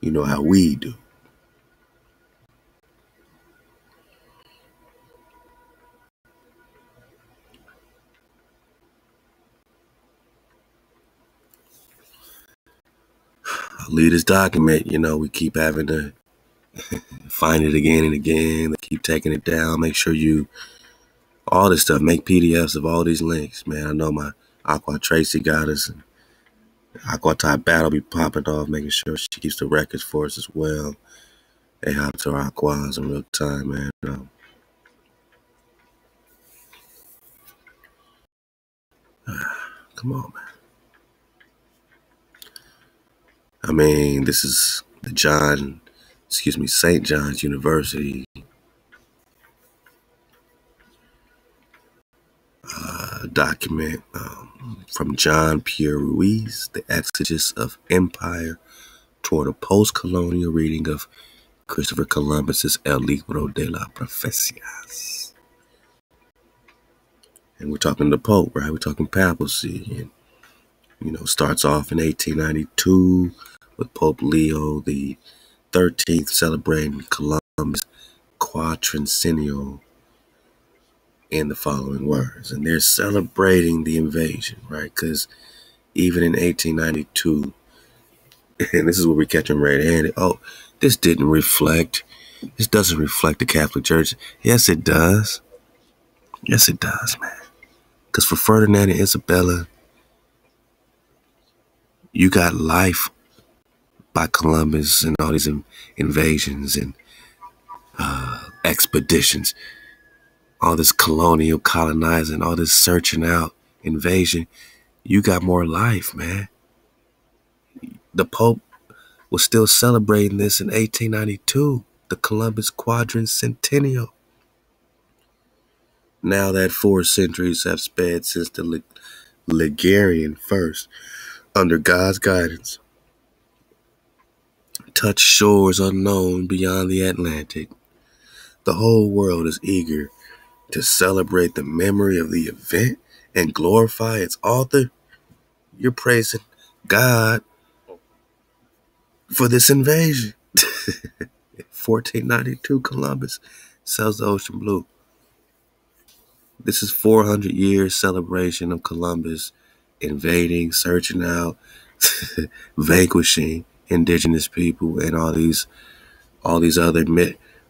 You know how we do. believe this document, we keep having to find it again and again. They keep taking it down. Make sure all this stuff, make PDFs of all these links, man. I know my Aqua Tracy got us, and Aqua Type Battle be popping off, making sure she keeps the records for us as well. They hop to our Aquas in real time, man. Come on, man. I mean, this is the St. John's University document from John Pierre Ruiz, The Exodus of Empire Toward a Post-Colonial Reading of Christopher Columbus's El Libro de las Profecías. And we're talking the Pope, right? We're talking papacy. And, starts off in 1892 with Pope Leo the 13th celebrating Columbus quadricentennial in the following words. And they're celebrating the invasion, right? Because even in 1892, and this is where we catch them red-handed. Oh, this doesn't reflect the Catholic Church. Yes, it does. Yes, it does, man. Because for Ferdinand and Isabella, you got life by Columbus and all these invasions and expeditions, all this colonial colonizing, all this searching out, invasion. You got more life, man. The Pope was still celebrating this in 1892, the Columbus quadricentennial. Now that 4 centuries have sped since the Ligurian first, under God's guidance, touched shores unknown beyond the Atlantic, the whole world is eager to celebrate the memory of the event and glorify its author. You're praising God for this invasion. 1492, Columbus sails the ocean blue. This is 400 years celebration of Columbus invading, searching out, vanquishing indigenous people and all these other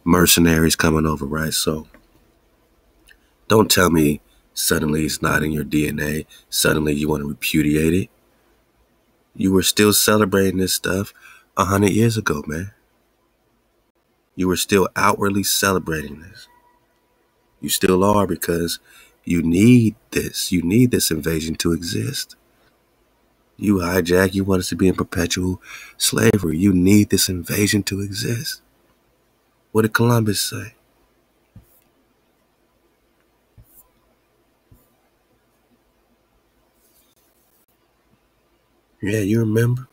mercenaries coming over, right? So don't tell me suddenly it's not in your DNA. Suddenly you want to repudiate it. You were still celebrating this stuff 100 years ago, man. You were still outwardly celebrating this. You still are, because you need this. You need this invasion to exist. You hijack. You want us to be in perpetual slavery. You need this invasion to exist. What did Columbus say? Yeah, you remember?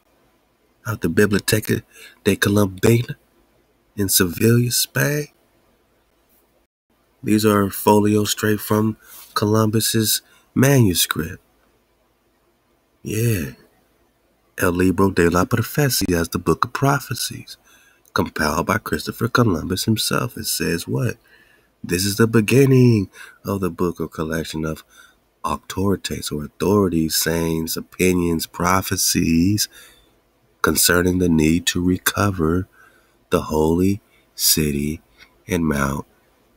Out the Biblioteca de Colombina in Seville, Spain. These are folios straight from Columbus's manuscript. Yeah. El Libro de las Profecías, the Book of Prophecies, compiled by Christopher Columbus himself. It says what? This is the beginning of the book or collection of auctorities or authorities, sayings, opinions, prophecies concerning the need to recover the holy city and Mount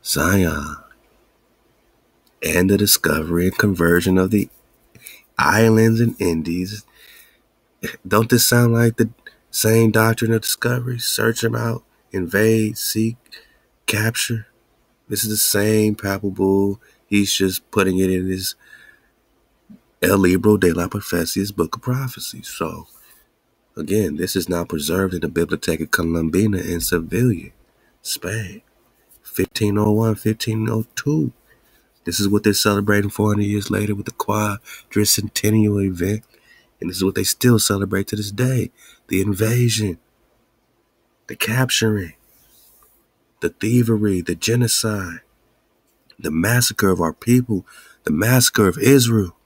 Zion, and the discovery and conversion of the islands and Indies. Don't this sound like the same doctrine of discovery? Search them out, invade, seek, capture. This is the same papal bull. He's just putting it in his El Libro de las Profecías, Book of Prophecies. So, again, this is now preserved in the Biblioteca Colombina in Seville, Spain, 1501, 1502. This is what they're celebrating 400 years later with the quadricentennial event. And this is what they still celebrate to this day. The invasion, the capturing, the thievery, the genocide, the massacre of our people, the massacre of Israel.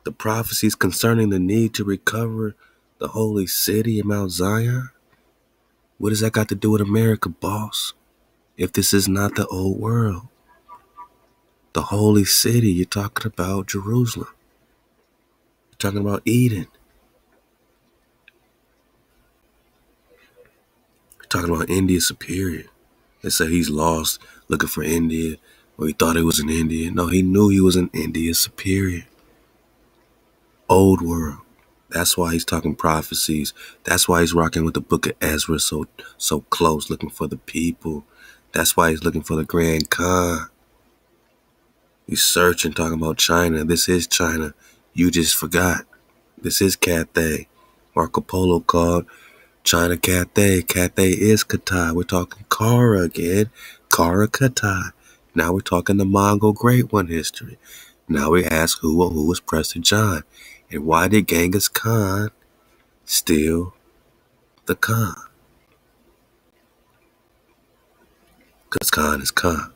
The prophecies concerning the need to recover the holy city in Mount Zion. What does that got to do with America, boss? If this is not the old world. The holy city, you're talking about Jerusalem. talking about Eden. We're talking about India superior. They say he's lost looking for India, or he thought he was an Indian. No, he knew he was an India superior. Old world. That's why he's talking prophecies. That's why he's rocking with the book of Ezra so close, looking for the people. That's why he's looking for the Grand Khan. He's searching, talking about China. This is China. You just forgot. This is Cathay. Marco Polo called China Cathay. Cathay is Katai. We're talking Kara again. Kara Katai. Now we're talking the Mongol Great One history. Now we ask who was Prester John? And why did Genghis Khan steal the Khan? Because Khan is Khan.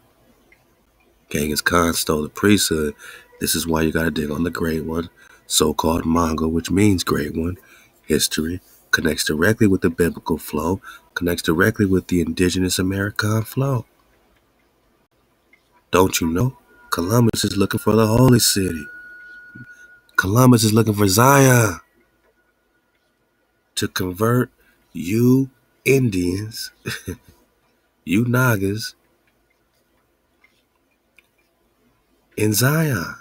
Genghis Khan stole the priesthood. This is why you gotta dig on the Great One, so-called Mongol, which means Great One. History connects directly with the biblical flow, connects directly with the indigenous American flow. Don't you know? Columbus is looking for the holy city. Columbus is looking for Zion to convert you Indians, you Nagas, in Zion.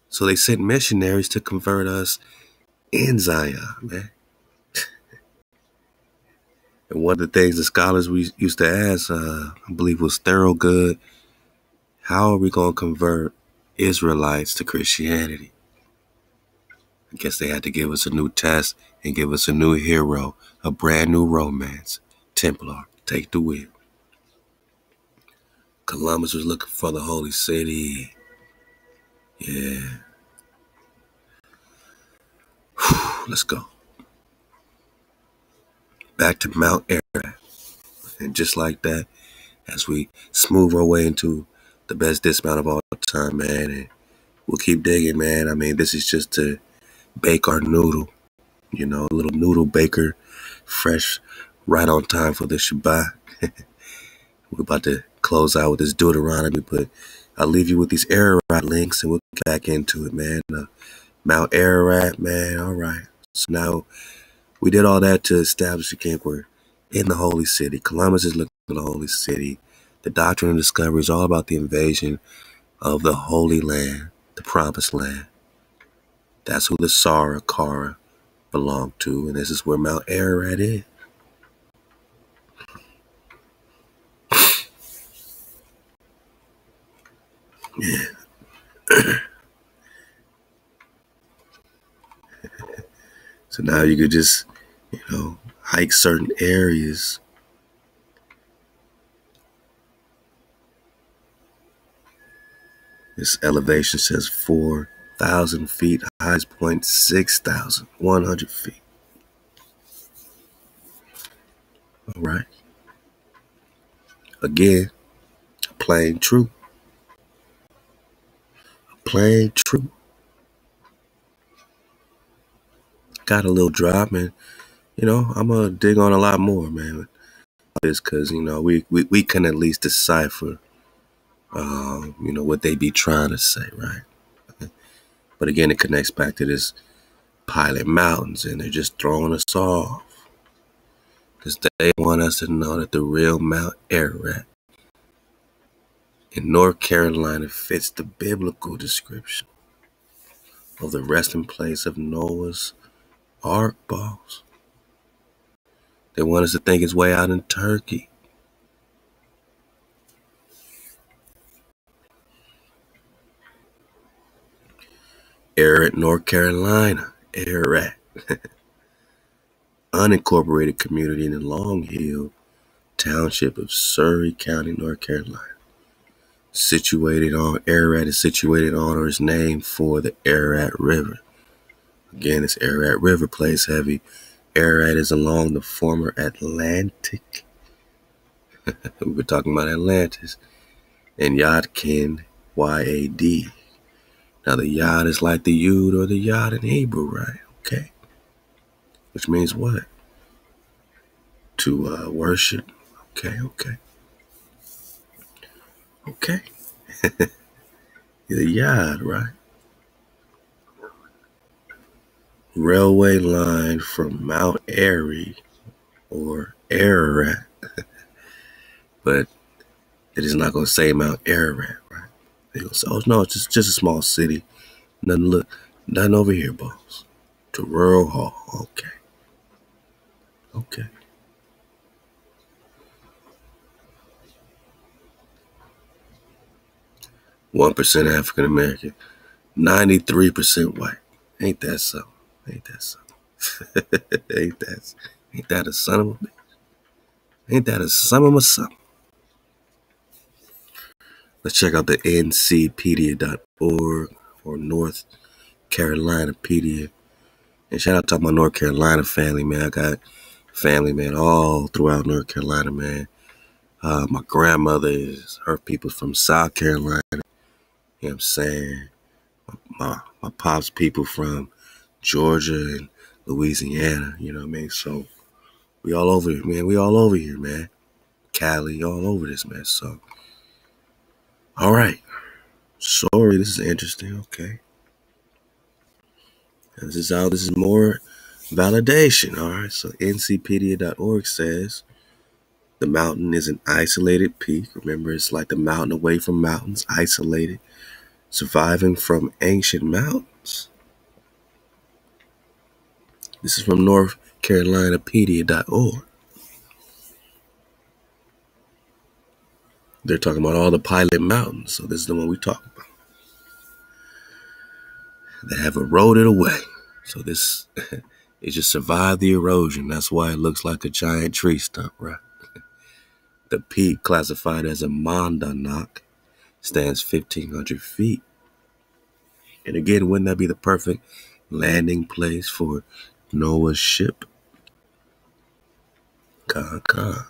So they sent missionaries to convert us in Zion, man. And one of the things the scholars we used to ask, I believe was Thorogood, how are we going to convert Israelites to Christianity? I guess they had to give us a new test and give us a new hero, a brand new romance. Templar, take the wheel. Columbus was looking for the holy city. Yeah. Whew, let's go. Back to Mount Ararat. And just like that, as we smooth our way into the best dismount of all time, man, and we'll keep digging, man. I mean, this is just to bake our noodle, a little noodle baker, fresh, right on time for the Shabbat. We're about to close out with this Deuteronomy, but I'll leave you with these Ararat links and we'll get back into it, man. Mount Ararat, man, all right. So now we did all that to establish the camp. We're in the holy city. Columbus is looking for the holy city. The Doctrine of Discovery is all about the invasion of the Holy Land, the Promised Land. That's who the Sarah Kara belong to, and this is where Mount Ararat is. Yeah. So now you could just, hike certain areas. This elevation says 4,000 feet, highest point 6,100 feet. All right. Again, plain true. Plain true. Got a little drop, and I'm gonna dig on a lot more, man. It's because we can at least decipher, what they be trying to say, right? But again, it connects back to this Pilot Mountains, and they're just throwing us off because they want us to know that the real Mount Ararat in North Carolina fits the biblical description of the resting place of Noah's Ark, boss. They want us to think it's way out in Turkey. Ararat, North Carolina. Ararat. Unincorporated community in the Long Hill Township of Surrey County, North Carolina. Ararat is situated on or is named for the Ararat River. Again, this Ararat River plays heavy. Ararat is along the former Atlantic. We were talking about Atlantis. And Yadkin, Y-A-D. Now the Yad is like the Yud or the Yad in Hebrew, right? Okay. Which means what? To worship. Okay. The Yad, right? railway line from Mount Airy or Ararat, but it is not going to say Mount Ararat, right? They're going to say, oh, no, it's just a small city. Nothing over here, boss. To Rural Hall. Okay. 1% African American, 93% white. Ain't that something? Ain't that a son of a bitch? Ain't that a son of a something? Let's check out the ncpedia.org or North Carolinapedia. And shout out to my North Carolina family, man. I got family, man, all throughout North Carolina, man. My grandmother is her people from South Carolina. You know what I'm saying? My pop's people from Georgia and Louisiana, you know what I mean? So we all over here, man. We all over here, man. Cali, all over this, man. So, all right. Sorry, this is interesting. Okay. This is more validation. All right. So ncpedia.org says the mountain is an isolated peak. Remember, it's like the mountain away from mountains, isolated, surviving from ancient mountains. This is from North Carolinapedia.org. They're talking about all the pilot mountains. So this is the one we talk about. They have eroded away. So this, it just survived the erosion. That's why it looks like a giant tree stump, right? The peak, classified as a Monadnock, stands 1,500 feet. And again, wouldn't that be the perfect landing place for Noah's ship? Ka.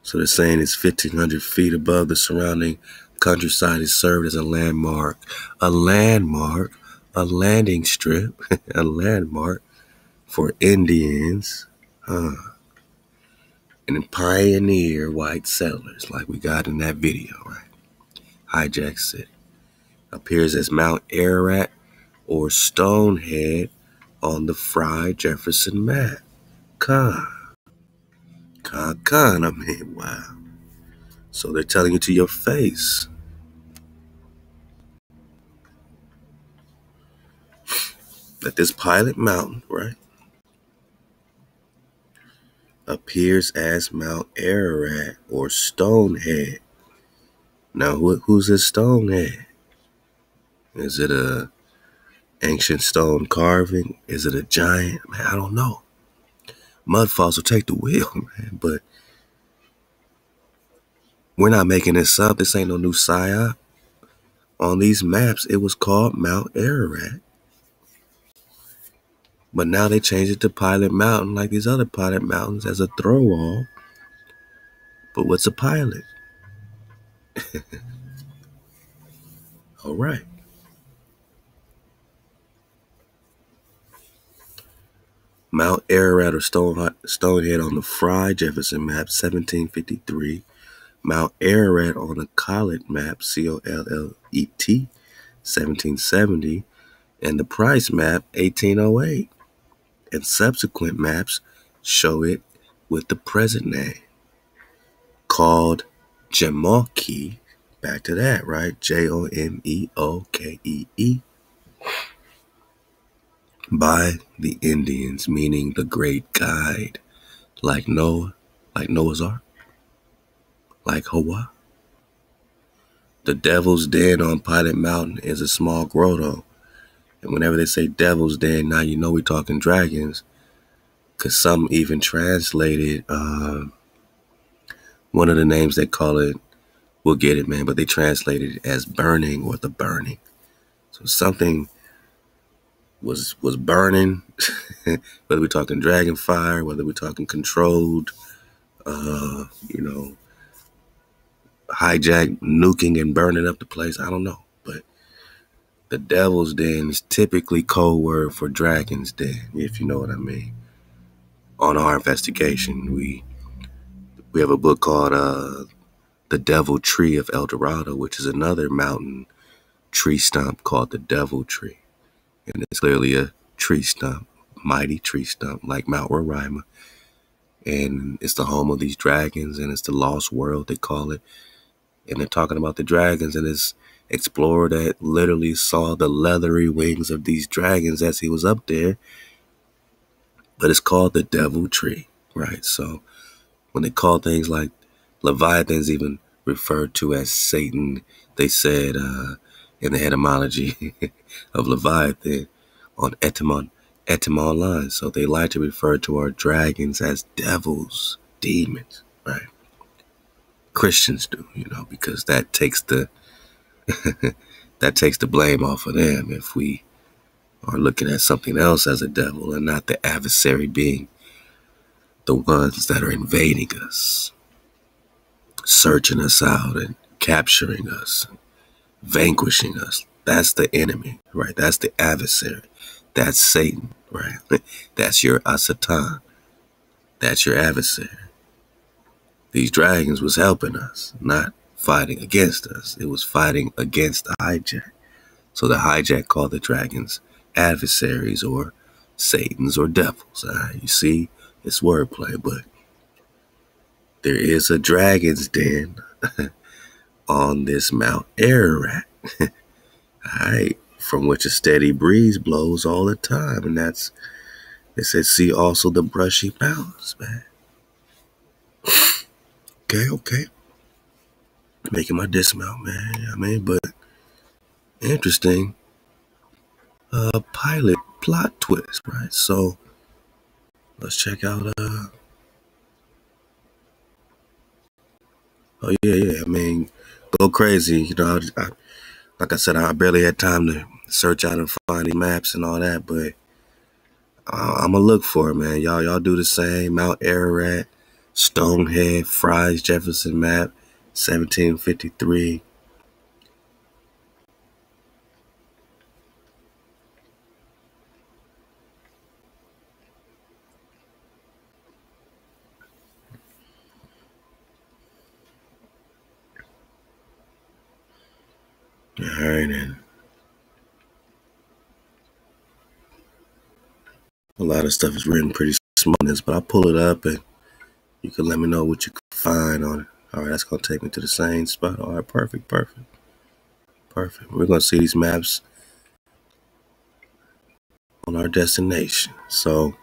So they're saying it's 1,500 feet above the surrounding countryside. Is served as a landmark, a landing strip, a landmark for Indians, and pioneer white settlers like we got in that video, right? Hijack City appears as Mount Ararat or Stonehead on the Fry Jefferson map. I mean, wow. So they're telling you to your face that this pilot mountain, right, appears as Mount Ararat or Stonehead. Now, who's this Stonehead? Is it a ancient stone carving? Is it a giant? Man, I don't know. Mud fossil, take the wheel, man. But we're not making this up. This ain't no new psyop. On these maps, it was called Mount Ararat. But now they changed it to Pilot Mountain like these other pilot mountains as a throw-off. But what's a pilot? All right. Mount Ararat or Stonehead on the Fry Jefferson map, 1753. Mount Ararat on the Collet map, Collet, 1770. And the Price map, 1808. And subsequent maps show it with the present name, called Jamoke. Back to that, right? Jomeokee. By the Indians, meaning the great guide, like Noah, like Noah's Ark, like HaWah. The Devil's Den on Pilot Mountain is a small grotto. And whenever they say Devil's Den, now you know we're talking dragons. Because some even translated one of the names they call it, we'll get it, man, but they translated it as burning or the burning. So something was burning, whether we're talking dragon fire, whether we're talking controlled, hijack, nuking and burning up the place. I don't know. But the Devil's Den is typically code word for Dragon's Den, if you know what I mean. On our investigation, we have a book called the devil tree of El Dorado, which is another mountain tree stump called the devil tree. And it's clearly a tree stump, mighty tree stump like Mount Roraima. And it's the home of these dragons, and it's the lost world, they call it. And they're talking about the dragons, and this explorer that literally saw the leathery wings of these dragons as he was up there. But it's called the devil tree, right? So when they call things like Leviathans even referred to as Satan, they said in the etymology of Leviathan on etymon lines. So they like to refer to our dragons as devils, demons, right? Christians do, because that takes the that takes the blame off of them if we are looking at something else as a devil and not the adversary being the ones that are invading us, searching us out and capturing us, vanquishing us. That's the enemy, right? That's the adversary. That's Satan, right? That's your Asatan. That's your adversary. These dragons was helping us, not fighting against us. It was fighting against the hijack. So the hijack called the dragons adversaries or Satans or devils. You see, it's wordplay, but there is a dragon's den on this Mount Ararat, right, from which a steady breeze blows all the time. And that's, it says, see also the brushy mountains, man. Okay. Making my dismount, man. But interesting pilot plot twist, right? So let's check out oh yeah. Go crazy. I like I said, I barely had time to search out and find the maps and all that, but I'm gonna look for it, man. Y'all do the same. Mount Ararat, Stonehead, Fry's Jefferson map, 1753. All right, and a lot of stuff is written pretty small in this, but I'll pull it up and you can let me know what you can find on it. All right, that's gonna take me to the same spot. All right, perfect. We're gonna see these maps on our destination. So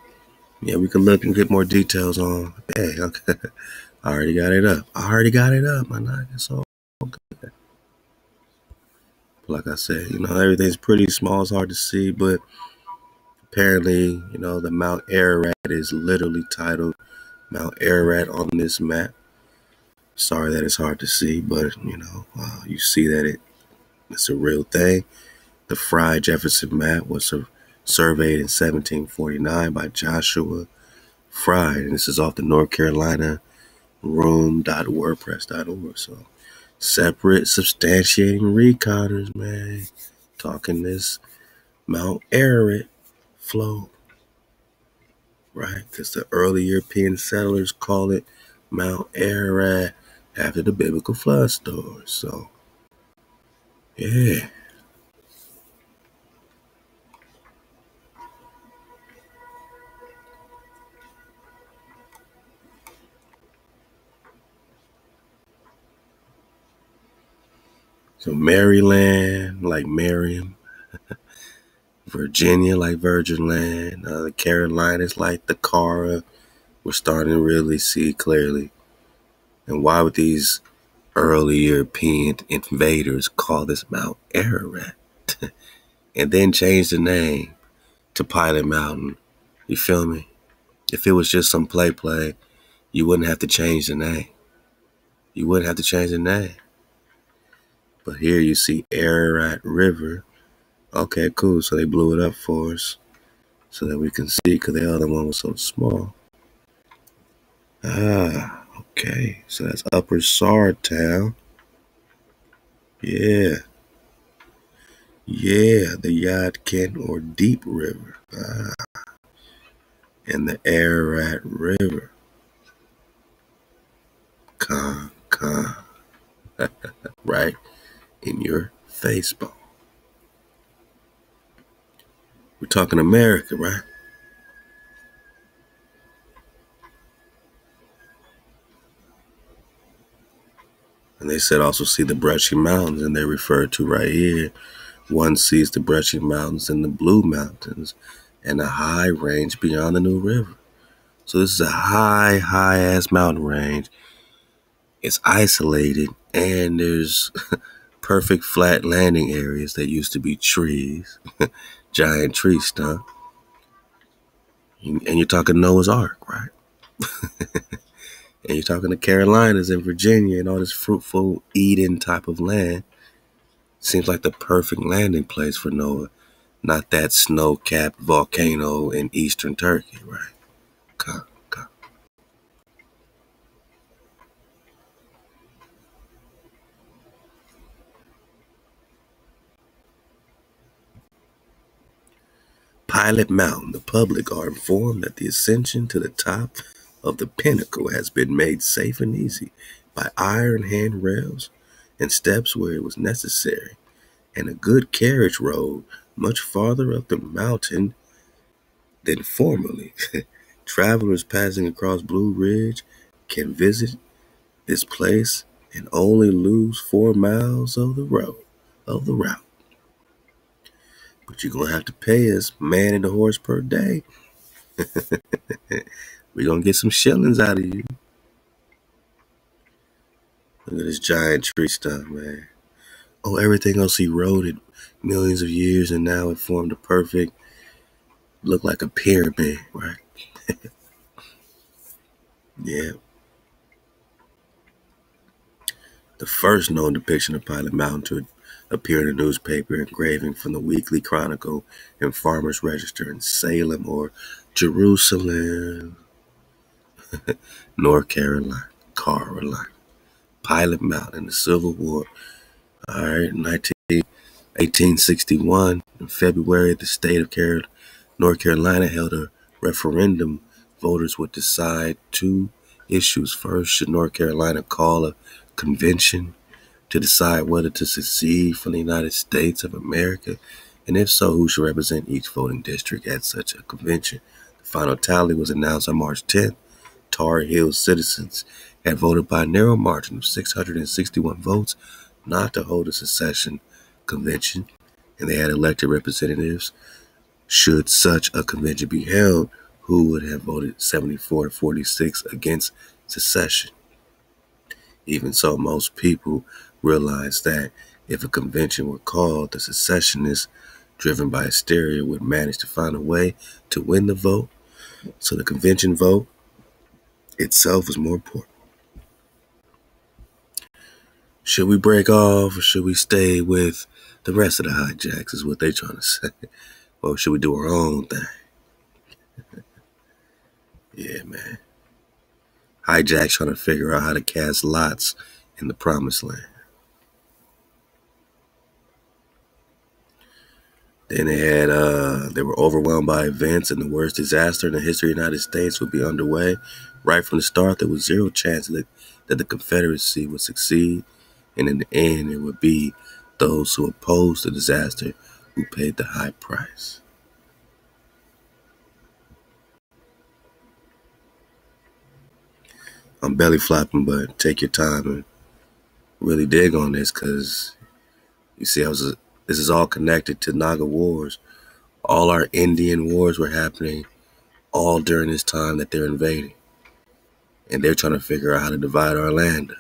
yeah, we can look and get more details on. Hey, okay. I already got it up. My night. It's all good. Like I said, everything's pretty small. It's hard to see, but apparently, the Mount Ararat is literally titled Mount Ararat on this map. Sorry that it's hard to see, but you see that it's a real thing. The Fry Jefferson map was surveyed in 1749 by Joshua Fry, and this is off the North Carolina room.wordpress.org. So separate substantiating reconners, man. Talking this Mount Ararat flow, right? Because the early European settlers call it Mount Ararat after the biblical flood story. So, yeah. So Maryland, like Miriam. Virginia, like Virgin Land. The Carolinas, like the Cara. We're starting to really see clearly. And why would these early European invaders call this Mount Ararat? And then change the name to Pilot Mountain. You feel me? If it was just some play, you wouldn't have to change the name. But here you see Ararat River. Okay, cool. So they blew it up for us so that we can see, because the other one was so small. Okay. So that's Upper Sardtown. Yeah, the Yadkin or Deep River. And the Ararat River. Con. right in your face bone. We're talking America, right? And they said also see the Brushy Mountains, and they refer to right here. One sees the Brushy Mountains and the Blue Mountains and a high range beyond the New River. So this is a high ass mountain range. It's isolated, and there's perfect flat landing areas that used to be trees, giant tree stump. And you're talking Noah's Ark, right? And you're talking the Carolinas and Virginia and all this fruitful Eden type of land. Seems like the perfect landing place for Noah, not that snow-capped volcano in eastern Turkey, right? Come. Pilot Mountain. The public are informed that the ascension to the top of the pinnacle has been made safe and easy by iron handrails and steps where it was necessary, and a good carriage road much farther up the mountain than formerly. Travelers passing across Blue Ridge can visit this place and only lose 4 miles of the route. But you're gonna have to pay us man and a horse per day. We're gonna get some shillings out of you. Look at this giant tree stump, man. Oh, everything else eroded millions of years, and now it formed a perfect, look like a pyramid, right? Yeah. The first known depiction of Pilot Mountain to appear in a newspaper engraving from the Weekly Chronicle and Farmer's Register in Salem or Jerusalem, North Carolina. Pilot Mountain in the Civil War. All right, 1861, in February, the state of North Carolina held a referendum. Voters would decide 2 issues. First, should North Carolina call a convention to decide whether to secede from the United States of America, and if so, who should represent each voting district at such a convention. The final tally was announced on March 10th. Tar Heel citizens had voted by a narrow margin of 661 votes not to hold a secession convention, and they had elected representatives. Should such a convention be held, who would have voted 74 to 46 against secession. Even so, most people realized that if a convention were called, the secessionists, driven by hysteria, would manage to find a way to win the vote. So the convention vote itself was more important. Should we break off or should we stay with the rest of the hijacks is what they're trying to say. Or should we do our own thing? Yeah, man. Hijack's trying to figure out how to cast lots in the promised land. Then they were overwhelmed by events, and the worst disaster in the history of the United States would be underway. Right from the start, there was zero chance that the Confederacy would succeed, and in the end, it would be those who opposed the disaster who paid the high price. I'm belly flopping, but take your time and really dig on this, because you see, this is all connected to Naga wars. All our Indian wars were happening all during this time that they're invading. And they're trying to figure out how to divide our land.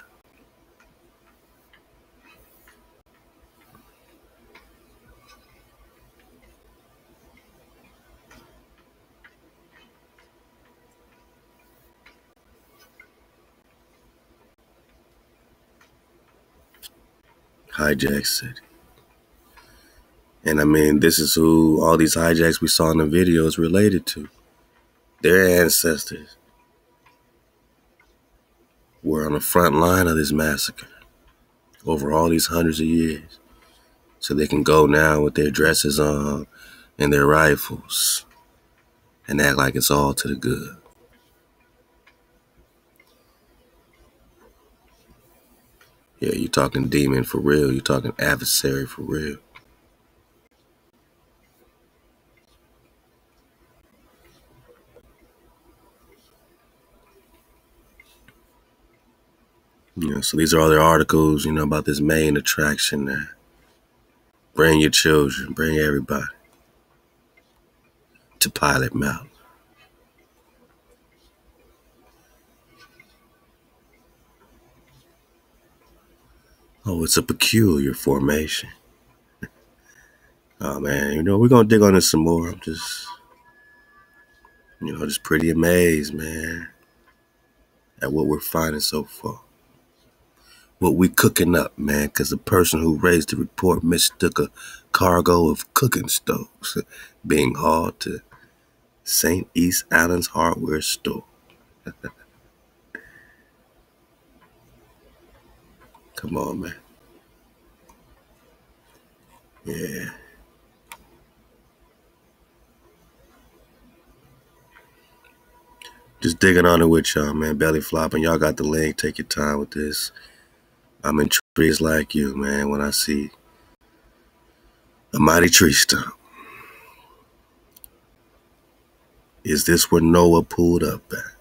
Hijack City. And I mean, this is who all these hijacks we saw in the videos related to. Their ancestors were on the front line of this massacre over all these hundreds of years. So they can go now with their dresses on and their rifles and act like it's all to the good. Yeah, you're talking demon for real. You're talking adversary for real. So these are all the articles, about this main attraction there. Bring your children, bring everybody to Pilot Mountain. Oh, it's a peculiar formation. Oh man, we're gonna dig on this some more. I'm just pretty amazed, man, at what we're finding so far. What we cooking up, man, because the person who raised the report mistook a cargo of cooking stoves being hauled to St. East Allen's hardware store. Come on, man. Yeah. Just digging on it with y'all, man. Belly flopping. Y'all got the link. Take your time with this. I'm intrigued like you, man, when I see a mighty tree stump. Is this where Noah pulled up at?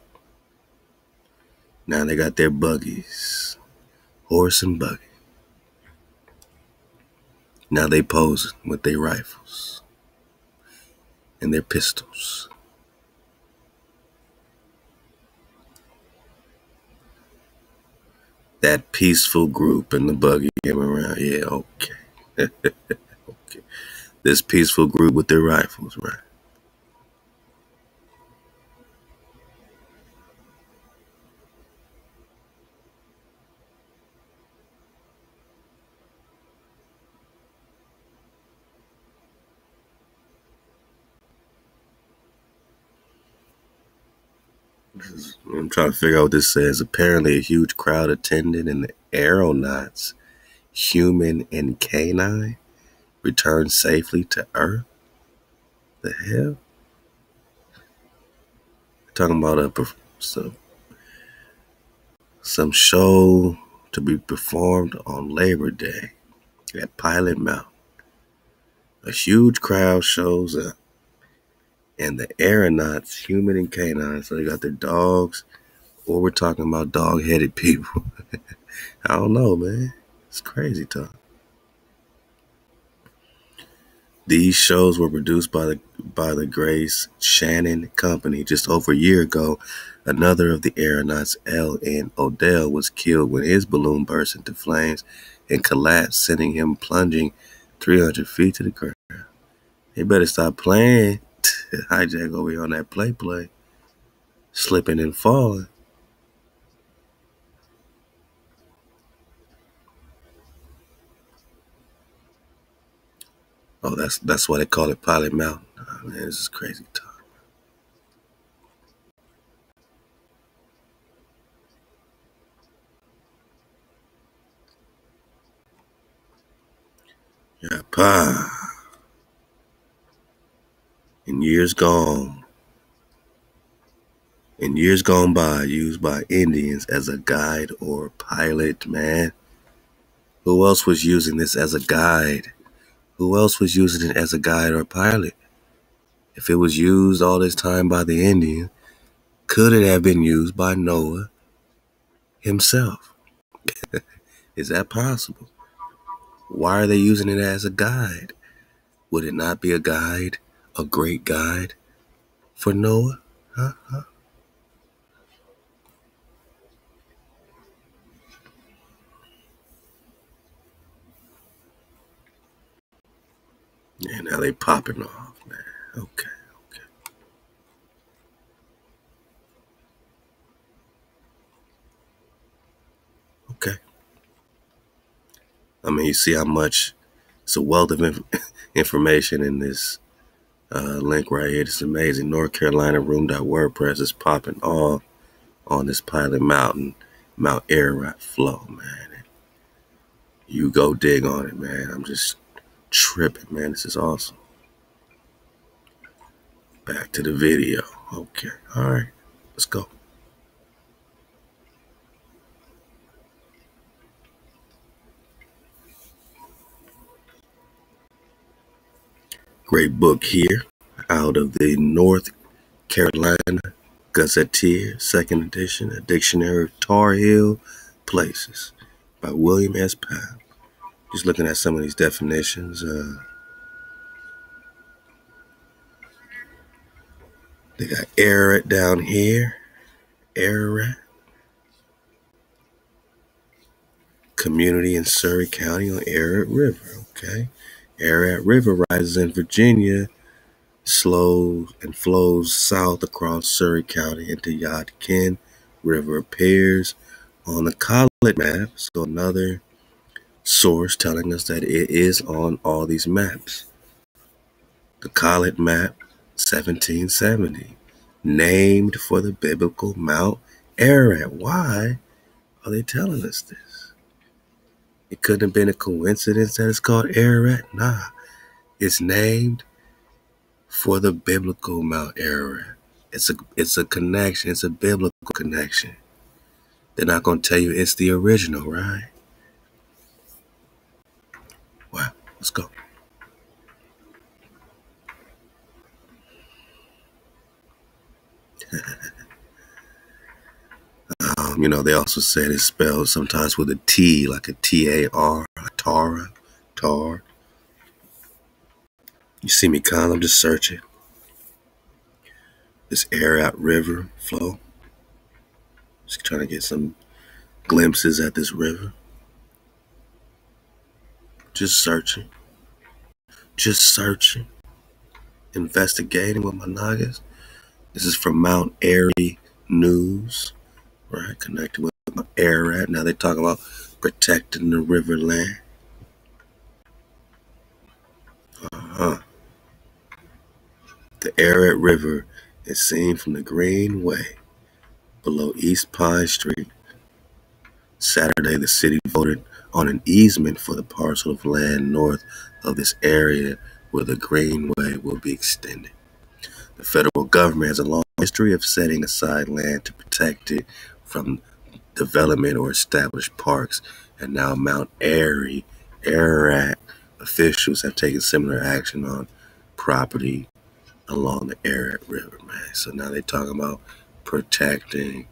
Now they got their buggies. Horse and buggy. Now they posing with their rifles and their pistols. That peaceful group in the buggy came around. Yeah, okay. Okay. This peaceful group with their rifles, right? I'm trying to figure out what this says. Apparently a huge crowd attended and the aeronauts, human and canine, returned safely to Earth. The hell? Talking about some show to be performed on Labor Day at Pilot Mountain. A huge crowd shows up, and the aeronauts, human and canine, so they got their dogs, or we're talking about dog-headed people. I don't know, man. It's crazy talk. These shows were produced by the Grace Shannon Company. Just over a year ago, another of the aeronauts, L.N. Odell, was killed when his balloon burst into flames and collapsed, sending him plunging 300 feet to the ground. They better stop playing. Hijack over here on that play. Slipping and falling. Oh, that's why they call it Pilot Mountain. Oh, man, this is crazy talk. Yeah, pa. In years gone by, used by Indians as a guide or pilot, man. Who else was using this as a guide? Who else was using it as a guide or pilot? If it was used all this time by the Indian, could it have been used by Noah himself? Is that possible? Why are they using it as a guide? Would it not be a guide, a great guide for Noah? Huh? Yeah, now they popping off, man. Okay. I mean, you see how much it's a wealth of information in this link right here. It's amazing. North Carolina room.wordpress is popping off on this Pilot Mountain, Mount Ararat flow, man. And you go dig on it, man. I'm just tripping, man. This is awesome. Back to the video. Okay. All right. Let's go. Great book here out of the North Carolina Gazetteer, second edition, a dictionary of Tar Heel places by William S. Powell. Just looking at some of these definitions. They got Ararat down here. Ararat. Community in Surrey County on Ararat River. Okay. Ararat River rises in Virginia, slows and flows south across Surrey County into Yadkin River. Appears on the College map. So another source telling us that it is on all these maps. The College map, 1770, named for the biblical Mount Ararat. Why are they telling us this? It couldn't have been a coincidence that it's called Ararat. Nah, it's named for the biblical Mount Ararat. It's a connection. It's a biblical connection. They're not going to tell you it's the original, right? Wow, let's go. They also said it's spelled sometimes with a T, like a T-A-R, Tara, Tar. You see me, Con, I'm just searching. This Ararat River flow. Just trying to get some glimpses at this river. Just searching. Investigating with my noggins. This is from Mount Airy News, right? Connected with Ararat. Now they talk about protecting the river land. The Ararat River is seen from the Greenway below East Pine Street. Saturday, the city voted on an easement for the parcel of land north of this area where the Greenway will be extended. The federal government has a long history of setting aside land to protect it from development or established parks, and now Mount Airy, Ararat officials have taken similar action on property along the Ararat River, man. So now they're talking about protecting,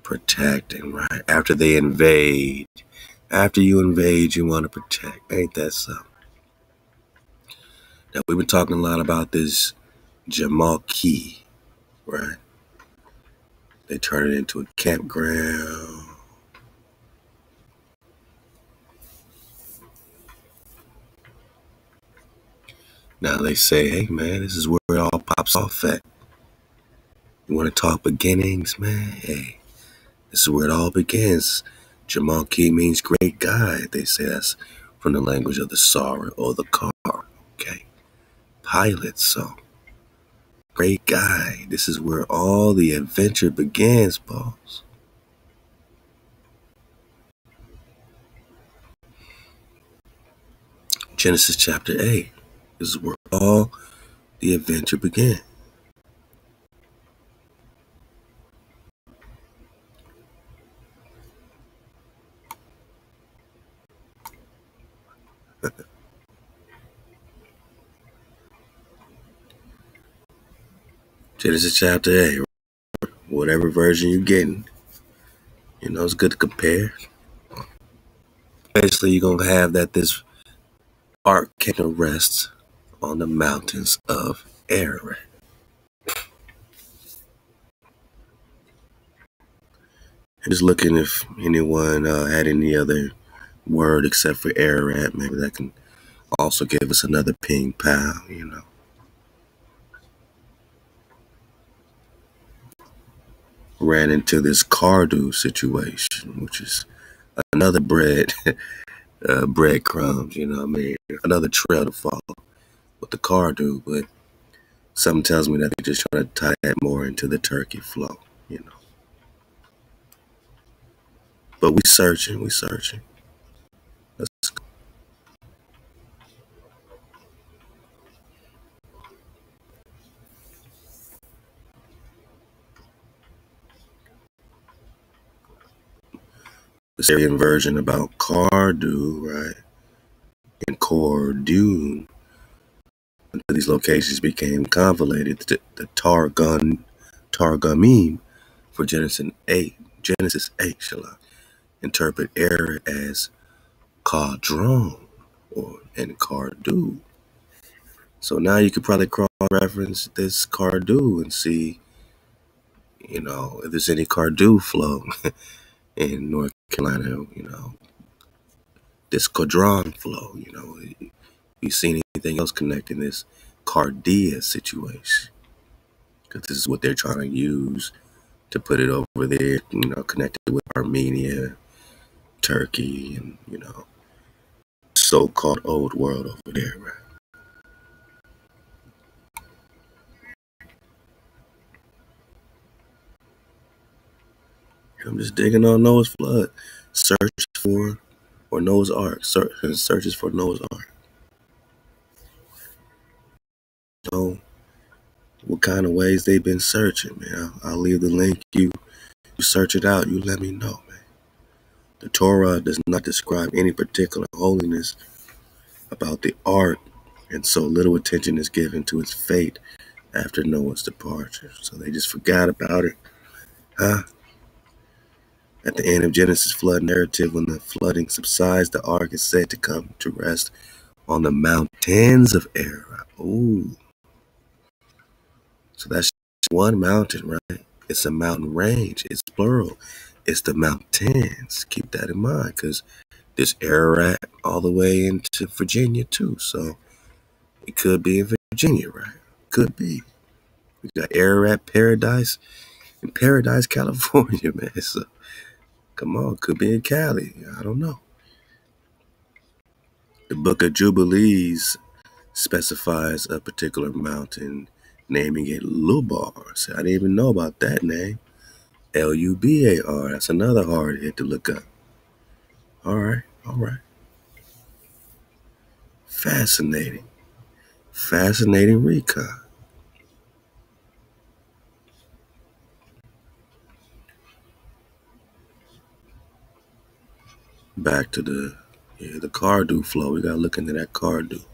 right? After they invade. After you invade, you want to protect. Ain't that something? Now, we've been talking a lot about this Jamal Key, right? They turn it into a campground. Now they say, hey, man, this is where it all pops off at. You want to talk beginnings, man? Hey, this is where it all begins. Jamal Key means great guy. They say that's from the language of the Sara or the car. Okay. Pilot, so great guy. This is where all the adventure begins, boss. Genesis chapter 8. This is where all the adventure began. Genesis chapter 8. Whatever version you're getting, it's good to compare. Basically, you're going to have that this ark can rest on the mountains of Ararat. I'm just looking if anyone had any other word except for Ararat. Maybe that can also give us another ping pal, Ran into this Cardew situation, which is another breadcrumbs, another trail to follow with the Cardew, but something tells me that they're just trying to tie it more into the turkey flow, But we searching. Let's go. The Syrian version about Cardew, right? And Cordoon. these locations became convoluted, the Targumim for Genesis 8 shall interpret Ararat as Cardron and Cardu. So now you could probably cross-reference this Cardu and see, if there's any Cardu flow in North Carolina, this Cardron flow, you seen anything else connecting this Cardia situation? Because this is what they're trying to use to put it over there, connected with Armenia, Turkey, and, so-called old world over there, right? I'm just digging on Noah's flood. Search for, or Noah's Ark. Searches for Noah's Ark. So, what kind of ways they've been searching, man? I'll leave the link. You search it out. You let me know, man. The Torah does not describe any particular holiness about the ark, and so little attention is given to its fate after Noah's departure. So they just forgot about it, huh? At the end of Genesis flood narrative, when the flooding subsides, the ark is said to come to rest on the mountains of Ararat. Ooh. So that's one mountain, right? It's a mountain range. It's plural. It's the mountains. Keep that in mind, because there's Ararat all the way into Virginia, too. So it could be in Virginia, right? Could be. We got Ararat Paradise in Paradise, California, man. So come on, could be in Cali. I don't know. The Book of Jubilees specifies a particular mountain, naming it Lubar. So I didn't even know about that name. Lubar. That's another hard hit to look up. All right. Fascinating recon. Back to the Cardu flow. We gotta look into that Cardu.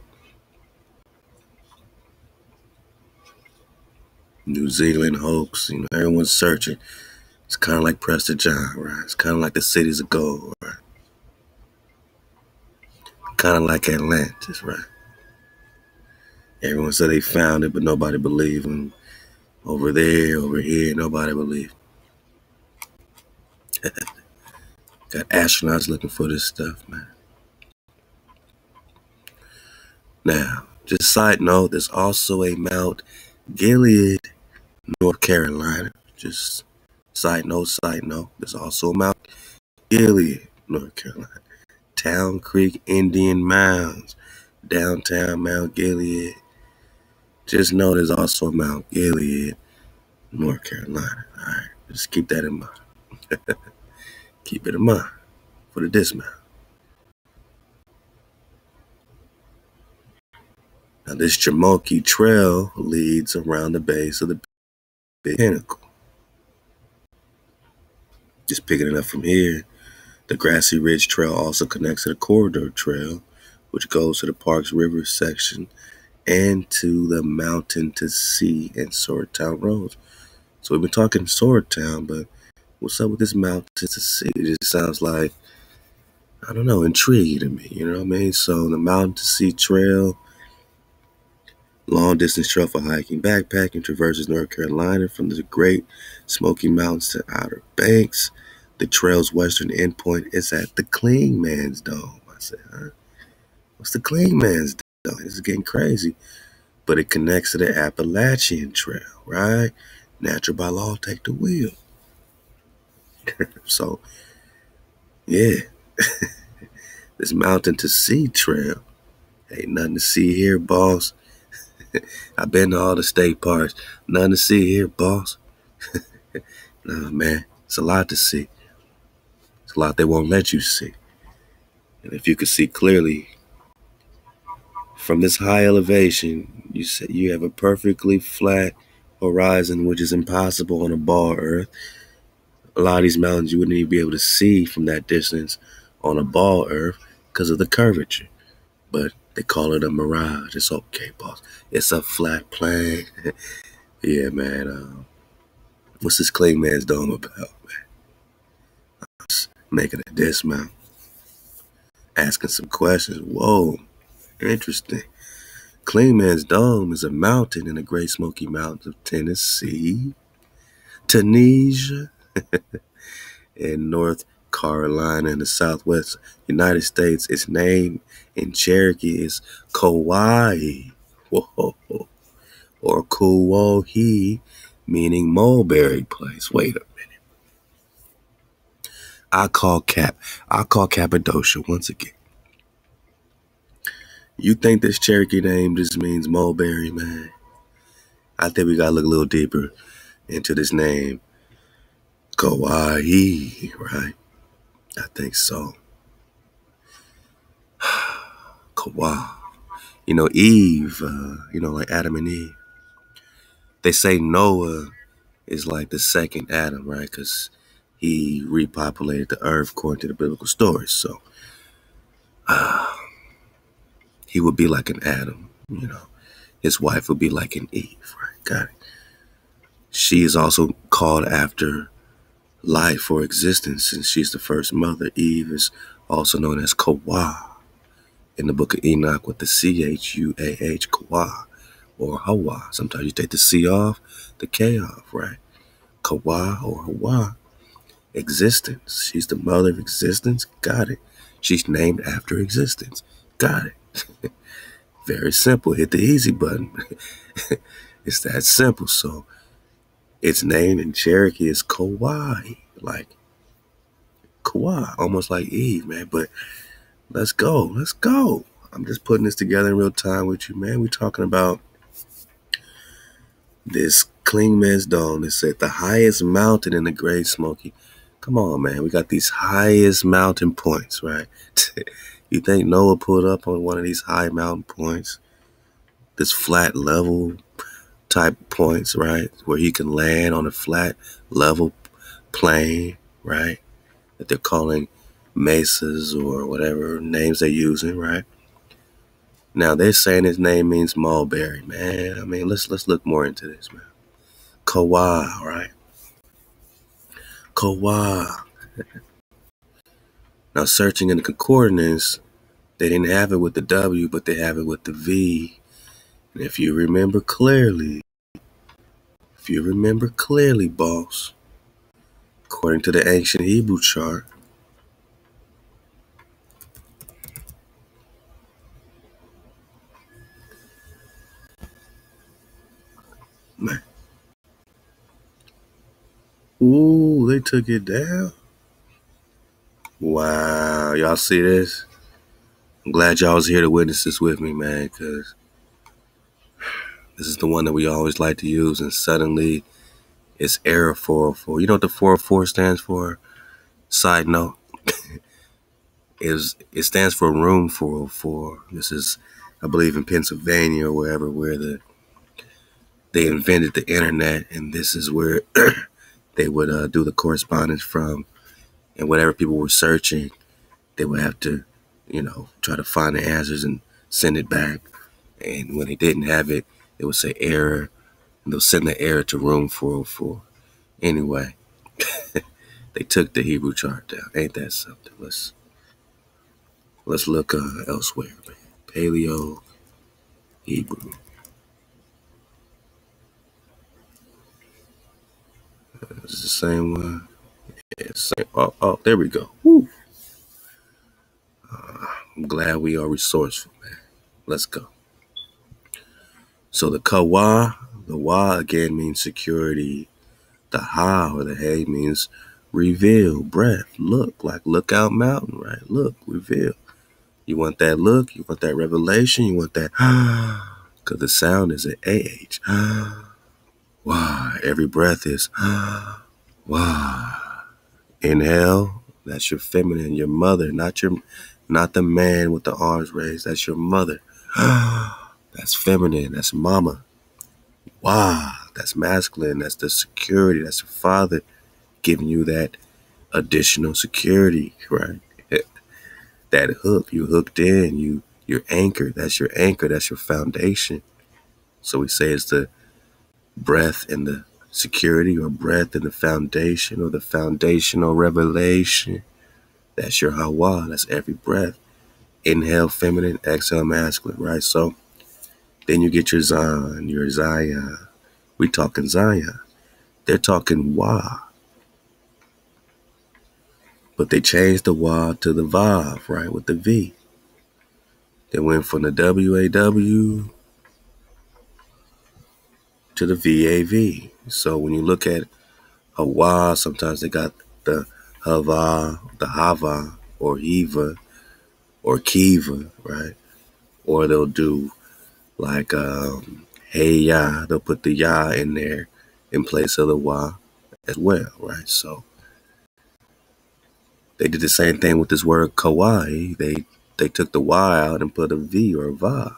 New Zealand hoax. Everyone's searching. It's kind of like Prester John, right? It's kind of like the cities of gold, right? Kind of like Atlantis, right? Everyone said they found it, but nobody believed them. Over there, over here, nobody believed. Got astronauts looking for this stuff, man. Now, just side note, there's also a Mount Gilead, North Carolina. Just side note. There's also a Mount Gilead, North Carolina. Town Creek Indian Mounds, downtown Mount Gilead. Just know there's also a Mount Gilead, North Carolina. All right, just keep that in mind. Keep it in mind for the dismount. Now, this Jamoki Trail leads around the base of the Big Pinnacle. Just picking it up from here, the Grassy Ridge Trail also connects to the Corridor Trail, which goes to the park's river section and to the Mountain to Sea and Swordtown roads. So we've been talking Swordtown, but what's up with this Mountain to Sea? It just sounds like, I don't know, intriguing to me, you know what I mean? So the Mountain to Sea Trail, long distance trail for hiking, backpacking, traverses North Carolina from the Great Smoky Mountains to Outer Banks. The trail's western endpoint is at the Clingman's Dome. I said, huh? What's the Clingman's Dome? This is getting crazy. But it connects to the Appalachian Trail, right? Natural by law, take the wheel. So, yeah. This Mountain to Sea Trail. Ain't nothing to see here, boss. I've been to all the state parks. Nothing to see here, boss. Nah, man. It's a lot to see. It's a lot they won't let you see. And if you could see clearly from this high elevation, you have a perfectly flat horizon, which is impossible on a ball earth. A lot of these mountains you wouldn't even be able to see from that distance on a ball earth because of the curvature. but they call it a mirage. It's okay, boss. It's a flat plane. Yeah, man. What's this Clay Man's Dome about, man? Making a dismount, asking some questions. Whoa, interesting. Clean Man's Dome is a mountain in the Great Smoky Mountains of Tennessee, Tunisia, and North Carolina in the Southwest United States. Its name in Cherokee is Kauai, whoa, or Kuohi, meaning mulberry place. Wait a minute. I call Cappadocia once again. You think this Cherokee name just means mulberry, man? I think we gotta look a little deeper into this name, Kauai, right? I think so. Kauai. You know, Eve, like Adam and Eve. They say Noah is like the second Adam, right? Because he repopulated the earth according to the biblical stories. So he would be like an Adam, His wife would be like an Eve, right? Got it. She is also called after life or existence, since she's the first mother. Eve is also known as Kauai in the book of Enoch with the Chuah, Kauai, or HaWah. Sometimes you take the C off, the K off, right? Kauai or HaWah, existence. She's the mother of existence. Got it. She's named after existence. Got it. Very simple. Hit the easy button. It's that simple. So its name in Cherokee is Kauai, like Kauai, almost like Eve, man. But let's go. I'm just putting this together in real time with you, man. We're talking about this Clean Man's Dome. It said the highest mountain in the Great Smoky. Come on, man. We got these highest mountain points, right? You think Noah pulled up on one of these high mountain points? This flat level type points, right? Where he can land on a flat level plane, right? That they're calling mesas or whatever names they're using, right? Now they're saying his name means mulberry, man. I mean, let's look more into this, man. Kauai, right? Kauai. Now searching in the concordance, they didn't have it with the W, but they have it with the V. And if you remember clearly, boss, according to the ancient Hebrew chart, man. Ooh, they took it down. Wow, y'all see this? I'm glad y'all was here to witness this with me, man, because this is the one that we always like to use, and suddenly it's error 404. You know what the 404 stands for? Side note, it stands for room 404. This is, I believe, in Pennsylvania or wherever, where they invented the internet, and this is where they would do the correspondence from, and whatever people were searching, they would have to, try to find the answers and send it back. And when they didn't have it, it would say error, and they'll send the error to room 404. Anyway, they took the Hebrew chart down. Ain't that something? Let's look elsewhere, man. Paleo Hebrew. Is it the same one? Yeah, same. Oh, there we go. Woo. I'm glad we are resourceful, man. Let's go. So the Kauai, the Wa again means security. The Ha or the Hey means reveal, breath, look, like Lookout Mountain, right? Look, reveal. You want that look? You want that revelation? You want that because the sound is an AH. Wow, every breath is wow. Inhale, that's your feminine, your mother, not the man with the arms raised. That's your mother. That's feminine, that's mama. Wow, that's masculine, that's the security, that's your father giving you that additional security, right? That hook, you hooked in, you Your anchor, that's your anchor, that's your foundation. So we say it's the breath and the security, or breath and the foundation, or the foundational revelation. That's your HaWah. That's every breath. Inhale feminine, exhale masculine, right? So then you get your Zion, your Zion. We talking Zion. They're talking Wah. But they changed the Wah to the Vav, right? With the V. They went from the WAW to the VAV. So when you look at HaWah, sometimes they got the Hava, the Hava, or Hiva, or Kiva, right? Or they'll do like Hey Ya, they'll put the Ya in there in place of the Wa as well, right? So they did the same thing with this word Kauai. They took the Y out and put a V or a Va.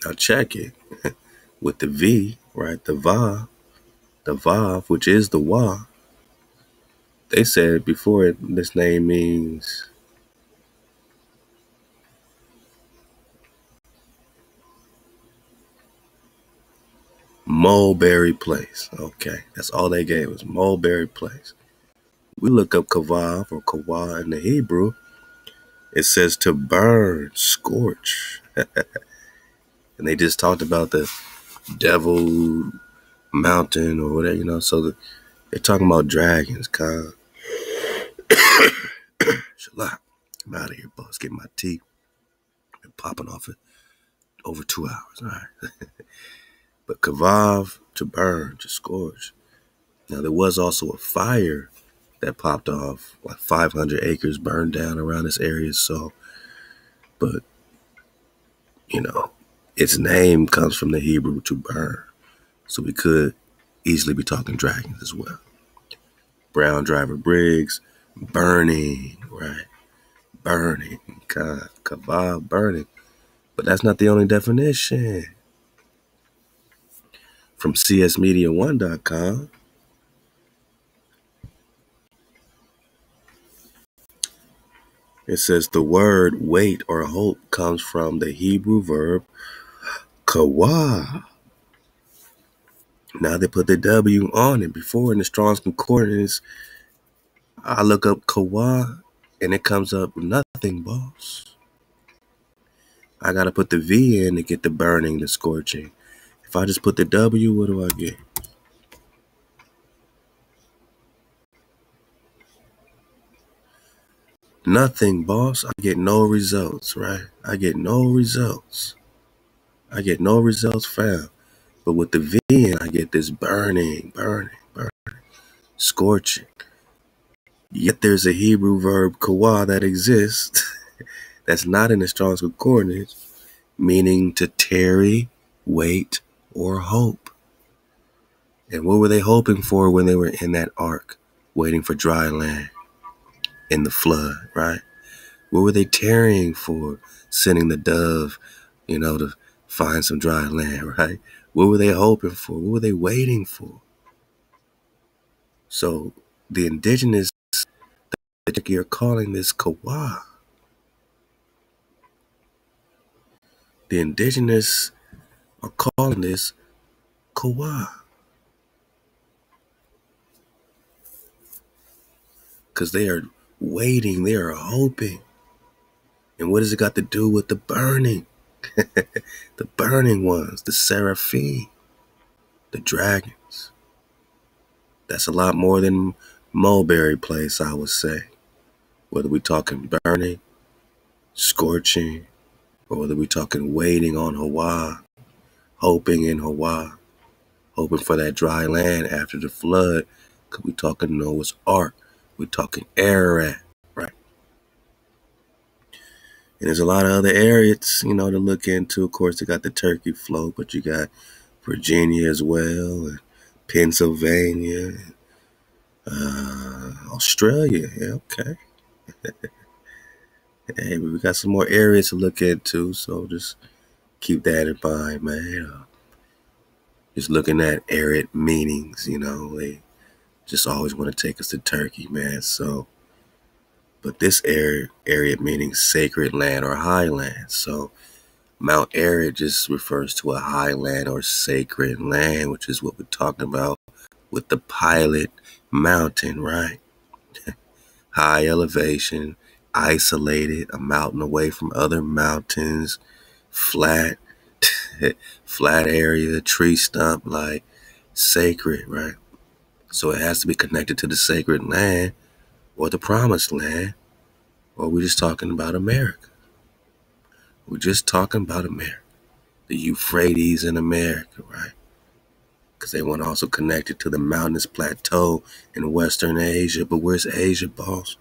Now check it. With the V, right? The Vav, which is the Wa. They said before this name means Mulberry Place. Okay, that's all they gave us, Mulberry Place. We look up Kavav or Kawa in the Hebrew. It says to burn, scorch. And they just talked about the devil mountain or whatever, so they're talking about dragons, kind. Shalak. I'm out of here, boss. Get my tea. Been popping off it over 2 hours. All right. But Kavav, to burn, to scorch. Now, there was also a fire that popped off, like 500 acres burned down around this area. So, but, its name comes from the Hebrew to burn. So we could easily be talking dragons as well. Brown Driver Briggs, burning, right? Burning, Kavav, burning. But that's not the only definition. From csmedia1.com, it says the word wait or hope comes from the Hebrew verb kawah. Now they put the W on it. Before in the Strong's Concordance, I look up kawah and it comes up nothing, boss. I gotta put the V in to get the burning, the scorching. If I just put the W, what do I get? Nothing, boss. I get no results, right? I get no results. I get no results found. But with the V in, I get this burning, scorching. Yet there's a Hebrew verb kawah that exists that's not in the Strong's Concordance, meaning to tarry, wait, or hope. And what were they hoping for when they were in that ark, waiting for dry land in the flood, right? What were they tarrying for, sending the dove, to find some dry land, right? What were they hoping for? What were they waiting for? So the indigenous, you're calling this kawah. The indigenous are calling this kawah. Because they are waiting, they are hoping. And what has it got to do with the burning? The burning ones, the seraphim, the dragons. That's a lot more than Mulberry Place, I would say. Whether we're talking burning, scorching, or whether we're talking waiting on HaWah, hoping in HaWah, hoping for that dry land after the flood, because we're talking Noah's Ark. We're talking Ararat, right? And there's a lot of other areas, to look into. Of course, they got the Turkey float, but you got Virginia as well, and Pennsylvania, Australia. Yeah, okay. Hey, we got some more areas to look into, so just keep that in mind, man. Just looking at arid meanings, they just always want to take us to Turkey, man. So, but this area meaning sacred land or highland. So Mount Ararat just refers to a highland or sacred land, which is what we're talking about with the Pilot Mountain, right? High elevation, isolated, a mountain away from other mountains, flat, flat area, tree stump, like sacred, right? So it has to be connected to the sacred land or the promised land, or we're just talking about America. We're just talking about America. The Euphrates in America, right? Because they want to also connect it to the mountainous plateau in Western Asia. But where's Asia, boss?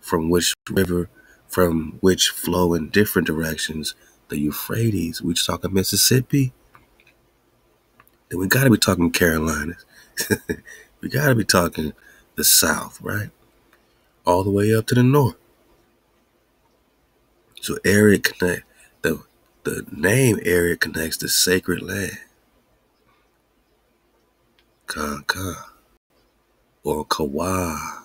From which river, from which flow in different directions? The Euphrates. We just talking Mississippi? Then we got to be talking Carolinas. We got to be talking the South, right? All the way up to the north. So area connect, the name area connects to sacred land. Kanka or Kawa.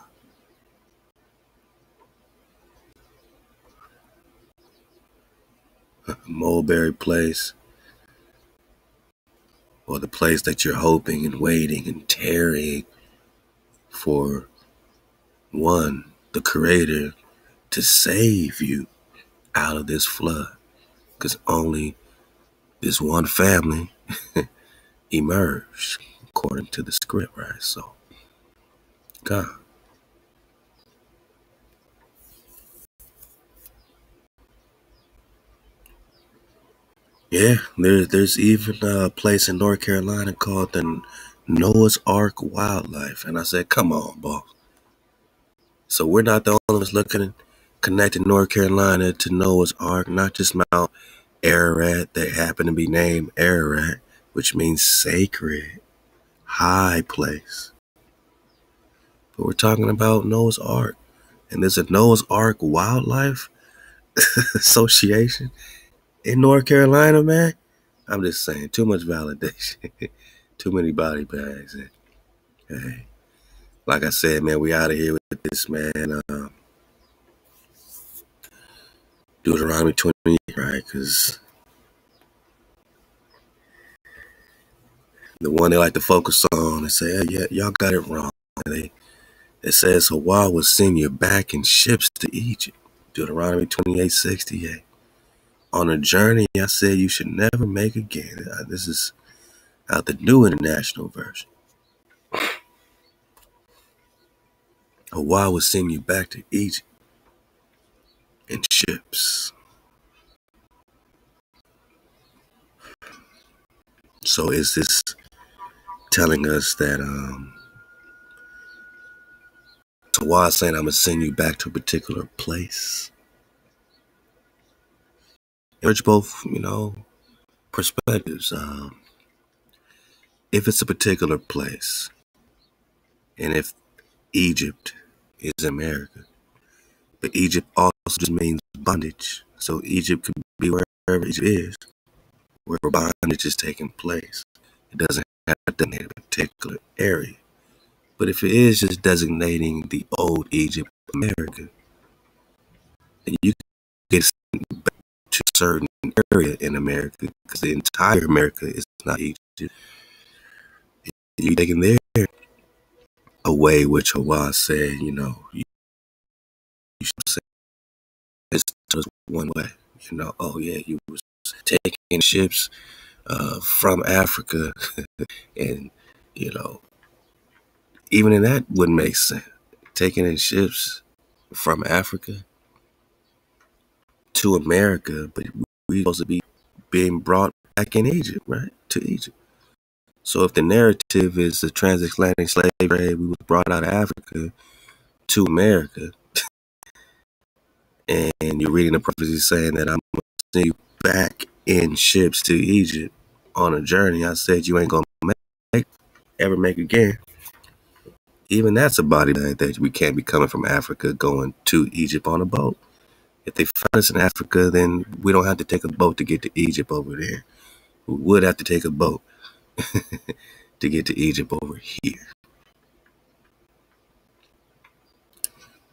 Mulberry Place, or the place that you're hoping and waiting and tarrying for one, the Creator, to save you out of this flood. Because only this one family emerged according to the script, right? So, God. Yeah, there's even a place in North Carolina called the Noah's Ark Wildlife. And I said, come on, boss. So we're not the only ones looking at connecting North Carolina to Noah's Ark, not just Mount Ararat that happen to be named Ararat, which means sacred, high place. But we're talking about Noah's Ark. And there's a Noah's Ark Wildlife Association in North Carolina, man. I'm just saying, too much validation. Too many body bags. And, hey, like I said, man, we out of here with this, man. Deuteronomy 20, right? Because the one they like to focus on and say, hey, yeah, y'all got it wrong. It says HaWah will send you back in ships to Egypt. Deuteronomy 28:68. On a journey I said you should never make again. This is out the New International Version. HaWah will send you back to Egypt in ships. So is this telling us that HaWah saying I'm going to send you back to a particular place? Urge both, perspectives. If it's a particular place, and if Egypt is America, but Egypt also just means bondage. So Egypt could be wherever Egypt is, where bondage is taking place. It doesn't have to designate a particular area. But if it is just designating the old Egypt, America, then you can get sent back to a certain area in America, because the entire America is not Egypt. You taking there away, which HaWah said, you should say it's just one way. Oh yeah, you was taking ships from Africa, and even in that wouldn't make sense. Taking in ships from Africa to America, but we supposed to be being brought back in Egypt, right? To Egypt. So if the narrative is the transatlantic slave trade, we was brought out of Africa to America, and you're reading the prophecy saying that I'm going to send you back in ships to Egypt on a journey I said you ain't going to ever make again. Even that's a body that we can't be coming from Africa going to Egypt on a boat. If they find us in Africa, then we don't have to take a boat to get to Egypt over there. We would have to take a boat to get to Egypt over here.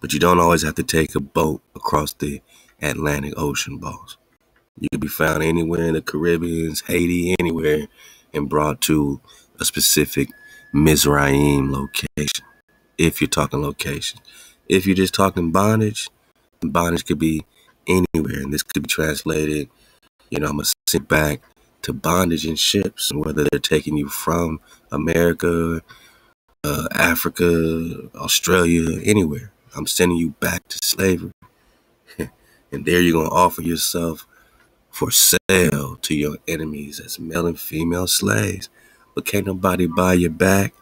But you don't always have to take a boat across the Atlantic Ocean, boss. You can be found anywhere in the Caribbean, Haiti, anywhere, and brought to a specific Mizraim location. If you're talking location. If you're just talking bondage, bondage could be anywhere. And this could be translated, I'm going to sit back to bondage in ships, and whether they're taking you from America, Africa, Australia, anywhere. I'm sending you back to slavery. And there you're going to offer yourself for sale to your enemies as male and female slaves. But can't nobody buy you back,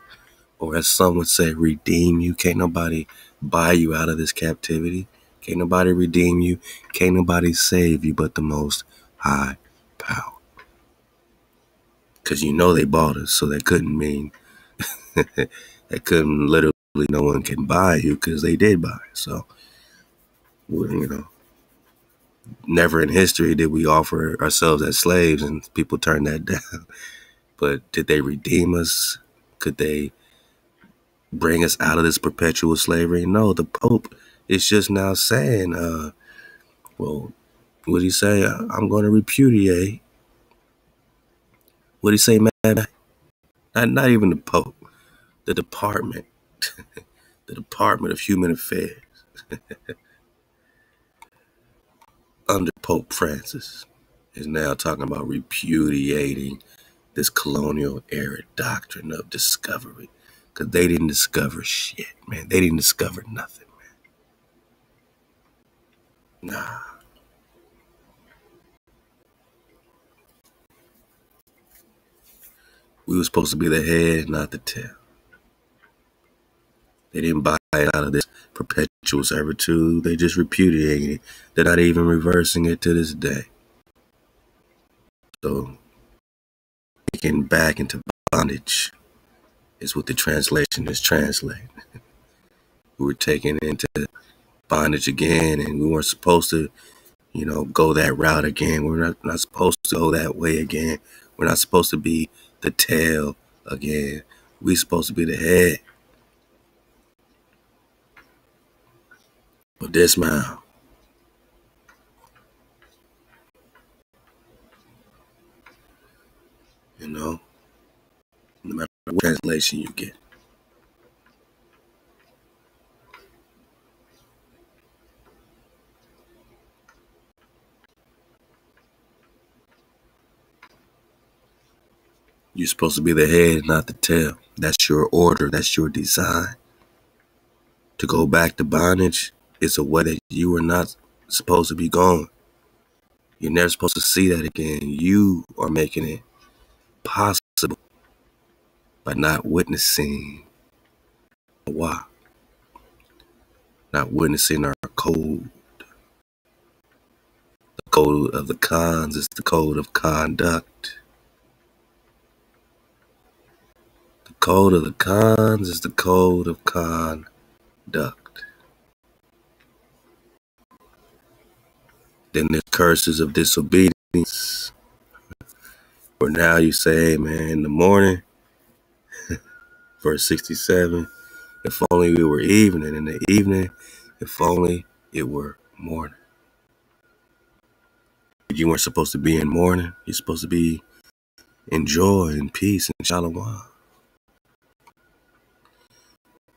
or as some would say, redeem you. Can't nobody buy you out of this captivity. Can't nobody redeem you. Can't nobody save you but the Most High Power. Because they bought us, so that couldn't mean, that couldn't literally, no one can buy you, because they did buy it. So, never in history did we offer ourselves as slaves and people turned that down. But did they redeem us? Could they bring us out of this perpetual slavery? No, the Pope is just now saying, well, what did he say? I'm going to repudiate. What did he say, man? Not even the Pope. The Department. The Department of Human Affairs. Under Pope Francis is now talking about repudiating this colonial era doctrine of discovery. Because they didn't discover shit, man. They didn't discover nothing, man. Nah. We were supposed to be the head, not the tail. They didn't buy it out of this perpetual servitude. They just repudiated it. They're not even reversing it to this day. So, getting back into bondage is what the translation is translating. We were taken into bondage again, and we weren't supposed to, go that route again. We're not supposed to go that way again. We're not supposed to be the tail again. We're supposed to be the head. But dismount. No matter what translation you get. You're supposed to be the head, not the tail. That's your order. That's your design. To go back to bondage is a way that you are not supposed to be going. You're never supposed to see that again. You are making it possible by not witnessing HaWah, not witnessing our code. The code of the cons is the code of conduct. The code of the cons is the code of conduct. Then there's curses of disobedience. Where now you say, hey man, in the morning, verse 67, if only we were evening. In the evening, if only it were morning. You weren't supposed to be in mourning. You're supposed to be in joy and peace and shalom.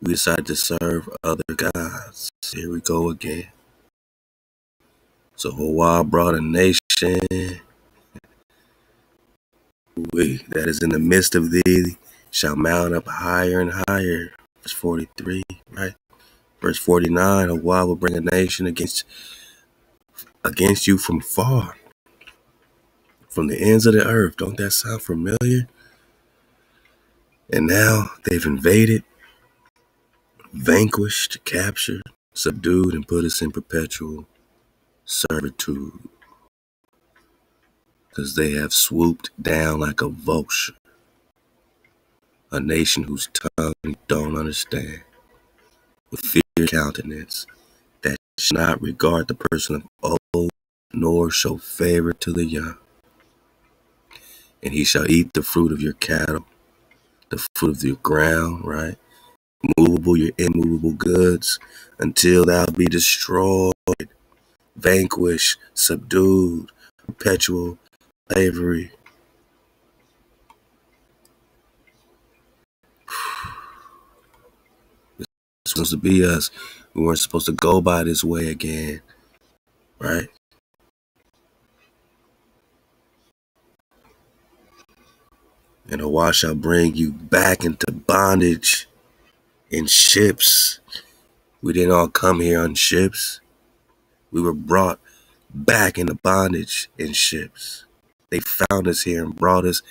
We decided to serve other gods. Here we go again. So HaWah brought a nation that is in the midst of thee shall mount up higher and higher. Verse 43, right? Verse 49, HaWah will bring a nation against you from far, from the ends of the earth. Don't that sound familiar? And now they've invaded, vanquished, captured, subdued, and put us in perpetual servitude. Because they have swooped down like a vulture. A nation whose tongue you don't understand. With fear countenance, that shall not regard the person of old, nor show favor to the young. And he shall eat the fruit of your cattle, the fruit of your ground, right? movable, your immovable goods, until thou be destroyed, vanquished, subdued, perpetual slavery. It's supposed to be us. We weren't supposed to go by this way again, right? And HaWah shall bring you back into bondage in ships. We didn't all come here on ships. We were brought back into bondage in ships. They found us here and brought us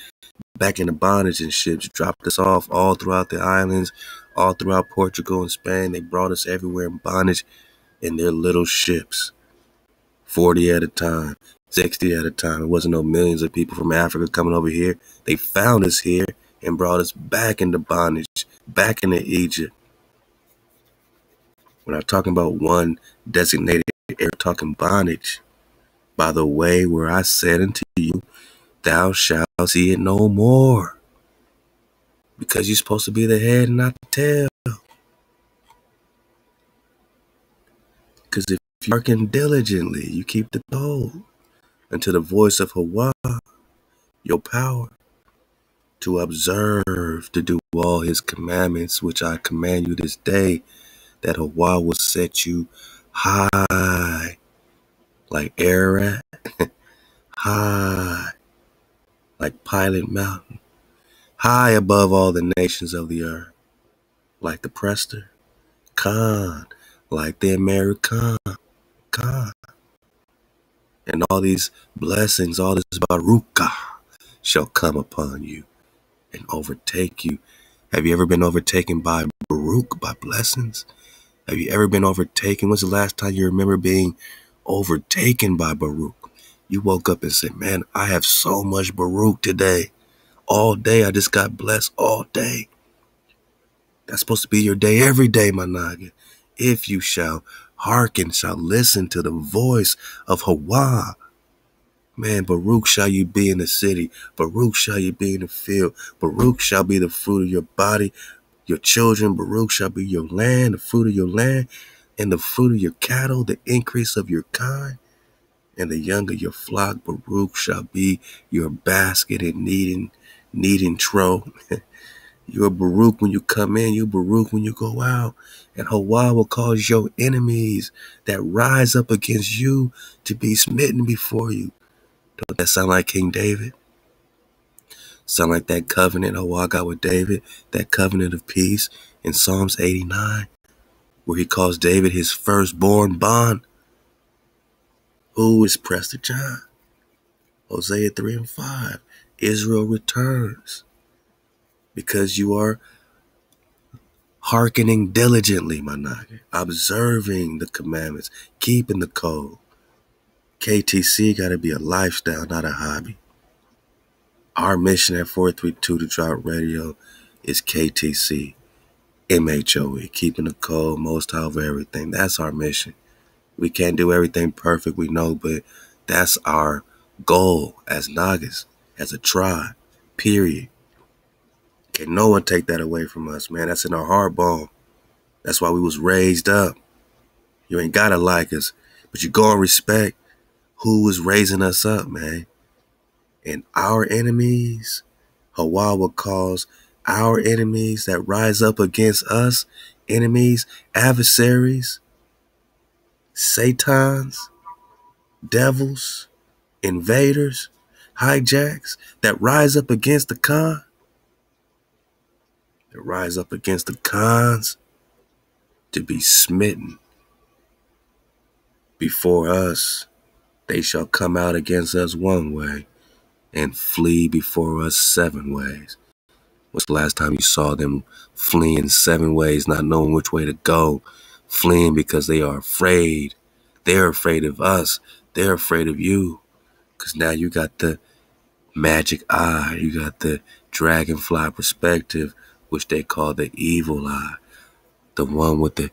back into bondage in ships, dropped us off all throughout the islands, all throughout Portugal and Spain. They brought us everywhere in bondage in their little ships, 40 at a time, 60 at a time. It wasn't no millions of people from Africa coming over here. They found us here and brought us back into bondage, back into Egypt. We're not talking about one designated area, talking bondage. By the way, where I said unto you, thou shalt see it no more. Because you're supposed to be the head and not the tail. Because if you hearken diligently, you keep the code unto the voice of HaWah, your power, to observe, to do all his commandments, which I command you this day, that HaWah will set you high, like Ararat, high, like Pilot Mountain, high above all the nations of the earth, like the Prester, Khan, like the American, Khan. And all these blessings, all this Baruka shall come upon you and overtake you. Have you ever been overtaken by Baruch, by blessings? Have you ever been overtaken? When's the last time you remember being overtaken by Baruch? You woke up and said, man, I have so much Baruch today. All day, I just got blessed all day. That's supposed to be your day every day, my noggin. If you shall hearken, shall listen to the voice of HaWah. Man, Baruch shall you be in the city. Baruch shall you be in the field. Baruch shall be the fruit of your body, your children. Baruch shall be your land, the fruit of your land, and the fruit of your cattle, the increase of your kind, and the young of your flock. Baruch shall be your basket and kneading trough. You're Baruch when you come in, you're Baruch when you go out. And HaWah will cause your enemies that rise up against you to be smitten before you. Don't that sound like King David? Sound like that covenant HaWah got with David, that covenant of peace in Psalms 89, where he calls David his firstborn bond. Who is Prester John? Hosea 3 and 5. Israel returns because you are hearkening diligently, my noggin, observing the commandments, keeping the code. KTC got to be a lifestyle, not a hobby. Our mission at 432 to Drop Radio is KTC, MHOE, keeping the code, most high over everything. That's our mission. We can't do everything perfect, we know, but that's our goal as Nagas, as a tribe, period. Can no one take that away from us, man. That's in our heart bone. That's why we was raised up. You ain't gotta like us, but you go and respect who was raising us up, man. And our enemies, HaWah will cause our enemies that rise up against us, enemies, adversaries, satans, devils, invaders, hijacks, that rise up against the Khan, that rise up against the Khans, to be smitten before us. They shall come out against us one way and flee before us 7 ways. What's the last time you saw them fleeing 7 ways, not knowing which way to go, fleeing because they are afraid? They're afraid of us. They're afraid of you. Because now you got the magic eye. You got the dragonfly perspective, which they call the evil eye. The one with the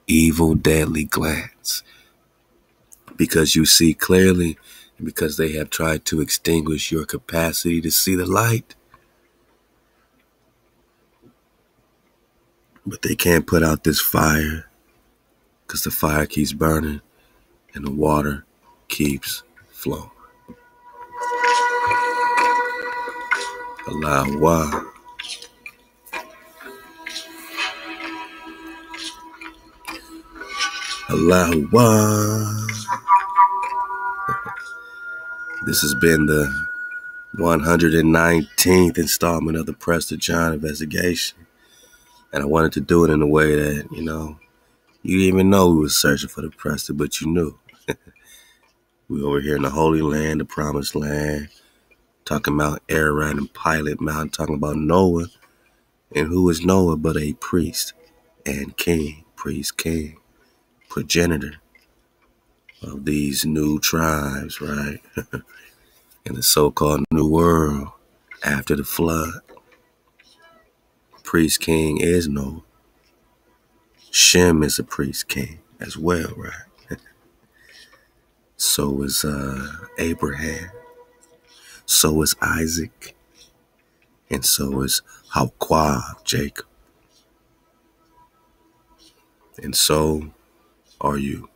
evil, deadly glance. Because you see clearly, and because they have tried to extinguish your capacity to see the light. But they can't put out this fire because the fire keeps burning and the water keeps flowing. Halal HaWah. Halal HaWah. This has been the 119th installment of the Prester John investigation. And I wanted to do it in a way that, you didn't even know we were searching for the Prester, but you knew. We over here in the Holy Land, the Promised Land, talking about Ararat and Pilot Mountain, talking about Noah. And who is Noah but a priest and king, priest, king, progenitor of these new tribes, right? In the so-called New World after the flood. Priest king is Noah. Shem is a priest king as well, right? So is Abraham. So is Isaac. And so is HaWah, Jacob. And so are you.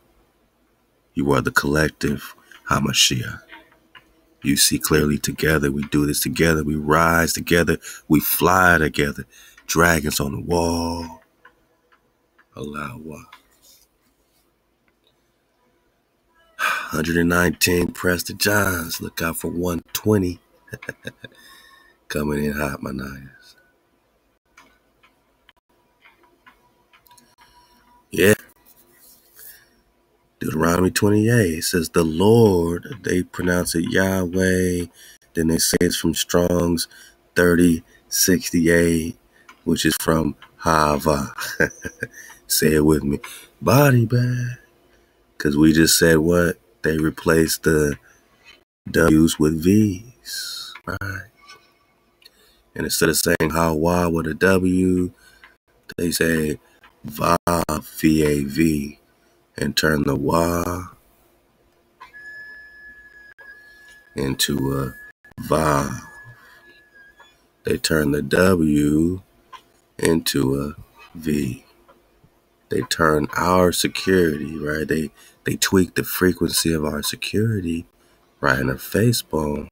You are the collective Hamashiach. You see clearly together. We do this together. We rise together. We fly together. Dragons on the wall. Halal HaWah. 119 Prester Johns. Look out for 120. Coming in hot, my nines. Yeah. Deuteronomy 28. It says the Lord. They pronounce it Yahweh. Then they say it's from Strong's 3068, which is from HaWah. Say it with me. Body bag. Because we just said what? They replaced the W's with V's. Right. And instead of saying HaWah with a W, they say Vav, V-A-V, and turn the Wah into a Vav. They turn the W into a V. They turn our security, right? They tweak the frequency of our security right in our face bone.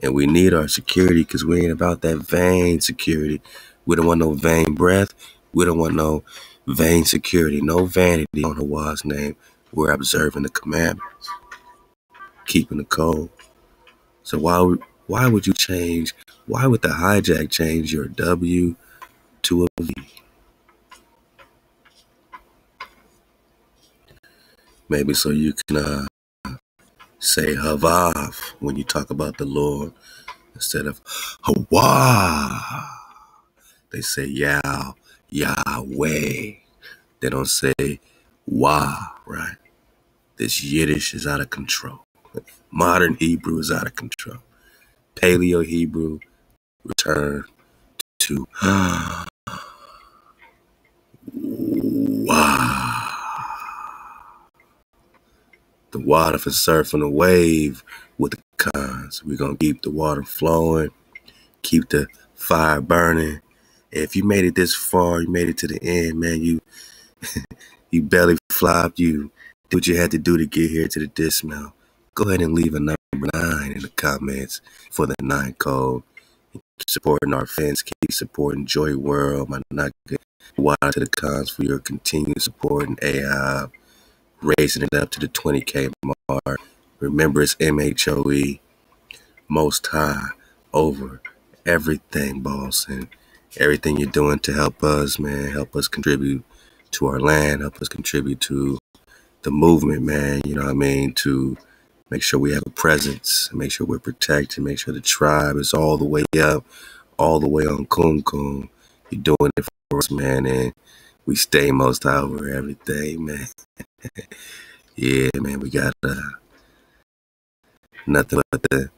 And we need our security because we ain't about that vain security. We don't want no vain breath. We don't want no vain security. No vanity on HaWah's name. We're observing the commandments. Keeping the code. So why would you change? Why would the hijack change your W to a V? Maybe so you can say Havav when you talk about the Lord instead of HaWah. They say Yahweh. They don't say Wah, right? This Yiddish is out of control. Modern Hebrew is out of control. Paleo Hebrew return to Wah. The water for surfing the wave with the cons. We're going to keep the water flowing, keep the fire burning. If you made it this far, you made it to the end, man, you belly flopped, you did what you had to do to get here to the dismount. Go ahead and leave a number 9 in the comments for the 9 code. Keep supporting our fans, keep supporting Joy World, my nugget. Water to the cons for your continued support in AI. Raising it up to the 20K mark. Remember, it's MHOE, Most High, over everything, boss, and everything you're doing to help us, man. Help us contribute to our land. Help us contribute to the movement, man. You know what I mean? To make sure we have a presence, make sure we're protected, make sure the tribe is all the way up, all the way on Kum Kum. You're doing it for us, man, and we stay Most High over everything, man. Yeah, man, we got nothing but the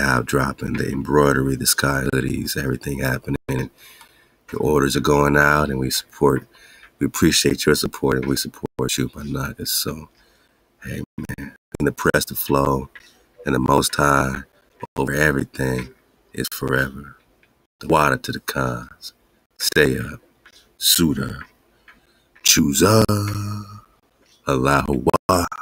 out dropping, the embroidery, the sky hoodies, everything happening. And the orders are going out, and we appreciate your support, and we support you, my nuggets. So, hey, man, in the press to flow, and the Most High over everything is forever. The water to the cons. Stay up. suitor, chooser, Halal HaWah.